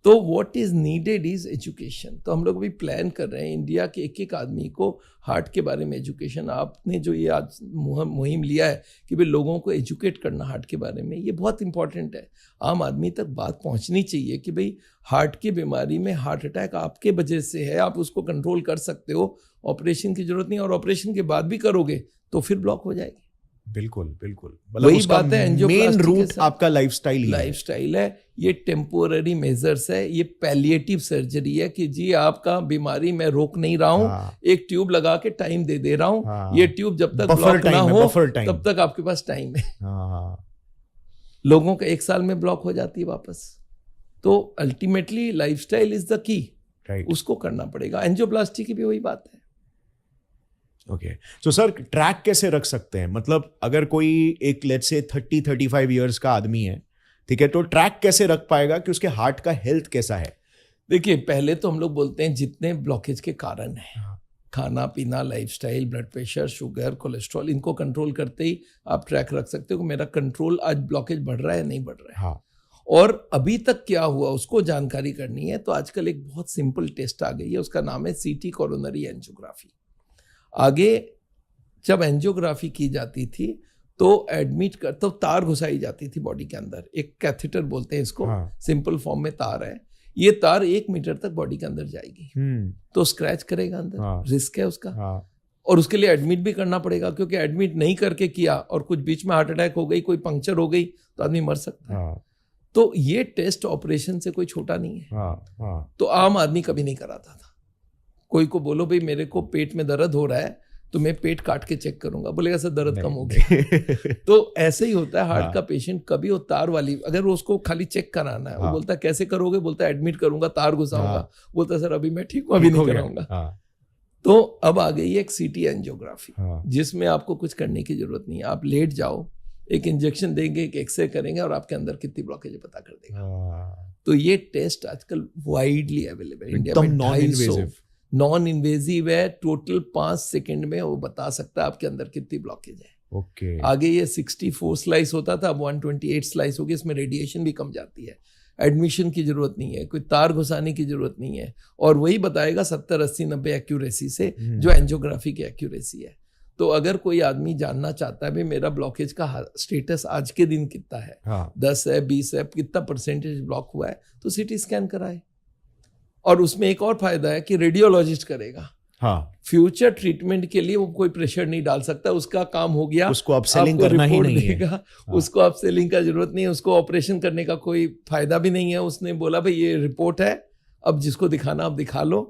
तो what is needed is education. तो हम लोग भी प्लान कर रहे हैं इंडिया के एक एक आदमी को हार्ट के बारे में एजुकेशन। आपने जो ये आज मुहिम लिया है कि भाई लोगों को एजुकेट करना हार्ट के बारे में, ये बहुत इंपॉर्टेंट है। आम आदमी तक बात पहुंचनी चाहिए कि भाई हार्ट की बीमारी में हार्ट अटैक आपके वजह से है, आप उसको कंट्रोल कर सकते हो, ऑपरेशन की जरूरत नहीं, और ऑपरेशन के बाद भी करोगे तो फिर ब्लॉक हो जाएगी। बिल्कुल बिल्कुल, वही बात है। मेन रूट आपका लाइफस्टाइल है। ये टेम्पोररी मेजर्स है, ये पैलिएटिव सर्जरी है कि जी आपका बीमारी मैं रोक नहीं रहा हूँ, एक ट्यूब लगा के टाइम दे रहा हूँ। ये ट्यूब जब तक ब्लॉक ना हो तब तक आपके पास टाइम है। लोगों का 1 साल में ब्लॉक हो जाती है वापस। तो ultimately lifestyle is the key, उसको करना पड़ेगा। एंजियोप्लास्टी की भी वही बात है। ओके, सो सर ट्रैक कैसे रख सकते हैं? मतलब अगर कोई एक लेट्स से 30-35 इयर्स का आदमी है, ठीक है, तो ट्रैक कैसे रख पाएगा कि उसके हार्ट का हेल्थ कैसा है? देखिए, पहले तो हम लोग बोलते हैं जितने ब्लॉकेज के कारण हैं, खाना पीना, lifestyle, blood pressure, sugar, cholesterol, इनको कंट्रोल करते ही आप ट्रैक रख सकते हो कि मेरा कंट्रोल आज ब्लॉकेज बढ़ रहा है या नहीं बढ़ रहा है। हाँ। और अभी तक क्या हुआ उसको जानकारी करनी है, तो आजकल एक बहुत सिंपल टेस्ट आ गई है, उसका नाम है सीटी कोरोनरी एंजियोग्राफी। आगे जब एंजियोग्राफी की जाती थी तो एडमिट कर तो तार घुसाई जाती थी बॉडी के अंदर, एक कैथेटर बोलते हैं इसको। हाँ। सिंपल फॉर्म में तार है, ये तार 1 मीटर तक बॉडी के अंदर जाएगी, तो स्क्रैच करेगा अंदर। हाँ। रिस्क है उसका। हाँ। और उसके लिए एडमिट भी करना पड़ेगा, क्योंकि एडमिट नहीं करके किया और कुछ बीच में हार्ट अटैक हो गई, कोई पंक्चर हो गई, तो आदमी मर सकता है। हाँ। तो ये टेस्ट ऑपरेशन से कोई छोटा नहीं है। हाँ। तो आम आदमी कभी नहीं कराता था। कोई को बोलो भाई मेरे को पेट में दर्द हो रहा है तो मैं पेट काट के चेक करूंगा, बोलेगा सर दर्द कम हो गया। तो ऐसे ही होता है हार्ट का पेशेंट, कभी वो तार वाली अगर उसको खाली चेक कराना है, वो बोलता है कैसे करोगे, बोलता है एडमिट करूंगा, तार घुसाऊंगा, बोलता है सर अभी मैं ठीक हूँ, अभी नहीं कराऊंगा। तो अब आ गई है एक सीटी एंजियोग्राफी, जिसमें आपको कुछ करने की जरूरत नहीं है। आप लेट जाओ, एक इंजेक्शन देंगे, एक एक्सरे करेंगे और आपके अंदर कितनी ब्लॉकेज है पता कर देगा। तो ये टेस्ट आजकल वाइडली अवेलेबल इंडिया में। नॉन इन्वेजिव है, टोटल 5 सेकंड में वो बता सकता है आपके अंदर कितनी ब्लॉकेज है। ओके। आगे ये 64 स्लाइस होता था, अब 128 स्लाइस होगी, इसमें रेडिएशन भी कम जाती है, एडमिशन की जरूरत नहीं है, कोई तार घुसाने की जरूरत नहीं है, और वही बताएगा 70, 80, 90 एक्यूरेसी से, जो एंजियोग्राफी की एक्यूरेसी है। तो अगर कोई आदमी जानना चाहता है भाई मेरा ब्लॉकेज का स्टेटस आज के दिन कितना है, 10 है, 20 है, कितना परसेंटेज ब्लॉक हुआ है, तो सीटी स्कैन कराए। और उसमें एक और फायदा है कि रेडियोलॉजिस्ट करेगा। फ्यूचर ट्रीटमेंट के लिए वो कोई प्रेशर नहीं डाल सकता, उसका काम हो गया, उसको आप सेलिंग करना ही नहीं है। उसको आप सेलिंग का जरूरत नहीं है, उसको ऑपरेशन करने का कोई फायदा भी नहीं है। उसने बोला भाई ये रिपोर्ट है, अब जिसको दिखाना आप दिखा लो,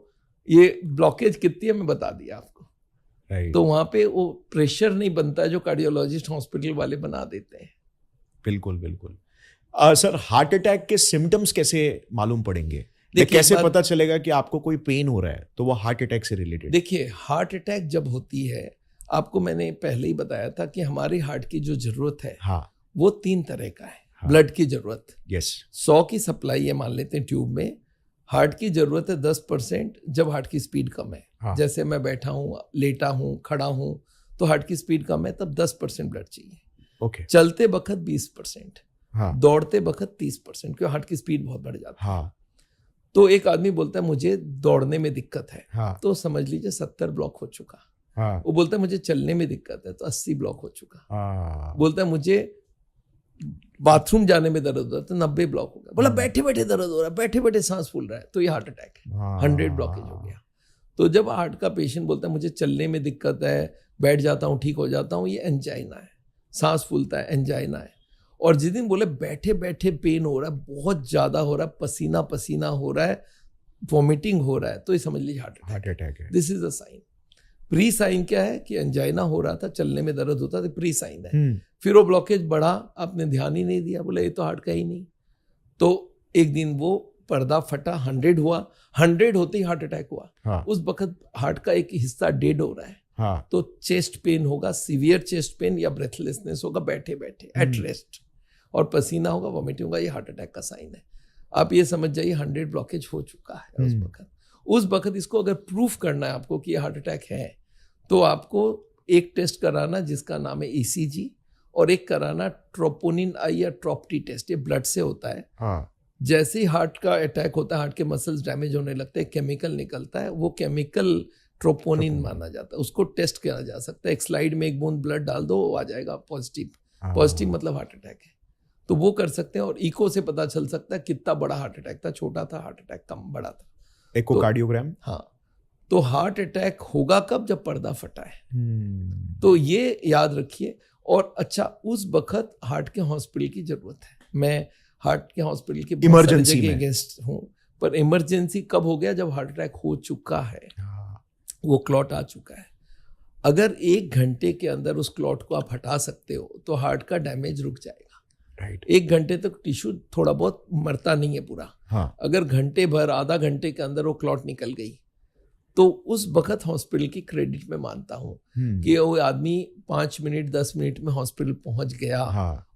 ये ब्लॉकेज कितनी है मैं बता दिया आपको। तो वहां पे वो प्रेशर नहीं बनता जो कार्डियोलॉजिस्ट हॉस्पिटल वाले बना देते हैं। बिल्कुल बिल्कुल। सर हार्ट अटैक के सिम्टम्स कैसे मालूम पड़ेंगे? कैसे पता चलेगा कि आपको कोई पेन हो रहा है तो वो हार्ट अटैक से रिलेटेड? देखिए, हार्ट अटैक जब होती है, आपको मैंने पहले ही बताया था कि हमारी हार्ट की जो जरूरत है, वो 3 तरह का है। ब्लड की जरूरत, 100 की सप्लाई है मान लेते हैं ट्यूब में। हार्ट की जरूरत है 10% जब हार्ट की स्पीड कम है। जैसे मैं बैठा हूँ, लेटा हूँ, खड़ा हूँ, तो हार्ट की स्पीड कम है, तब 10% ब्लड चाहिए। चलते वक्त 20%, दौड़ते वक्त 30%, क्योंकि हार्ट की स्पीड बहुत बढ़ जाती है। तो एक आदमी बोलता है मुझे दौड़ने में दिक्कत है, तो समझ लीजिए 70 ब्लॉक हो चुका। वो बोलता है मुझे चलने में दिक्कत है, तो 80 ब्लॉक हो चुका। बोलता है मुझे बाथरूम जाने में दर्द होता है, तो 90 ब्लॉक हो गया। बोला बैठे बैठे दर्द हो रहा है, बैठे बैठे सांस फूल रहा है, तो ये हार्ट अटैक है, 100 ब्लॉकेज हो गया। तो जब हार्ट का पेशेंट बोलता है मुझे चलने में दिक्कत है, बैठ जाता हूँ ठीक हो जाता हूँ, ये एंजाइना है, सांस फूलता है, एंजाइना है। और जिस दिन बोले बैठे बैठे पेन हो रहा है, बहुत ज्यादा हो रहा है, पसीना पसीना हो रहा है, वॉमिटिंग हो रहा है, तो ये समझ लीजिए हार्ट अटैक है। This is a sign. Pre sign क्या है कि एंजाइना हो रहा था, चलने में दर्द होता था, प्री साइन है। फिर वो ब्लॉकेज बढ़ा, आपने ध्यान ही नहीं दिया, बोले ये तो हार्ट का ही नहीं। तो एक दिन वो पर्दा फटा, 100 हुआ, 100 होते ही हार्ट अटैक हुआ। उस वक्त हार्ट का एक हिस्सा डेड हो रहा है। तो चेस्ट पेन होगा, सीवियर चेस्ट पेन या ब्रेथलेसनेस होगा बैठे बैठे एट रेस्ट, और पसीना होगा, वॉमिटिंग होगा, ये हार्ट अटैक का साइन है। आप ये समझ जाइए 100 ब्लॉकेज हो चुका है उस वक्त। इसको अगर प्रूफ करना है आपको कि ये हार्ट अटैक है, तो आपको एक टेस्ट कराना जिसका नाम है ECG, और एक कराना ट्रोपोनिन आई या ट्रोप्टी टेस्ट, ये ब्लड से होता है। जैसे ही हार्ट का अटैक होता है, हार्ट के मसल्स डैमेज होने लगते हैं, केमिकल निकलता है, वो केमिकल ट्रोपोनिन माना जाता है, उसको टेस्ट किया जा सकता है। एक स्लाइड में 1 बूंद ब्लड डाल दो, वो आ जाएगा पॉजिटिव। पॉजिटिव मतलब हार्ट अटैक है, तो वो कर सकते हैं। और इको से पता चल सकता है कितना बड़ा हार्ट अटैक था, छोटा था हार्ट अटैक, कम बड़ा था। इकोकार्डियोग्राम। तो हार्ट अटैक होगा कब? जब पर्दा फटा है। तो ये याद रखिए। और अच्छा, उस वक्त हार्ट के हॉस्पिटल की जरूरत है। मैं हार्ट के हॉस्पिटल की इमरजेंसी में अगेंस्ट हूँ, पर इमरजेंसी कब हो गया? जब हार्ट अटैक हो चुका है, वो क्लॉट आ चुका है। अगर 1 घंटे के अंदर उस क्लॉट को आप हटा सकते हो तो हार्ट का डैमेज रुक जाएगा। 1 घंटे तक टिश्यू थोड़ा बहुत मरता नहीं है पूरा। अगर घंटे भर, आधा घंटे के अंदर वो क्लॉट निकल गई, तो उस वक्त हॉस्पिटल की क्रेडिट में मानता हूँ कि वो आदमी 5 मिनट 10 मिनट में हॉस्पिटल पहुंच गया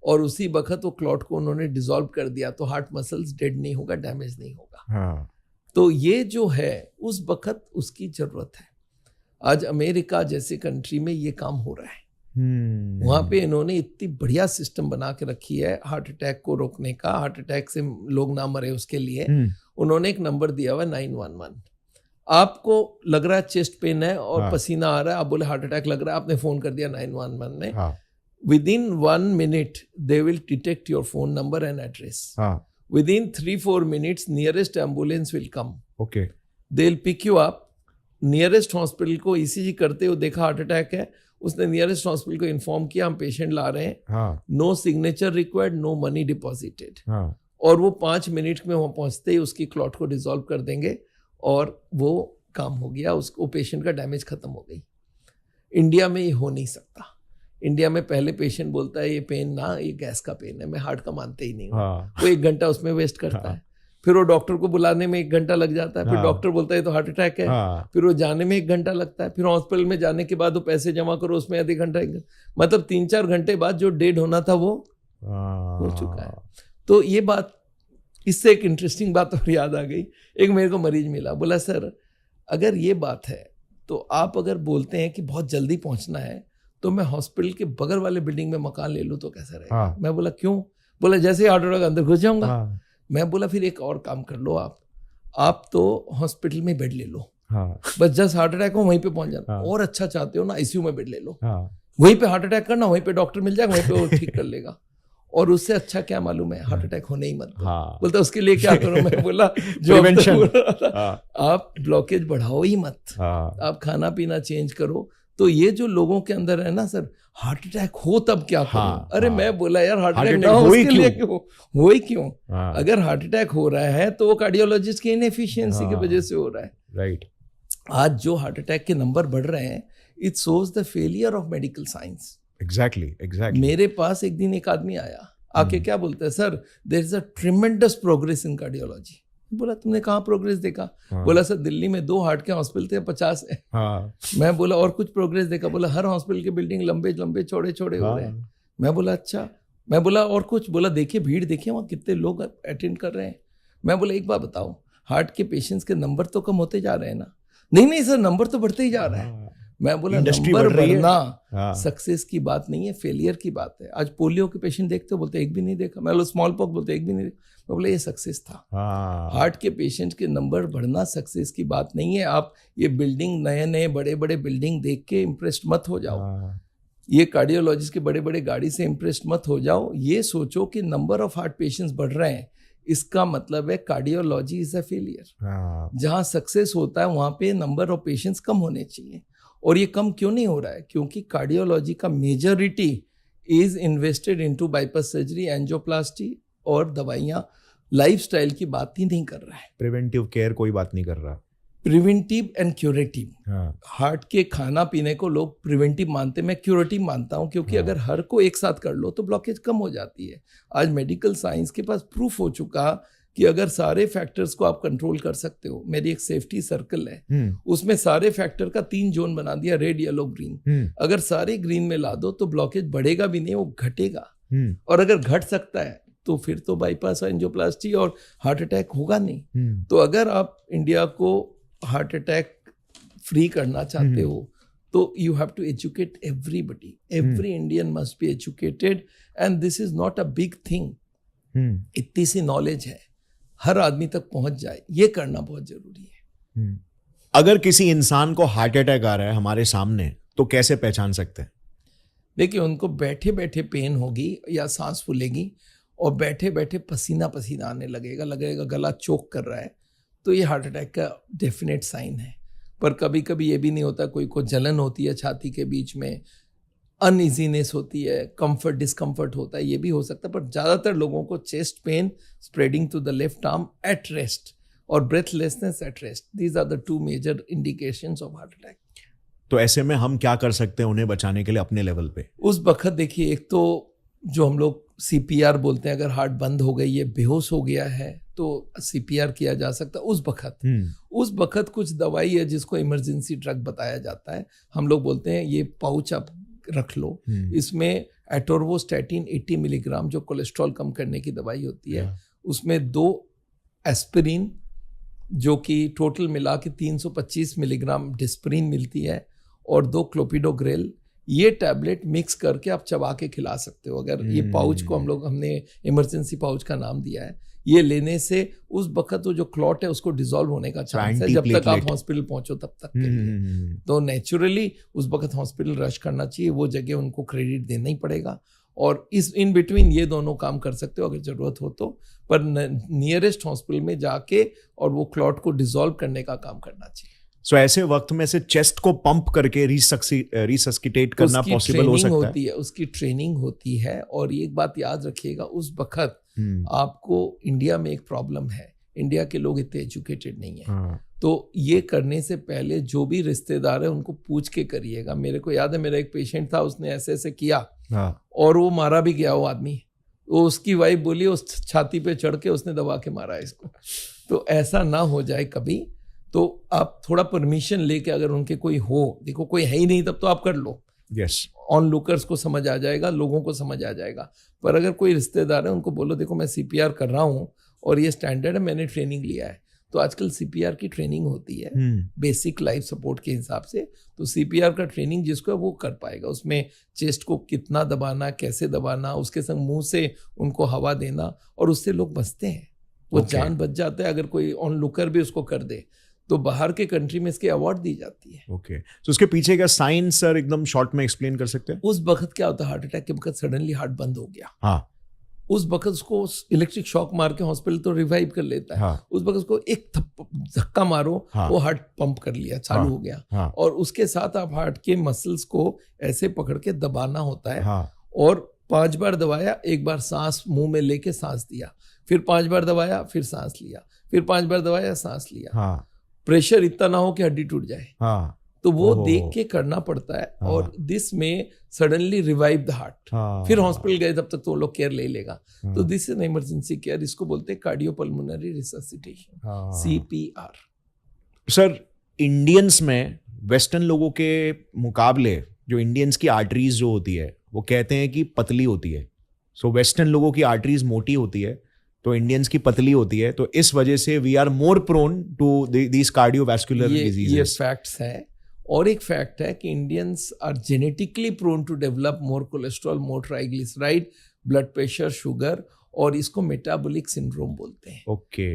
और उसी वक्त वो क्लॉट को उन्होंने डिसॉल्व कर दिया, तो हार्ट मसल्स डेड नहीं होगा, डैमेज नहीं होगा। तो ये जो है उस वक्त उसकी जरूरत है। आज अमेरिका जैसे कंट्री में ये काम हो रहा है। वहां पे इन्होंने इतनी बढ़िया सिस्टम बना के रखी है हार्ट अटैक को रोकने का, हार्ट अटैक से लोग ना मरे उसके लिए। उन्होंने एक नंबर दिया हुआ 911। आपको लग रहा है चेस्ट पेन है और पसीना आ रहा है, आप बोले हार्ट अटैक लग रहा है, आपने फोन कर दिया 911 में, within 1 minute they will detect your phone number and address. Within 3-4 minutes nearest ambulance will come. Okay, they will pick you up. Nearest hospital को ECG करते हो देखा हार्ट अटैक है, उसने नियरेस्ट हॉस्पिटल को inform किया हम patient ला रहे हैं, no signature required, no money deposited, और वो 5 मिनट में वहां पहुंचते ही उसकी क्लॉट को डिसॉल्व कर देंगे और वो काम हो गया, उसको पेशेंट का डैमेज खत्म हो गई। इंडिया में ये हो नहीं सकता। इंडिया में पहले पेशेंट बोलता है ये पेन ना, ये गैस का पेन है, मैं हार्ट का मानते ही नहीं हूँ। वो 1 घंटा उसमें वेस्ट करता है, फिर वो डॉक्टर को बुलाने में 1 घंटा लग जाता है, फिर डॉक्टर बोलता है तो हार्ट अटैक है, फिर वो जाने में 1 घंटा लगता है, फिर हॉस्पिटल में जाने के बाद वो पैसे जमा करो उसमें आधे घंटा, मतलब 3-4 घंटे बाद जो डेड होना था वो हो चुका है। तो ये बात, इससे एक इंटरेस्टिंग बात और याद आ गई। एक मेरे को मरीज मिला, बोला सर अगर ये बात है तो आप अगर बोलते हैं कि बहुत जल्दी पहुंचना है तो मैं हॉस्पिटल के बगल वाले बिल्डिंग में मकान ले लूँ तो कैसा रहेगा? मैं बोला क्यों? बोला जैसे ही हार्ट अटैक अंदर घुस जाऊंगा। मैं बोला फिर एक और काम कर लो, आप तो हॉस्पिटल में बेड ले लो, बस जस्ट हार्ट अटैक हो वहीं पे पहुंच जाना, और अच्छा चाहते हो ना ICU में बेड ले लो, वहीं पे हार्ट अटैक करना, वहीं पे डॉक्टर मिल जाएगा, वहीं पे वो ठीक कर लेगा। और उससे अच्छा क्या मालूम है, हार्ट अटैक होने ही मत दो। बोलता उसके लिए क्या करो? मैं बोला जो आप ब्लॉकेज बढ़ाओ ही मत, आप खाना पीना चेंज करो। तो ये जो लोगों के अंदर है ना सर, हार्ट अटैक हो तब क्या करो? अरे मैं बोला यार हार्ट अटैक ना हो उसके लिए क्यों हो ही क्यों? अगर हार्ट अटैक हो रहा है तो वो कार्डियोलॉजिस्ट की इनएफिशिएंसी की वजह से हो रहा है। राइट। आज जो हार्ट अटैक के नंबर बढ़ रहे हैं, it shows the failure of medical science. Exactly. मेरे पास एक दिन एक आदमी आया, आके क्या बोलता है, sir there is a tremendous progress in cardiology. बोला तुमने कहाँ प्रोग्रेस देखा? बोला सर दिल्ली में 2 हार्ट के हॉस्पिटल थे, 50 है। मैं बोला और कुछ प्रोग्रेस देखा? बोला हर हॉस्पिटल के बिल्डिंग लंबे लंबे चौड़े चौड़े हो रहे हैं। मैं बोला अच्छा। मैं बोला और कुछ? बोला देखिए भीड़ देखिए वहाँ कितने लोग अटेंड कर रहे हैं। मैं बोला एक बात बताओ, हार्ट के पेशेंट्स के नंबर तो कम होते जा रहे हैं ना? नहीं सर नंबर तो बढ़ते ही जा रहा है। मैं बोला नंबर बढ़ना सक्सेस की बात नहीं है, फेलियर की बात है। आज पोलियो के पेशेंट देखते हो, बोलते एक भी नहीं देखा। मैं बोला स्मॉल पॉक्स, बोलते एक भी नहीं देखा। मैं बोला ये सक्सेस था। हार्ट के पेशेंट के नंबर बढ़ना सक्सेस की बात नहीं है। आप ये बिल्डिंग नए बड़े बड़े बिल्डिंग देख के इम्प्रेस्ड मत हो जाओ, ये कार्डियोलॉजिस्ट के बड़े बड़े गाड़ी से इम्प्रेस्ड मत हो जाओ। ये सोचो कि नंबर ऑफ हार्ट पेशेंट्स बढ़ रहे हैं, इसका मतलब है कार्डियोलॉजी इज अ फेलियर। जहाँ सक्सेस होता है वहाँ पे नंबर ऑफ पेशेंट्स कम होने चाहिए। और ये कम क्यों नहीं हो रहा है? क्योंकि कार्डियोलॉजी का majority is invested into bypass surgery, angioplasty और दवाइयाँ। लाइफस्टाइल की बात ही नहीं कर रहा है, प्रिवेंटिव केयर कोई बात नहीं कर रहा। Preventive and curative. हार्ट के खाना पीने को लोग प्रिवेंटिव मानते, मैं क्यूरेटिव मानता हूँ, क्योंकि अगर हर को एक साथ कर लो तो ब्लॉकेज कम हो जाती है। आज मेडिकल साइंस के पास प्रूफ हो चुका कि अगर सारे फैक्टर्स को आप कंट्रोल कर सकते हो, मेरी एक सेफ्टी सर्कल है, उसमें सारे फैक्टर का 3 जोन बना दिया, रेड येलो ग्रीन। अगर सारे ग्रीन में ला दो तो ब्लॉकेज बढ़ेगा भी नहीं, वो घटेगा। और अगर घट सकता है तो फिर तो बाईपास एंजियोप्लास्टी और हार्ट अटैक होगा नहीं। तो अगर आप इंडिया को हार्ट अटैक फ्री करना चाहते हो तो you have to educate everybody. Every Indian must be educated and this is not a big thing. इतनी सी नॉलेज है, हर आदमी तक पहुंच जाए, ये करना बहुत जरूरी है। अगर किसी इंसान को हार्ट अटैक आ रहा है हमारे सामने तो कैसे पहचान सकते हैं? देखिए उनको बैठे बैठे पेन होगी या सांस फूलेगी और बैठे बैठे पसीना पसीना आने लगेगा गला चोक कर रहा है, तो ये हार्ट अटैक का डेफिनेट साइन है। पर कभी कभी ये भी नहीं होता, कोई को जलन होती है छाती के बीच में, अनइजीनेस होती है, कंफर्ट डिस्कम्फर्ट होता है, ये भी हो सकता है। पर ज़्यादातर लोगों को chest pain spreading to the left arm at rest और breathlessness at rest, these are the 2 major indications of heart attack. तो ऐसे में हम क्या कर सकते हैं उन्हें बचाने के लिए अपने लेवल पे? उस वक्त देखिए, एक तो जो हम लोग CPR बोलते हैं, अगर हार्ट बंद हो गई, ये बेहोश हो गया है तो CPR किया जा सकता उस वक्त कुछ दवाई है जिसको इमरजेंसी ड्रग बताया जाता है। हम लोग बोलते हैं ये पाउच आप रख लो, इसमें एटोर्वोस्टैटिन 80 मिलीग्राम जो कोलेस्ट्रॉल कम करने की दवाई होती है, उसमें 2 एस्पिरिन जो कि टोटल मिला के 325 मिलीग्राम डिस्प्रिन मिलती है, और 2 क्लोपिडोग्रेल, ये टैबलेट मिक्स करके आप चबा के खिला सकते हो। अगर ये पाउच को हमने इमरजेंसी पाउच का नाम दिया है, ये लेने से उस वक्त वो जो क्लॉट है उसको डिसॉल्व होने का चांस है जब तक आप हॉस्पिटल पहुंचो तब तक के लिए। तो नेचुरली उस वक्त हॉस्पिटल रश करना चाहिए, वो जगह उनको क्रेडिट देना ही पड़ेगा। और इस इन बिटवीन ये दोनों काम कर सकते हो अगर जरूरत हो तो, पर नियरेस्ट हॉस्पिटल में जाके और वो क्लॉट को डिसॉल्व करने का काम करना चाहिए। सो ऐसे वक्त में से चेस्ट को पंप करके रिसस्किटेट करना पॉसिबल हो सकता होती है, उसकी ट्रेनिंग होती है। और एक बात याद रखिएगा, उस वक्त आपको इंडिया में एक प्रॉब्लम है, इंडिया के लोग इतने एजुकेटेड नहीं है। तो ये करने से पहले जो भी रिश्तेदार है उनको पूछ के करिएगा। मेरे को याद है, मेरा एक पेशेंट था, उसने ऐसे ऐसे किया और वो मारा भी गया वो आदमी। वो उसकी वाइफ बोली उस छाती पे चढ़ के उसने दबा के मारा इसको। तो ऐसा ना हो जाए कभी, तो आप थोड़ा परमिशन लेके, अगर उनके कोई हो, देखो कोई है ही नहीं तब तो आप कर लो, ऑन लुकर्स को समझ आ जाएगा, लोगों को समझ आ जाएगा। पर अगर कोई रिश्तेदार है उनको बोलो देखो मैं CPR कर रहा हूँ और ये स्टैंडर्ड है, मैंने ट्रेनिंग लिया है। तो आजकल CPR की ट्रेनिंग होती है बेसिक लाइफ सपोर्ट के हिसाब से। तो CPR का ट्रेनिंग जिसको है वो कर पाएगा। उसमें चेस्ट को कितना दबाना, कैसे दबाना, उसके संग मुंह से उनको हवा देना, और उससे लोग बचते हैं, वो जान बच जाता है। अगर कोई ऑन लुकर भी उसको कर दे तो बाहर के कंट्री में इसके अवार्ड दी जाती है। तो उसके पीछे का साइंस सर एकदम शॉर्ट में एक्सप्लेन कर सकते हैं? उस वक्त क्या होता है, हार्ट अटैक के वक्त सडनली हार्ट बंद हो गया, उस वक्त उसको इलेक्ट्रिक शॉक मार के हॉस्पिटल तो रिवाइव कर लेता है। उस वक्त उसको एक धक्का मारो, वो हार्ट पंप कर लिया, चालू हो गया। और उसके साथ आप हार्ट के मसल्स को ऐसे पकड़ के दबाना होता है। और 5 बार दबाया, एक बार सांस मुंह में लेके सांस दिया, फिर 5 बार दबाया, फिर सांस लिया, फिर 5 बार दबाया, सांस लिया। प्रेशर इतना ना हो कि हड्डी टूट जाए। तो वो देख के करना पड़ता है। और दिस में सडनली रिवाइव द हार्ट। फिर हॉस्पिटल गए तब तक तो लोग केयर ले लेगा। तो दिस इज इमरजेंसी केयर, इसको बोलते हैं cardiopulmonary resuscitation, CPR। Sir, Indians में वेस्टर्न लोगों के मुकाबले जो इंडियंस की आर्टरीज जो होती है वो कहते हैं कि पतली होती है। सो वेस्टर्न लोगों की आर्टरीज मोटी होती है तो इंडियंस की पतली होती है, तो इस वजह से we are more prone to these cardiovascular diseases. ये फैक्ट्स है। और एक फैक्ट है कि Indians are genetically prone to develop more cholesterol, more triglyceride, blood pressure, sugar, और इसको मेटाबॉलिक सिंड्रोम बोलते हैं।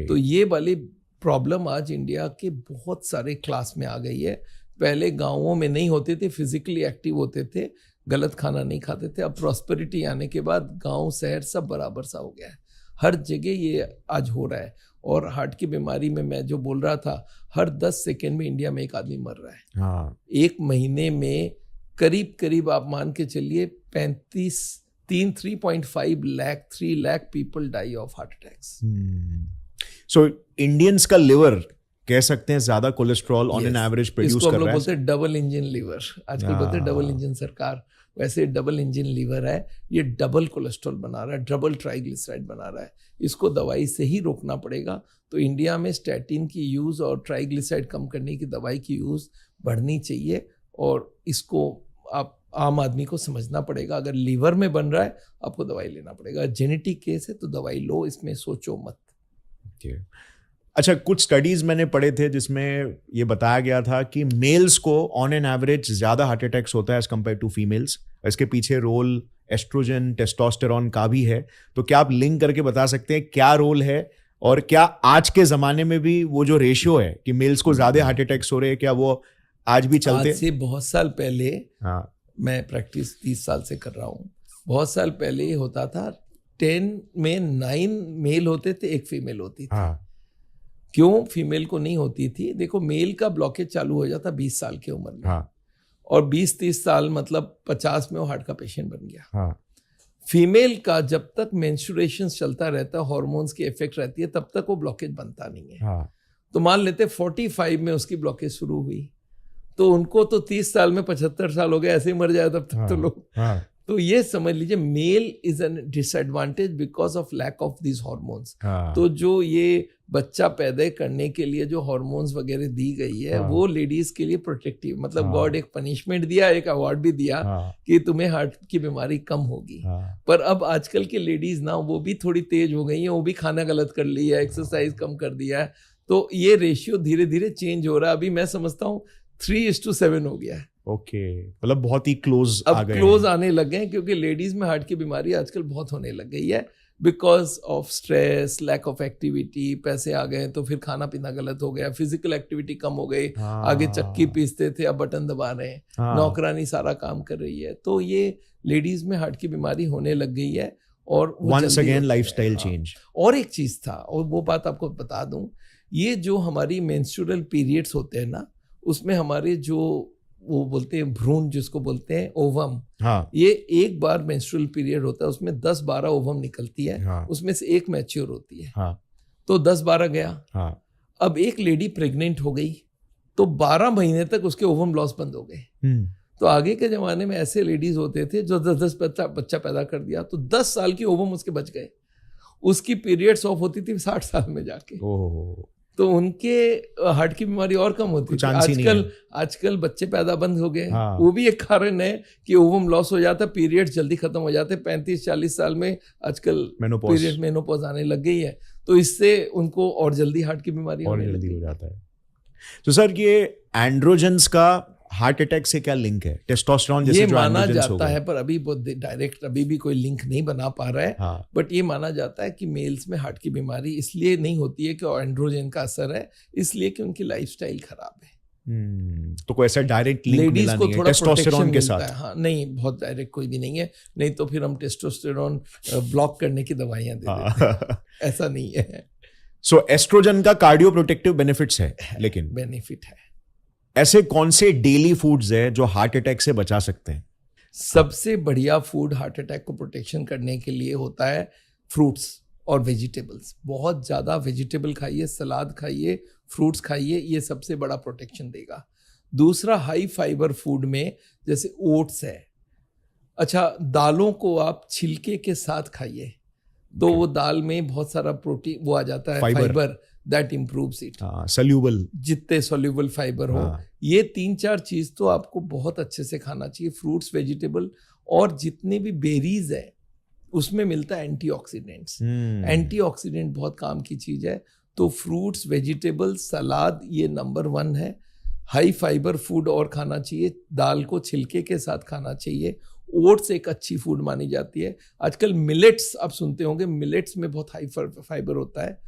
तो ये वाली प्रॉब्लम आज इंडिया के बहुत सारे क्लास में आ गई है। पहले गांवों में नहीं होते थे, फिजिकली एक्टिव होते थे, गलत खाना नहीं खाते थे। अब प्रॉस्पेरिटी आने के बाद गांव शहर सब बराबर सा हो गया है, हर जगह ये आज हो रहा है। और हार्ट की बीमारी में मैं जो बोल रहा था, हर 10 सेकेंड में इंडिया में एक आदमी मर रहा है। एक महीने में करीब आप मान के चलिए 3.5 lakh people die of heart attacks. So Indians का लिवर कह सकते हैं ज्यादा cholesterol on an average produce कर रहा है। इसको बोलते हैं डबल इंजन लीवर, आजकल बोलते हैं डबल इंजन सरकार। वैसे डबल इंजन लीवर है, ये डबल कोलेस्ट्रॉल बना रहा है, डबल ट्राइग्लिसराइड बना रहा है। इसको दवाई से ही रोकना पड़ेगा। तो इंडिया में स्टैटिन की यूज़ और ट्राइग्लिसराइड कम करने की दवाई की यूज़ बढ़नी चाहिए। और इसको आप आम आदमी को समझना पड़ेगा। अगर लीवर में बन रहा है आपको दवाई लेना पड़ेगा। जेनेटिक केस है तो दवाई लो, इसमें सोचो मत। अच्छा, कुछ स्टडीज मैंने पढ़े थे जिसमें ये बताया गया था कि मेल्स को ऑन एन एवरेज ज्यादा हार्ट अटैक्स होता है एज कम्पेयर टू फीमेल्स। इसके पीछे रोल एस्ट्रोजन, टेस्टोस्टेरॉन का भी है। तो क्या आप लिंक करके बता सकते हैं क्या रोल है, और क्या आज के जमाने में भी वो जो रेशियो है कि मेल्स को ज्यादा हार्ट अटैक्स हो रहे हैं, क्या वो आज भी चलते? आज से बहुत साल पहले, मैं प्रैक्टिस 30 साल से कर रहा हूँ, बहुत साल पहले ये होता था 10 में 9 मेल होते थे, 1 फीमेल होती थी। क्यों फीमेल को नहीं होती थी? देखो, मेल का ब्लॉकेज चालू हो जाता 20 साल की उम्र में, और 20-30 साल मतलब 50 में वो हार्ट का पेशेंट बन गया। फीमेल का जब तक मेंस्ट्रुएशन चलता रहता है, हार्मोन्स की इफेक्ट रहती है, तब तक वो ब्लॉकेज बनता नहीं है। तो मान लेते 45 में उसकी ब्लॉकेज शुरू हुई, तो उनको तो 30 साल में 75 साल हो गए, ऐसे ही मर जाए तब तक तो लोग। तो ये समझ लीजिए male is an disadvantage because of lack of this hormones. तो जो ये बच्चा पैदा करने के लिए जो हॉर्मोन्स वगैरह दी गई है वो लेडीज के लिए प्रोटेक्टिव, मतलब गॉड एक पनिशमेंट दिया, एक अवार्ड भी दिया कि तुम्हें हार्ट की बीमारी कम होगी। पर अब आजकल के लेडीज ना वो भी थोड़ी तेज हो गई है, वो भी खाना गलत कर लिया, एक्सरसाइज कम कर दिया है, तो ये रेशियो धीरे धीरे चेंज हो रहा है। अभी मैं समझता हूँ 3:7 हो गया है। ओके, मतलब बहुत ही क्लोज अब क्लोज आने लग गए हैं, क्योंकि लेडीज में हार्ट की बीमारी आजकल बहुत होने लग गई है because of stress, lack of activity, पैसे आ गए तो फिर खाना पीना गलत हो गया, फिजिकल एक्टिविटी कम हो गई, आगे चक्की पीसते थे अब बटन दबा रहे हैं, नौकरानी सारा काम कर रही है, तो ये लेडीज में हार्ट की बीमारी होने लग गई है। और वंस अगेन लाइफस्टाइल चेंज। और एक चीज था, और वो बात आपको बता दूं, ये जो हमारी मेंस्ट्रुअल पीरियड्स होते हैं ना, उसमें हमारे जो वो बोलते हैं भ्रूण, जिसको बोलते हैं ओवम, ये एक बार मेंस्ट्रुअल पीरियड होता है, उसमें 10-12 ओवम निकलती है, उसमें से एक मैच्योर होती है, तो 10-12 गया। अब एक लेडी प्रेग्नेंट हो गई तो 12 महीने तक उसके ओवम लॉस बंद हो गए। तो आगे के जमाने में ऐसे लेडीज होते थे जो 10 बच्चा पैदा कर दिया तो 10 साल की ओवम उसके बच गए, उसकी पीरियड्स ऑफ होती थी 60 साल में जाके, तो उनके हार्ट की बीमारी और कम होती थी। आजकल बच्चे पैदा बंद हो गए, वो भी एक कारण है कि ओवम लॉस हो जाता है, पीरियड जल्दी खत्म हो जाते हैं, 35-40 साल में आजकल पीरियड मेनोपॉज आने लग गई है, तो इससे उनको और जल्दी हार्ट की बीमारी और जल्दी हो जाता है। तो सर ये एंड्रोजन्स का हार्ट अटैक से क्या लिंक है? टेस्टोस्टेरोन जैसे जो माना जाता है, पर अभी डायरेक्ट अभी भी कोई लिंक नहीं बना पा रहा है, बट ये माना जाता है कि मेल्स में हार्ट की बीमारी इसलिए नहीं होती है कि एंड्रोजन का असर है, इसलिए कि उनकी लाइफस्टाइल खराब है। तो कोई ऐसा डायरेक्ट लिंक लेडीज मिला को नहीं थोड़ा टेस्टोस्टेरोन के साथ? हाँ, नहीं, बहुत डायरेक्ट कोई भी नहीं है, नहीं तो फिर हम टेस्टोस्टेरोन ब्लॉक करने की दवाइयां दे देते हैं, ऐसा नहीं है। सो एस्ट्रोजन का कार्डियो प्रोटेक्टिव बेनिफिट्स है, लेकिन बेनिफिट है। ऐसे कौन से डेली फूड्स है जो हार्ट अटैक से बचा सकते हैं? सबसे बढ़िया फूड हार्ट अटैक को प्रोटेक्शन करने के लिए होता है फ्रूट्स और वेजिटेबल्स। बहुत ज़्यादा वेजिटेबल खाइए, सलाद खाइए, फ्रूट्स खाइए, ये सबसे बड़ा प्रोटेक्शन देगा। दूसरा, हाई फाइबर फूड में जैसे ओट्स है, अच्छा दालों को आप छिलके के साथ खाइए, तो वो दाल में बहुत सारा प्रोटीन वो आ जाता है, fibre that improves it. Soluble, जितने सोल्यूबल फाइबर हो, ये 3-4 चीज तो आपको बहुत अच्छे से खाना चाहिए। फ्रूट्स, वेजिटेबल और जितने भी बेरीज है उसमें मिलता है एंटीऑक्सीडेंट्स। एंटीऑक्सीडेंट बहुत काम की चीज है, तो फ्रूट्स, वेजिटेबल, सलाद ये नंबर 1 है। हाई फाइबर फूड और खाना चाहिए, दाल को छिलके के साथ खाना चाहिए। ओट्स एक अच्छी फूड मानी जाती है। आजकल मिलेट्स आप सुनते होंगे, मिलेट्स में बहुत हाई फाइबर होता है।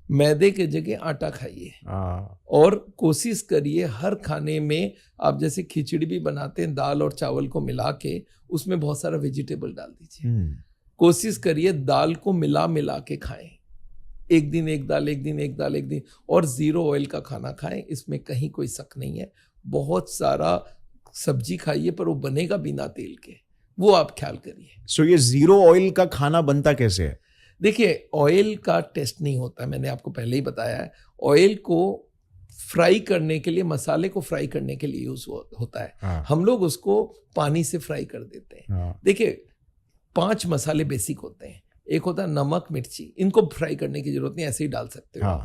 मैदे के जगह आटा खाइए, और कोशिश करिए हर खाने में आप जैसे खिचड़ी भी बनाते हैं, दाल और चावल को मिला के उसमें बहुत सारा वेजिटेबल डाल दीजिए। कोशिश करिए दाल को मिला के खाएं, एक दिन एक दाल, एक दिन एक दाल, एक दिन, और 0 ऑयल का खाना खाएं, इसमें कहीं कोई शक नहीं है। बहुत सारा सब्जी खाइए पर वो बनेगा बिना तेल के, वो आप ख्याल करिए। सो ये 0 ऑयल का खाना बनता कैसे है? देखिए, ऑयल का टेस्ट नहीं होता, मैंने आपको पहले ही बताया है। ऑयल को फ्राई करने के लिए, मसाले को फ्राई करने के लिए यूज होता है। हम लोग उसको पानी से फ्राई कर देते हैं। देखिए, 5 मसाले बेसिक होते हैं। एक होता है नमक, मिर्ची, इनको फ्राई करने की जरूरत नहीं, ऐसे ही डाल सकते हो।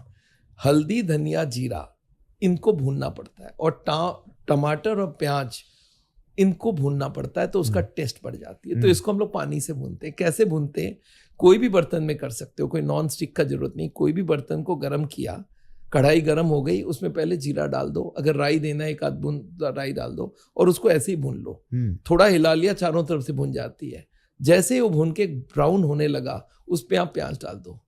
हल्दी, धनिया, जीरा, इनको भूनना पड़ता है, और टमाटर और प्याज, इनको भूनना पड़ता है, तो उसका टेस्ट बढ़ जाती है। तो इसको हम लोग पानी से भूनते हैं। कैसे भूनते हैं? कोई भी बर्तन में कर सकते हो, कोई नॉन स्टिक का जरूरत नहीं। कोई भी बर्तन को गर्म किया, कढ़ाई गर्म हो गई, उसमें पहले जीरा डाल दो, अगर राई देना है 1 आध बूंद राई डाल दो, और उसको ऐसे ही भून लो। थोड़ा हिला लिया, चारों तरफ से भून जाती है। जैसे ही वो भून के ब्राउन होने लगा, उस पर आप प्याज डाल दो,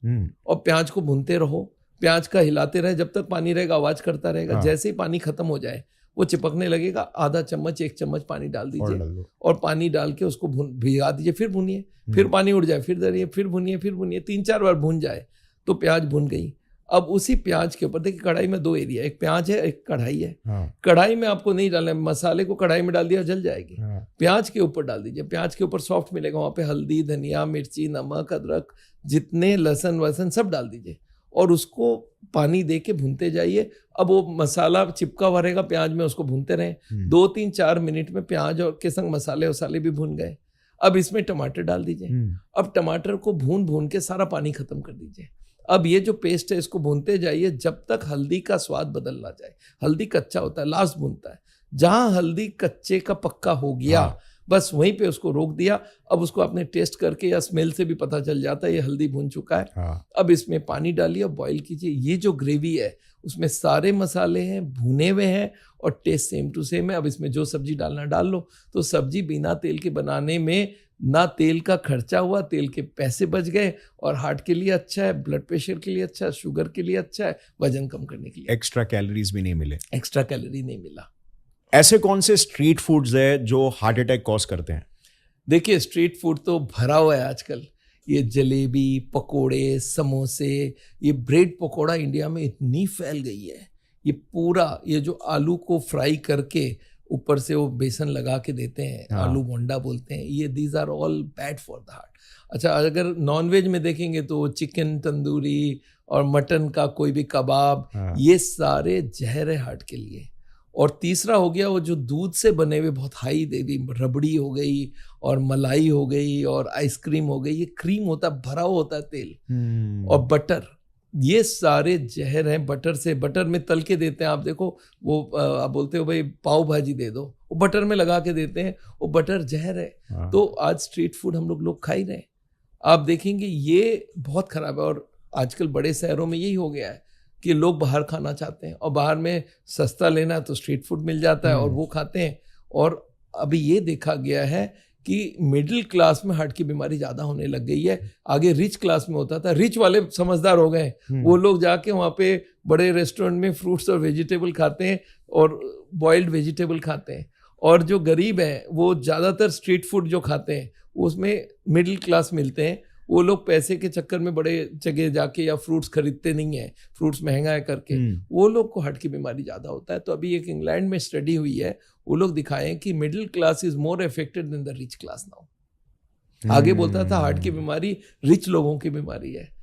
और प्याज को भूनते रहो। प्याज का हिलाते रहे, जब तक पानी रहेगा आवाज करता रहेगा। जैसे ही पानी खत्म हो जाए, वो चिपकने लगेगा, आधा चम्मच 1 चम्मच पानी डाल दीजिए, और पानी डाल के उसको भिगा दीजिए। फिर भूनिए, फिर पानी उड़ जाए, फिर दरिए, फिर भूनिए, फिर भूनिए, 3-4 बार भून जाए तो प्याज भून गई। अब उसी प्याज के ऊपर देखिए, कढ़ाई में 2 एरिया, एक प्याज है, एक कढ़ाई है। कढ़ाई में आपको नहीं डालना है, मसाले को कढ़ाई में डाल दिया जल जाएगी। प्याज के ऊपर डाल दीजिए, प्याज के ऊपर सॉफ्ट मिलेगा, वहां पे हल्दी, धनिया, मिर्ची, नमक, अदरक, जितने लहसुन वसन सब डाल दीजिए, और उसको पानी दे के भूनते जाइए। अब वो मसाला चिपका हुआ रहेगा प्याज में, उसको भूनते रहें। 2-3-4 मिनट में प्याज और के संग मसाले वसाले भी भून गए। अब इसमें टमाटर डाल दीजिए। अब टमाटर को भून भून के सारा पानी खत्म कर दीजिए। अब ये जो पेस्ट है इसको भूनते जाइए जब तक हल्दी का स्वाद बदल ना जाए। हल्दी कच्चा होता है, लास्ट भूनता है। जहां हल्दी कच्चे का पक्का हो गया, बस वहीं पे उसको रोक दिया। अब उसको आपने टेस्ट करके या स्मेल से भी पता चल जाता है ये हल्दी भून चुका है। अब इसमें पानी डालिए और बॉईल कीजिए। ये जो ग्रेवी है उसमें सारे मसाले हैं, भुने हुए हैं और टेस्ट सेम टू सेम है। अब इसमें जो सब्जी डालना डाल लो। तो सब्जी बिना तेल के बनाने में ना तेल का खर्चा हुआ, तेल के पैसे बच गए और हार्ट के लिए अच्छा है, ब्लड प्रेशर के लिए अच्छा है, शुगर के लिए अच्छा है, वजन कम करने के लिए। एक्स्ट्रा कैलोरीज भी नहीं मिले, एक्स्ट्रा कैलोरी नहीं मिला। ऐसे कौन से स्ट्रीट फूड्स है जो हार्ट अटैक कॉज करते हैं? देखिए स्ट्रीट फूड तो भरा हुआ है आजकल। ये जलेबी, पकोड़े, समोसे, ये ब्रेड पकोड़ा इंडिया में इतनी फैल गई है। ये पूरा ये जो आलू को फ्राई करके ऊपर से वो बेसन लगा के देते हैं, आलू बोंडा बोलते हैं, ये these are all bad for the heart. अच्छा, अगर नॉनवेज में देखेंगे तो चिकन तंदूरी और मटन का कोई भी कबाब, ये सारे जहर है हार्ट के लिए। और तीसरा हो गया वो जो दूध से बने हुए बहुत हाई देवी, रबड़ी हो गई और मलाई हो गई और आइसक्रीम हो गई। ये क्रीम होता है, भरा हुआ होता है तेल। और बटर, ये सारे जहर हैं। बटर में तल के देते हैं। आप देखो वो आप बोलते हो भाई पाव भाजी दे दो, वो बटर में लगा के देते हैं, वो बटर जहर है। तो आज स्ट्रीट फूड हम लोग खा ही रहे हैं। आप देखेंगे ये बहुत खराब है। और आजकल बड़े शहरों में यही हो गया है कि लोग बाहर खाना चाहते हैं और बाहर में सस्ता लेना है तो स्ट्रीट फूड मिल जाता है और वो खाते हैं। और अभी ये देखा गया है कि मिडिल क्लास में हार्ट की बीमारी ज़्यादा होने लग गई है। आगे रिच क्लास में होता था, रिच वाले समझदार हो गए, वो लोग जाके वहाँ पे बड़े रेस्टोरेंट में फ्रूट्स और वेजिटेबल खाते हैं और बॉइल्ड वेजिटेबल खाते हैं। और जो गरीब हैं वो ज़्यादातर स्ट्रीट फूड जो खाते हैं उसमें मिडिल क्लास मिलते हैं। वो लोग पैसे के चक्कर में बड़े जगह जाके या फ्रूट्स खरीदते नहीं है, फ्रूट्स महंगा है करके, वो लोग को हार्ट की बीमारी ज़्यादा होता है। तो अभी एक इंग्लैंड में स्टडी हुई है, वो लोग दिखाएं कि middle class is more affected than the rich class now. आगे बोलता था हार्ट की बीमारी रिच लोगों की बीमारी है,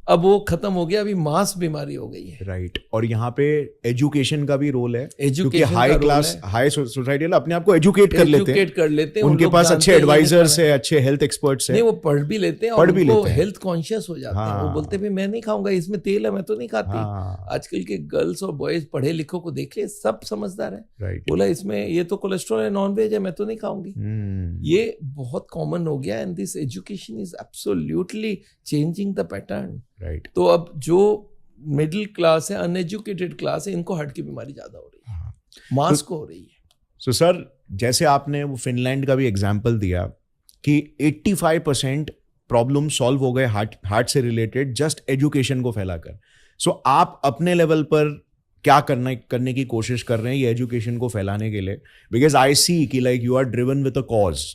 अब वो खत्म हो गया, अभी मास बीमारी हो गई है। राइट। और यहाँ पे एजुकेशन का भी रोल है, क्योंकि हाई क्लास हाई सोसाइटी अपने आप को एजुकेट कर लेते हैं, उनके पास अच्छे एडवाइजर्स है, अच्छे हेल्थ एक्सपर्ट्स हैं, नहीं वो पढ़ भी लेते हैं और उनको हेल्थ कॉन्शियस हो जाते हैं। वो बोलते हैं मैं नहीं खाऊंगा, इसमें तेल है, मैं तो नहीं खाती। आजकल के गर्ल्स और बॉयज पढ़े लिखों को देख ले, सब समझदार है। बोला इसमें ये तो कोलेस्ट्रॉल है, नॉन वेज है, मैं तो नहीं खाऊंगी। ये बहुत कॉमन हो गया and this education is absolutely changing the pattern. Right. तो अब जो मिडिल क्लास है, अनएजुकेटेड क्लास है, इनको हार्ट की बीमारी ज्यादा हो रही है, मास को हो रही है। सो सर, जैसे आपने वो फिनलैंड का भी एग्जांपल दिया कि 85% प्रॉब्लम सॉल्व हो गए हार्ट से रिलेटेड जस्ट एजुकेशन को फैलाकर। सो आप अपने लेवल पर क्या करने की कोशिश कर रहे हैं ये एजुकेशन को फैलाने के लिए? बिकॉज आई सी कि like you are driven with a cause.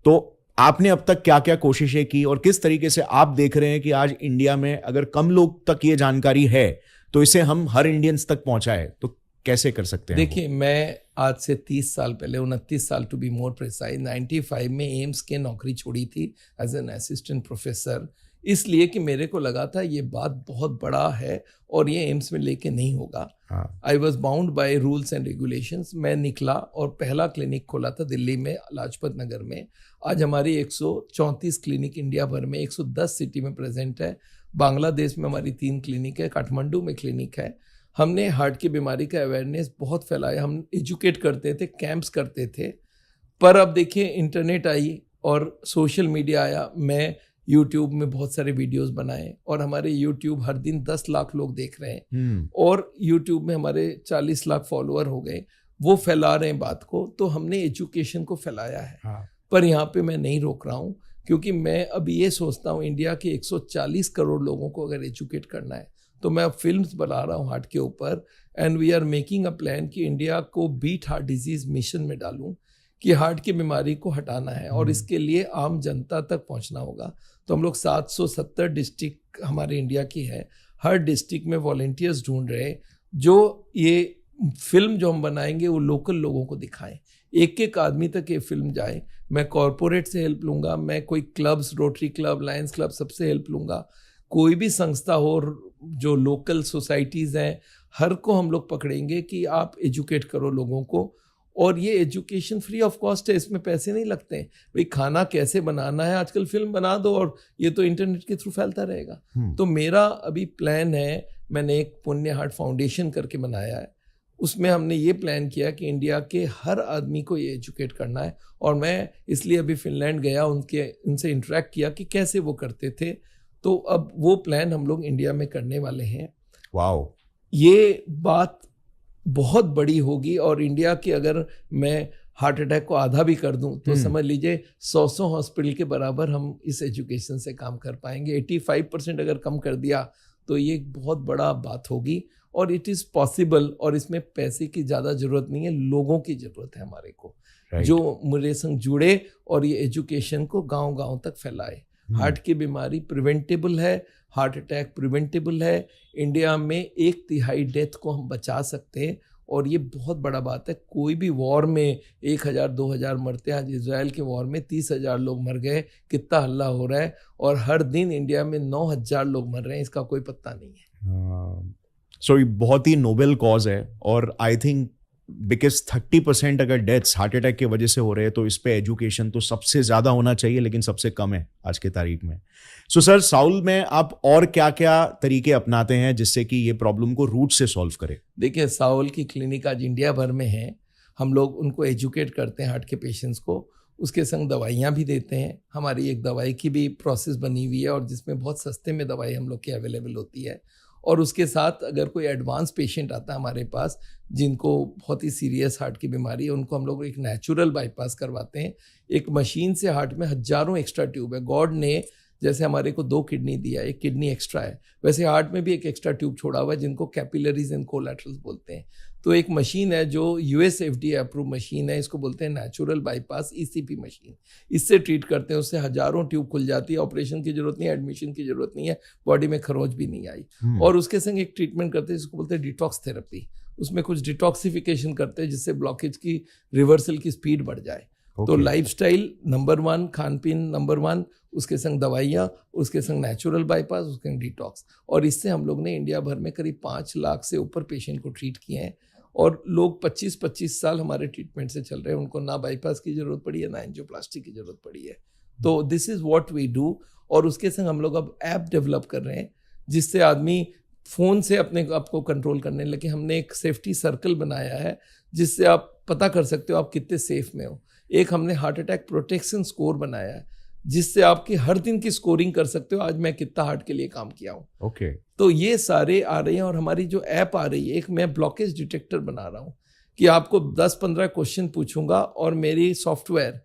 तो आपने अब तक क्या क्या कोशिशें की और किस तरीके से आप देख रहे हैं कि आज इंडिया में अगर कम लोग तक ये जानकारी है तो इसे हम हर इंडियंस तक पहुंचाए तो कैसे कर सकते हैं? देखिए, मैं आज से 30 साल पहले, 29 साल टू बी मोर प्रिसाइज, 95 में एम्स के नौकरी छोड़ी थी एज एन असिस्टेंट प्रोफेसर, इसलिए कि मेरे को लगा था ये बात बहुत बड़ा है और ये एम्स में लेके नहीं होगा। I was bound by rules and regulations. मैं निकला और पहला क्लिनिक खोला था दिल्ली में, लाजपत नगर में। आज हमारी 134 क्लिनिक इंडिया भर में 110 सिटी में प्रेजेंट है। बांग्लादेश में हमारी 3 क्लिनिक है, काठमांडू में क्लिनिक है। हमने हार्ट की बीमारी का अवेयरनेस बहुत फैलाया, हम एजुकेट करते थे, कैंप्स करते थे। पर अब देखिए इंटरनेट आई और सोशल मीडिया आया। मैं यूट्यूब में बहुत सारे वीडियोस बनाए और हमारे यूट्यूब हर दिन 10 लाख लोग देख रहे हैं और यूट्यूब में हमारे 40 लाख फॉलोअर हो गए। वो फैला रहे हैं बात को, तो हमने एजुकेशन को फैलाया है। पर यहाँ पे मैं नहीं रोक रहा हूँ, क्योंकि मैं अब ये सोचता हूँ इंडिया के 140 करोड़ लोगों को अगर एजुकेट करना है तो मैं अब फिल्म्स बना रहा हूँ हार्ट के ऊपर and we are making a plan कि इंडिया को बीट हार्ट डिजीज मिशन में डालूं कि हार्ट की बीमारी को हटाना है और इसके लिए आम जनता तक पहुंचना होगा। तो हम लोग 770 डिस्ट्रिक्ट हमारे इंडिया की है, हर डिस्ट्रिक्ट में वॉलंटियर्स ढूंढ रहे हैं जो ये फिल्म जो हम बनाएंगे वो लोकल लोगों को दिखाएं, एक एक आदमी तक ये फिल्म जाए। मैं कॉरपोरेट से हेल्प लूँगा, मैं कोई clubs, rotary club, Lions club, सबसे हेल्प लूँगा। कोई भी संस्था हो, जो लोकल सोसाइटीज़ हैं, हर को हम लोग पकड़ेंगे कि आप एजुकेट करो लोगों को और ये एजुकेशन फ्री ऑफ कॉस्ट है, इसमें पैसे नहीं लगते हैं। भाई खाना कैसे बनाना है, आजकल फिल्म बना दो और ये तो इंटरनेट के थ्रू फैलता रहेगा। तो मेरा अभी प्लान है, मैंने एक पुण्य हार्ट फाउंडेशन करके बनाया है, उसमें हमने ये प्लान किया कि इंडिया के हर आदमी को ये एजुकेट करना है। और मैं इसलिए अभी फिनलैंड गया, उनसे इंटरेक्ट किया कि कैसे वो करते थे। तो अब वो प्लान हम लोग इंडिया में करने वाले हैं। वाओ, ये बात बहुत बड़ी होगी। और इंडिया की अगर मैं हार्ट अटैक को आधा भी कर दूं तो समझ लीजिए 100 हॉस्पिटल के बराबर हम इस एजुकेशन से काम कर पाएंगे। 85% अगर कम कर दिया तो ये एक बहुत बड़ा बात होगी। और इट इज़ पॉसिबल। और इसमें पैसे की ज़्यादा ज़रूरत नहीं है, लोगों की ज़रूरत है हमारे को, जो मेरे संग जुड़े और ये एजुकेशन को गांव-गांव तक फैलाए। हार्ट की बीमारी प्रिवेंटेबल है, हार्ट अटैक प्रिवेंटेबल है। इंडिया में 1/3 डेथ को हम बचा सकते हैं और ये बहुत बड़ा बात है। कोई भी वॉर में 1000-2000 मरते हैं, आज इजराइल के वॉर में 30,000 लोग मर गए, कितना हल्ला हो रहा है। और हर दिन इंडिया में 9,000 लोग मर रहे हैं, इसका कोई पता नहीं है। सो ये बहुत ही नोबेल कॉज है। और आई थिंक बिकॉज 30% अगर डेथ्स हार्ट अटैक की वजह से हो रहे हैं तो इस पे एजुकेशन तो सबसे ज़्यादा होना चाहिए, लेकिन सबसे कम है आज के तारीख में। सो सर, साउल में आप और क्या क्या तरीके अपनाते हैं जिससे कि ये प्रॉब्लम को रूट से सॉल्व करे? देखिए, साउल की क्लिनिक आज इंडिया भर में है। हम लोग उनको एजुकेट करते हैं हार्ट के पेशेंट्स को, उसके संग दवाइयाँ भी देते हैं। हमारी एक दवाई की भी प्रोसेस बनी हुई है और जिसमें बहुत सस्ते में दवाई हम लोग की अवेलेबल होती है। और उसके साथ अगर कोई एडवांस पेशेंट आता है हमारे पास जिनको बहुत ही सीरियस हार्ट की बीमारी है, उनको हम लोग एक नेचुरल बाईपास करवाते हैं। एक मशीन से हार्ट में हजारों एक्स्ट्रा ट्यूब है। गॉड ने जैसे हमारे को 2 किडनी दिया, एक किडनी एक्स्ट्रा है, वैसे हार्ट में भी एक एक्स्ट्रा ट्यूब छोड़ा हुआ है जिनको कैपिलरीज एंड कोलैटरल्स बोलते हैं। तो एक मशीन है जो US FDA अप्रूव मशीन है, इसको बोलते हैं नेचुरल बाईपास ECP मशीन। इससे ट्रीट करते हैं, उससे हजारों ट्यूब खुल जाती है, ऑपरेशन की जरूरत नहीं है, एडमिशन की जरूरत नहीं है, बॉडी में खरोंच भी नहीं आई। और उसके संग एक ट्रीटमेंट करते हैं जिसको बोलते हैं डिटॉक्स थेरेपी। उसमें कुछ डिटॉक्सिफिकेशन करते हैं जिससे ब्लॉकेज की रिवर्सल की स्पीड बढ़ जाए। तो लाइफस्टाइल नंबर 1, खान पीन नंबर 1, उसके संग दवाइयाँ, उसके संग नेचुरल बाईपास, उसके संग डिटॉक्स। और इससे हम लोग ने इंडिया भर में करीब 5 लाख से ऊपर पेशेंट को ट्रीट किए हैं। और लोग 25-25 साल हमारे ट्रीटमेंट से चल रहे हैं, उनको ना बाईपास की जरूरत पड़ी है, ना एंजियोप्लास्टी की जरूरत पड़ी है। तो this is what we do. और उसके संग हम लोग अब ऐप डेवलप कर रहे हैं जिससे आदमी फ़ोन से अपने आप को कंट्रोल करने लगे। हमने एक सेफ्टी सर्कल बनाया है जिससे आप पता कर सकते हो आप कितने सेफ में हो। एक हमने हार्ट अटैक प्रोटेक्शन स्कोर बनाया है जिससे आपकी हर दिन की स्कोरिंग कर सकते हो, आज मैं कितना हार्ट के लिए काम किया हूँ। ओके। तो ये सारे आ रहे हैं। और हमारी जो ऐप आ रही है, एक मैं ब्लॉकेज डिटेक्टर बना रहा हूँ कि आपको 10-15 क्वेश्चन पूछूंगा और मेरी सॉफ्टवेयर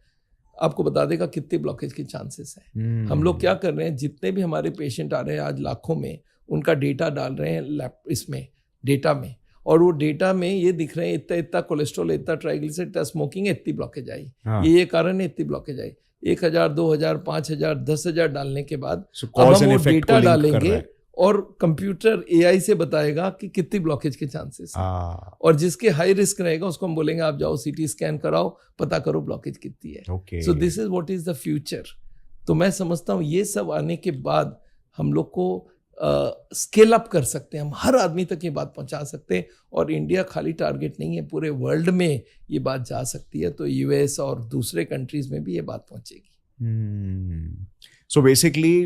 आपको बता देगा कितने ब्लॉकेज के चांसेस हैं। हम लोग क्या कर रहे हैं, जितने भी हमारे पेशेंट आ रहे हैं आज लाखों में, उनका डेटा डाल रहे हैं इसमें डेटा में। और वो डेटा में ये दिख रहे हैं इतना कोलेस्ट्रॉल, इतना ट्राइग्लिसराइड, इतना स्मोकिंग है, इतनी ब्लॉकेज आई। ये कारण है, इतनी ब्लॉकेज आई। 1000, 2000, 5000, 10,000 डालने के बाद अब हम वो डेटा डालेंगे और कंप्यूटर AI से बताएगा कि कितनी ब्लॉकेज के चांसेस हैं। और जिसके हाई रिस्क रहेगा उसको हम बोलेंगे आप जाओ CT स्कैन कराओ, पता करो ब्लॉकेज कितनी है। So this is what is the future. तो मैं समझता हूँ ये सब आने के बाद हम लोग को स्केल अप कर सकते हैं, हम हर आदमी तक ये बात पहुंचा सकते हैं। और इंडिया खाली टारगेट नहीं है, पूरे वर्ल्ड में ये बात जा सकती है। तो US और दूसरे कंट्रीज में भी ये बात पहुंचेगी। सो बेसिकली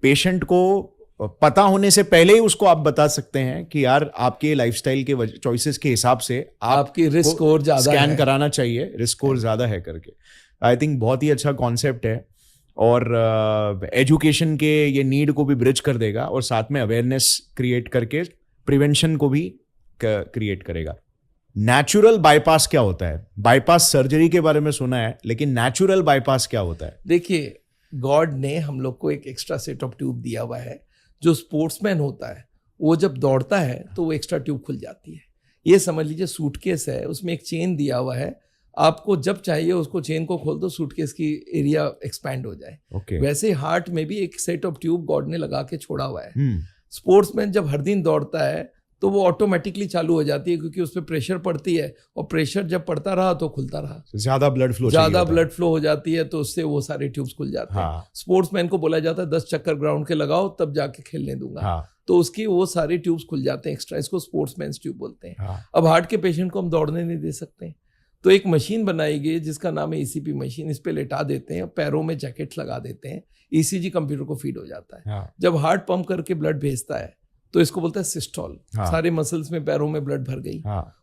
पेशेंट को पता होने से पहले ही उसको आप बता सकते हैं कि यार आपके लाइफस्टाइल के चॉइसेस के हिसाब से आपकी रिस्क स्कोर ज्यादा स्कैन कराना चाहिए, रिस्क स्कोर ज्यादा है करके। आई थिंक बहुत ही अच्छा कॉन्सेप्ट है और एजुकेशन के ये नीड को भी ब्रिज कर देगा और साथ में अवेयरनेस क्रिएट करके प्रिवेंशन को भी क्रिएट करेगा। नेचुरल बाईपास क्या होता है? बाईपास सर्जरी के बारे में सुना है, लेकिन नेचुरल बाईपास क्या होता है? देखिए, गॉड ने हम लोग को एक एक्स्ट्रा सेट ऑफ ट्यूब दिया हुआ है। जो स्पोर्ट्समैन होता है वो जब दौड़ता है तो वो एक्स्ट्रा ट्यूब खुल जाती है। ये समझ लीजिए सूटकेस है, उसमें एक चेन दिया हुआ है, आपको जब चाहिए उसको चेन को खोल दो, सूटकेस की एरिया एक्सपैंड हो जाए। वैसे हार्ट में भी एक सेट ऑफ ट्यूब गॉड ने लगा के छोड़ा हुआ है। स्पोर्ट्समैन जब हर दिन दौड़ता है तो वो ऑटोमेटिकली चालू हो जाती है क्योंकि उस पर प्रेशर पड़ती है और प्रेशर जब पड़ता रहा तो खुलता रहा, ज्यादा ब्लड फ्लो हो जाती है तो उससे वो सारे ट्यूब्स खुल जाते हैं। स्पोर्ट्समैन को बोला जाता है 10 चक्कर ग्राउंड के लगाओ तब जाके खेलने दूंगा। तो उसकी वो सारे ट्यूब्स खुल जाते हैं एक्स्ट्रा, इसको स्पोर्ट्समैन ट्यूब बोलते हैं। अब हार्ट के पेशेंट को हम दौड़ने नहीं दे सकते, तो एक मशीन बनाई गई जिसका नाम है ECP मशीन, इस पे लेटा देते हैं, पैरों में जैकेट लगा देते हैं, ECG कंप्यूटर को फीड हो जाता है। जब हार्ट पंप करके ब्लड भेजता है तो इसको बोलता है सिस्टोल। सारे मसल्स में पैरों में ब्लड भर गई,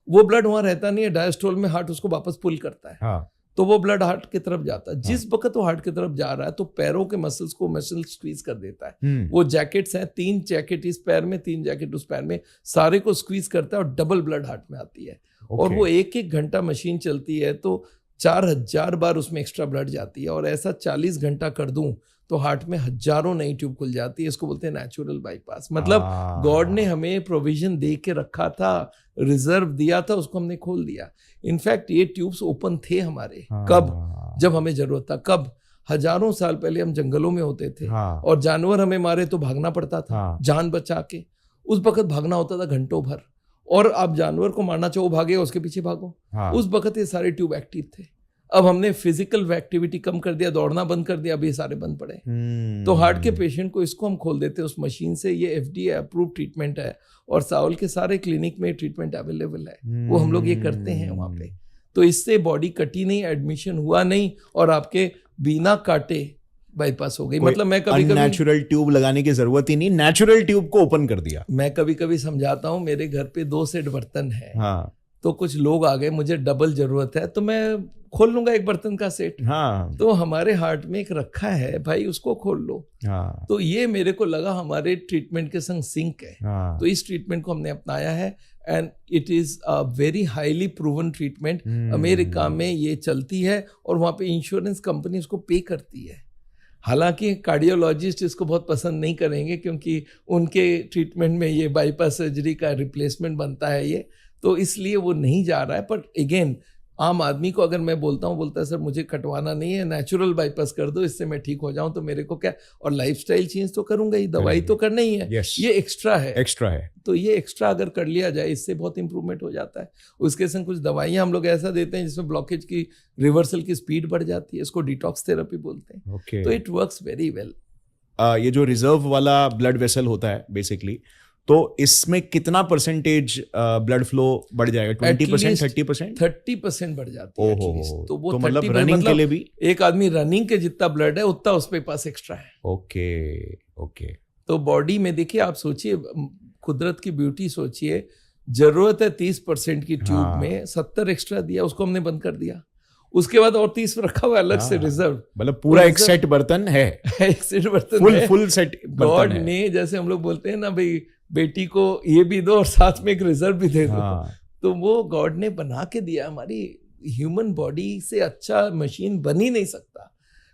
वो ब्लड वहां रहता नहीं है, डायस्टोल में हार्ट उसको वापस पुल करता है, तो वो ब्लड हार्ट की तरफ जाता है। जिस वक्त वो हार्ट की तरफ जा रहा है तो पैरों के मसल्स को मसल स्क्वीज कर देता है। वो जैकेट्स हैं, 3 जैकेट इस पैर में, 3 जैकेट उस पैर में, सारे को स्क्वीज करता है और डबल ब्लड हार्ट में आती है। और वो 1-1 घंटा मशीन चलती है तो 4000 बार उसमें एक्स्ट्रा ब्लड जाती है, और ऐसा 40 घंटा कर दूं तो हार्ट में हजारों नई ट्यूब खुल जाती है। इसको बोलते हैं नेचुरल बाईपास। मतलब गॉड ने हमें प्रोविजन दे के रखा था, रिजर्व दिया था, उसको हमने खोल दिया। इनफैक्ट ये ट्यूब्स ओपन थे हमारे, कब? जब हमें जरूरत था। कब? हजारों साल पहले हम जंगलों में होते थे और जानवर हमें मारे तो भागना पड़ता था जान बचा के। उस वक्त भागना होता था घंटों भर, और आप जानवर को मारना चाहो भागे, उसके पीछे भागो। उस वक्त ये सारे ट्यूब एक्टिव थे। अब हमने फिजिकल एक्टिविटी कम कर दिया, दौड़ना बंद कर दिया, अभी सारे बंद पड़े। तो हार्ट के पेशेंट को इसको हम खोल देते हैं उस मशीन से। ये FDA अप्रूव ट्रीटमेंट है और साउल के सारे क्लिनिक में ट्रीटमेंट अवेलेबल है, वो हम लोग ये करते हैं वहाँ पे। तो इससे बॉडी कटी नहीं, एडमिशन हुआ नहीं, और आपके बिना काटे बाईपास हो गई। मतलब मैं कभी नेचुरल ट्यूब लगाने की जरूरत ही नहीं, नेचुरल ट्यूब को ओपन कर दिया। मैं कभी कभी समझाता हूँ, मेरे घर पे 2 सेट बर्तन है, तो कुछ लोग आ गए, मुझे डबल जरूरत है, तो मैं खोल लूंगा एक बर्तन का सेट। तो हमारे हार्ट में एक रखा है भाई, उसको खोल लो। तो ये मेरे को लगा हमारे ट्रीटमेंट के संग सिंक है। तो इस ट्रीटमेंट को हमने अपनाया है and it is a very highly proven treatment. America में ये चलती है और वहाँ पे इंश्योरेंस कंपनी उसको पे करती है। हालांकि कार्डियोलॉजिस्ट इसको बहुत पसंद नहीं करेंगे क्योंकि उनके ट्रीटमेंट में ये बाईपास सर्जरी का रिप्लेसमेंट बनता है ये, तो इसलिए वो नहीं जा रहा है। पर अगेन आम आदमी को अगर मैं बोलता हूँ, बोलता है सर मुझे कटवाना नहीं है, नेचुरल बाईपास कर दो, इससे मैं ठीक हो जाऊं, तो मेरे को क्या, और लाइफस्टाइल चेंज तो करूंगा ही, दवाई तो करना ही है। ये एक्स्ट्रा है। तो ये एक्स्ट्रा अगर कर लिया जाए, इससे बहुत इंप्रूवमेंट हो जाता है। उसके संग कुछ दवाइयाँ हम लोग ऐसा देते हैं जिसमें ब्लॉकेज की रिवर्सल की स्पीड बढ़ जाती है, इसको डिटॉक्स थेरेपी बोलते हैं। तो इट वर्क्स वेरी वेल। ये जो रिजर्व वाला ब्लड वेसल होता है बेसिकली, तो इसमें कितना परसेंटेज ब्लड फ्लो बढ़ जाएगा? 20%, 30%? 30% बढ़ जाती है। तो वो मतलब रनिंग के लिए भी, एक आदमी रनिंग के जितना ब्लड है उतना उसके पास एक्स्ट्रा है। ओके। तो बॉडी में देखिए, आप सोचिए, कुदरत की ब्यूटी सोचिए, जरूरत है 30% की ट्यूब में, 70 एक्स्ट्रा दिया, उसको हमने बंद कर दिया। उसके बाद और 30 रखा हुआ अलग से रिजर्व। मतलब पूरा एक सेट बर्तन है। एक सेट बर्तन फुल सेट गॉड ने, जैसे हम लोग बोलते हैं ना भाई, बेटी को ये भी दो और साथ में एक रिजर्व भी दे दो। तो वो गॉड ने बना के दिया। हमारी ह्यूमन बॉडी से अच्छा मशीन बन ही नहीं सकता,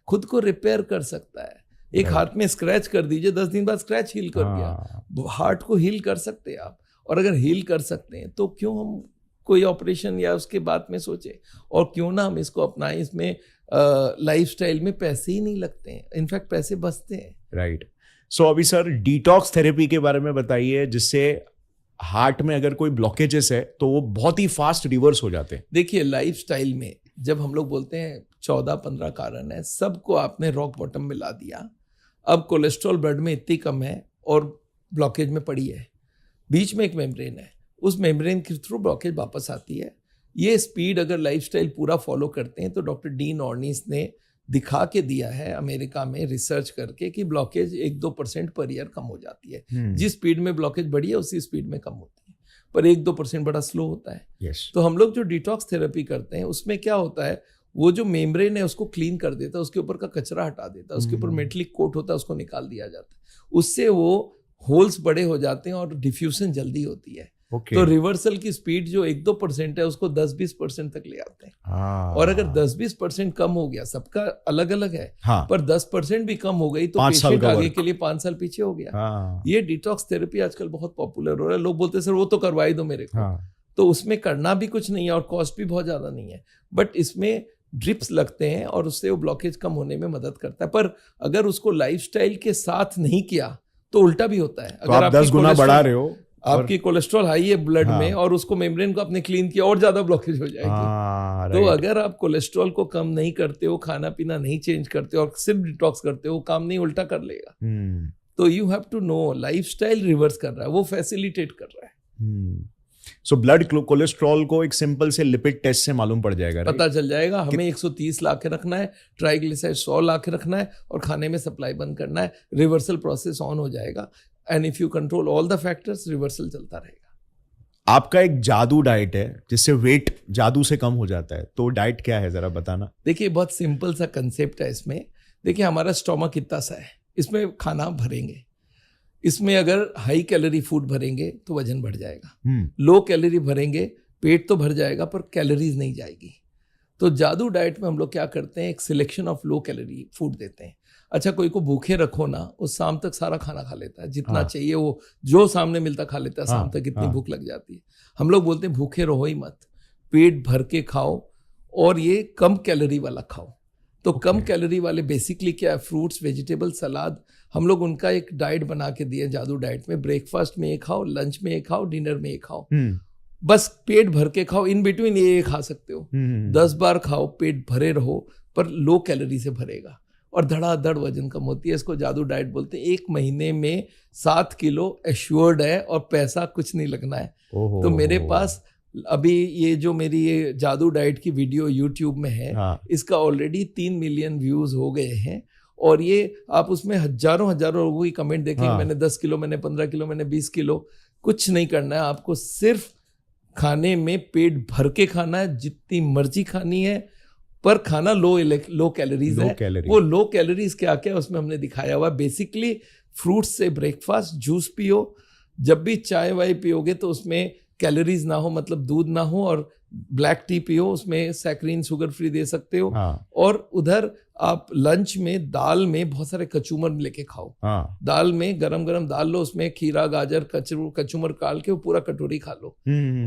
खुद को रिपेयर कर सकता है। एक हाथ में स्क्रैच कर दीजिए, 10 दिन बाद स्क्रैच हील कर गया। हार्ट को हील कर सकते हैं आप, और अगर हील कर सकते हैं तो क्यों हम कोई ऑपरेशन या उसके बाद में सोचे, और क्यों ना हम इसको अपनाएं। इसमें लाइफस्टाइल में पैसे ही नहीं लगते हैं, इनफैक्ट पैसे बचते हैं। राइट। सो अभी सर डिटॉक्स थेरेपी के बारे में बताइए, जिससे हार्ट में अगर कोई ब्लॉकेजेस है तो वो बहुत ही फास्ट रिवर्स हो जाते हैं। देखिए, लाइफस्टाइल में जब हम लोग बोलते हैं 14-15 कारण है, सबको आपने रॉक बॉटम में ला दिया। अब कोलेस्ट्रॉल ब्लड में इतनी कम है और ब्लॉकेज में पड़ी है, बीच में एक मेम्ब्रेन है, उस मेम्ब्रेन के थ्रू ब्लॉकेज वापस आती है। ये स्पीड अगर लाइफस्टाइल पूरा फॉलो करते हैं तो डॉक्टर डीन ऑर्निस ने दिखा के दिया है अमेरिका में रिसर्च करके कि ब्लॉकेज 1-2% पर ईयर कम हो जाती है। जिस स्पीड में ब्लॉकेज बढ़ी है उसी स्पीड में कम होती है, पर 1-2% बड़ा स्लो होता है। तो हम लोग जो डिटॉक्स थेरेपी करते हैं उसमें क्या होता है, वो जो मेम्ब्रेन है उसको क्लीन कर देता है, उसके ऊपर का कचरा हटा देता है, उसके ऊपर मेटलिक कोट होता है उसको निकाल दिया जाता है, उससे वो होल्स बड़े हो जाते हैं और डिफ्यूजन जल्दी होती है। तो रिवर्सल की स्पीड जो 1-2% है उसको 10-20% तक ले आते हैं। और अगर 10-20% कम हो गया, सबका अलग अलग है, पर 10% भी कम हो गई तो पेशेंट आगे के लिए 5 साल पीछे हो गया। ये डिटॉक्स थेरेपी आजकल बहुत पॉपुलर हो रहा है। लोग बोलते हैं सर वो तो करवाई दो मेरे को, तो उसमें करना भी कुछ नहीं है और कॉस्ट भी बहुत ज्यादा नहीं है, बट इसमें ड्रिप्स लगते हैं और उससे वो ब्लॉकेज कम होने में मदद करता है। पर अगर उसको लाइफस्टाइल के साथ नहीं किया तो उल्टा भी होता है। अगर आप 10 गुना बढ़ा रहे हो, आपकी कोलेस्ट्रॉल हाई है ब्लड में और उसको मेम्ब्रेन को आपने क्लीन किया, और ज्यादा ब्लॉकेज हो जाएगी। तो अगर आप कोलेस्ट्रॉल को कम नहीं करते हो, खाना पीना नहीं चेंज करते हो और सिर्फ डिटॉक्स करते हो, काम नहीं उल्टा कर लेगा। तो you have to know lifestyle reverse कर रहा है, वो फैसिलिटेट कर रहा है। सो ब्लड कोलेस्ट्रॉल को एक सिंपल से लिपिड टेस्ट से मालूम पड़ जाएगा, पता चल जाएगा। हमें 130 ला के रखना है, ट्राइग्लिसराइड 100 ला के रखना है और खाने में सप्लाई बंद करना है। रिवर्सल प्रोसेस ऑन हो जाएगा and if you control all the factors, reversal चलता रहेगा। आपका एक जादू डाइट है जिससे वेट जादू से कम हो जाता है, तो डाइट क्या है जरा बताना। देखिए बहुत सिंपल सा कंसेप्ट है इसमें। देखिए हमारा स्टोमक कितना सा है, इसमें खाना भरेंगे, इसमें अगर हाई कैलोरी फूड भरेंगे तो वजन बढ़ जाएगा, लो कैलोरी भरेंगे पेट तो भर जाएगा पर कैलोरीज नहीं जाएगी। तो जादू डाइट में हम लोग क्या करते हैं, एक selection of low calorie food देते हैं। अच्छा कोई को भूखे रखो ना, वो शाम तक सारा खाना खा लेता है, जितना चाहिए वो जो सामने मिलता खा लेता है, शाम तक इतनी भूख लग जाती है। हम लोग बोलते हैं भूखे रहो ही मत, पेट भर के खाओ और ये कम कैलोरी वाला खाओ। तो कम कैलोरी वाले बेसिकली क्या है, फ्रूट्स, वेजिटेबल, सलाद, हम लोग उनका एक डाइट बना के दिए जादू डाइट में। ब्रेकफास्ट में ये खाओ, लंच में ये खाओ, डिनर में ये खाओ, बस पेट भर के खाओ। इन बिटवीन ये खा सकते हो, 10 बार खाओ, पेट भरे रहो पर लो कैलोरी से भरेगा और धड़ाधड़ वजन कम होती है। इसको जादू डाइट बोलते हैं। 1 महीने में 7 किलो एश्योर्ड है और पैसा कुछ नहीं लगना है। तो मेरे पास अभी ये जो मेरी ये जादू डाइट की वीडियो यूट्यूब में है, इसका ऑलरेडी 3 मिलियन व्यूज हो गए हैं और ये आप उसमें हजारों लोगों की कमेंट देखेंगे, मैंने 10 किलो, मैंने 15 किलो, मैंने 20 किलो। कुछ नहीं करना है आपको, सिर्फ खाने में पेट भर के खाना है, जितनी मर्जी खानी है, पर खाना लो कैलोरीज है। वो लो कैलोरीज क्या क्या उसमें हमने दिखाया हुआ। बेसिकली फ्रूट्स से ब्रेकफास्ट, जूस पियो, जब भी चाय वाय पियोगे तो उसमें कैलोरीज ना हो, मतलब दूध ना हो, और ब्लैक टी पियो, उसमें सैकरीन शुगर फ्री दे सकते हो। और उधर आप लंच में दाल में बहुत सारे कचूमर लेके खाओ। दाल में गरम गरम दाल लो, उसमें खीरा, गाजर, कचूमर काट के वो पूरा कटोरी खा लो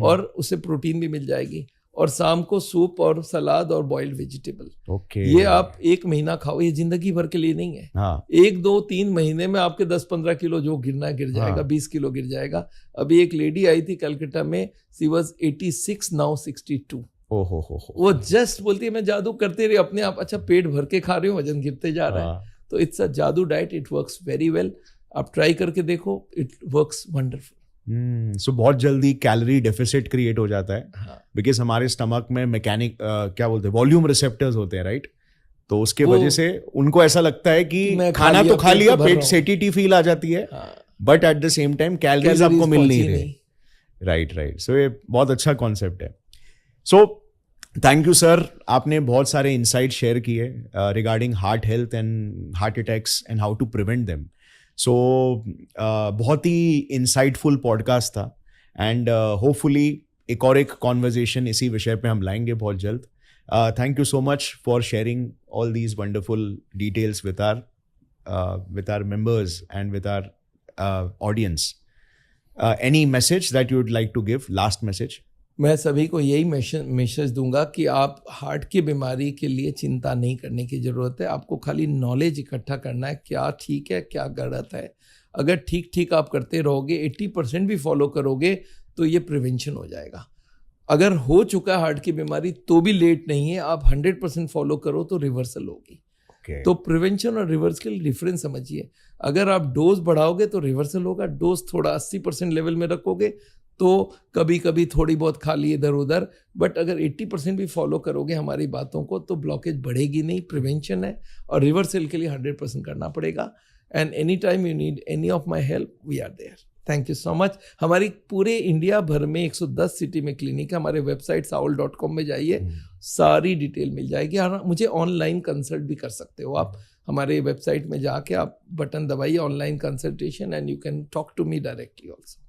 और उससे प्रोटीन भी मिल जाएगी। और शाम को सूप और सलाद और बॉइल्ड वेजिटेबल। ये आप 1 महीना खाओ, ये जिंदगी भर के लिए नहीं है। 1, 2, 3 महीने में आपके 10-15 किलो जो गिरना है गिर जाएगा, 20 किलो गिर जाएगा। अभी एक लेडी आई थी कलकत्ता में, शी वाज 86, नाउ 62। वो जस्ट बोलती है मैं जादू करते रही अपने आप। अच्छा पेट भर के खा रही हूँ, वजन गिरते जा रहा है। तो इट्स अ जादू diet, it works very well. आप ट्राई करके देखो, इट वर्क्स वंडरफुल। सो बहुत जल्दी कैलोरी डेफिसिट क्रिएट हो जाता है, बिकॉज हमारे स्टमक में मैकेनिक क्या बोलते हैं, वॉल्यूम रिसेप्टर्स होते हैं, राइट? तो उसके वजह से उनको ऐसा लगता है कि खाना तो खा लिया, पेट सेटिटी फील आ जाती है, but at the same time calories आपको मिल नहीं रही। राइट। सो ये बहुत अच्छा कॉन्सेप्ट है। सो थैंक यू सर, आपने बहुत सारे इंसाइट शेयर किए regarding heart health and heart attacks and how to prevent them. So बहुत ही इंसाइटफुल पॉडकास्ट था एंड होपफुली एक कॉन्वर्जेशन इसी विषय पे हम लाएंगे बहुत जल्द। Thank you so much for sharing all these wonderful details with our members and with our audience. Any message that you would like to give, last message? मैं सभी को यही मैसेज दूंगा कि आप हार्ट की बीमारी के लिए चिंता नहीं करने की ज़रूरत है। आपको खाली नॉलेज इकट्ठा करना है, क्या ठीक है क्या गलत है। अगर ठीक आप करते रहोगे, 80% भी फॉलो करोगे तो ये प्रिवेंशन हो जाएगा। अगर हो चुका है हार्ट की बीमारी तो भी लेट नहीं है, आप 100% फॉलो करो तो रिवर्सल होगी। तो प्रिवेंशन और रिवर्सल के डिफरेंस समझिए। अगर आप डोज बढ़ाओगे तो रिवर्सल होगा, डोज थोड़ा 80% लेवल में रखोगे तो कभी कभी थोड़ी बहुत खा ली इधर उधर, बट अगर 80% भी फॉलो करोगे हमारी बातों को तो ब्लॉकेज बढ़ेगी नहीं, प्रिवेंशन है। और रिवर्सल के लिए 100% करना पड़ेगा। And any time you need any of my help, we are there. Thank you so much. हमारी पूरे इंडिया भर में 110 सिटी में क्लिनिक है। हमारे वेबसाइट saul.com में जाइए, सारी डिटेल मिल जाएगी। मुझे ऑनलाइन कंसल्ट भी कर सकते हो आप। हमारे वेबसाइट में जाके आप बटन दबाइए online consultation and you can talk to me directly also.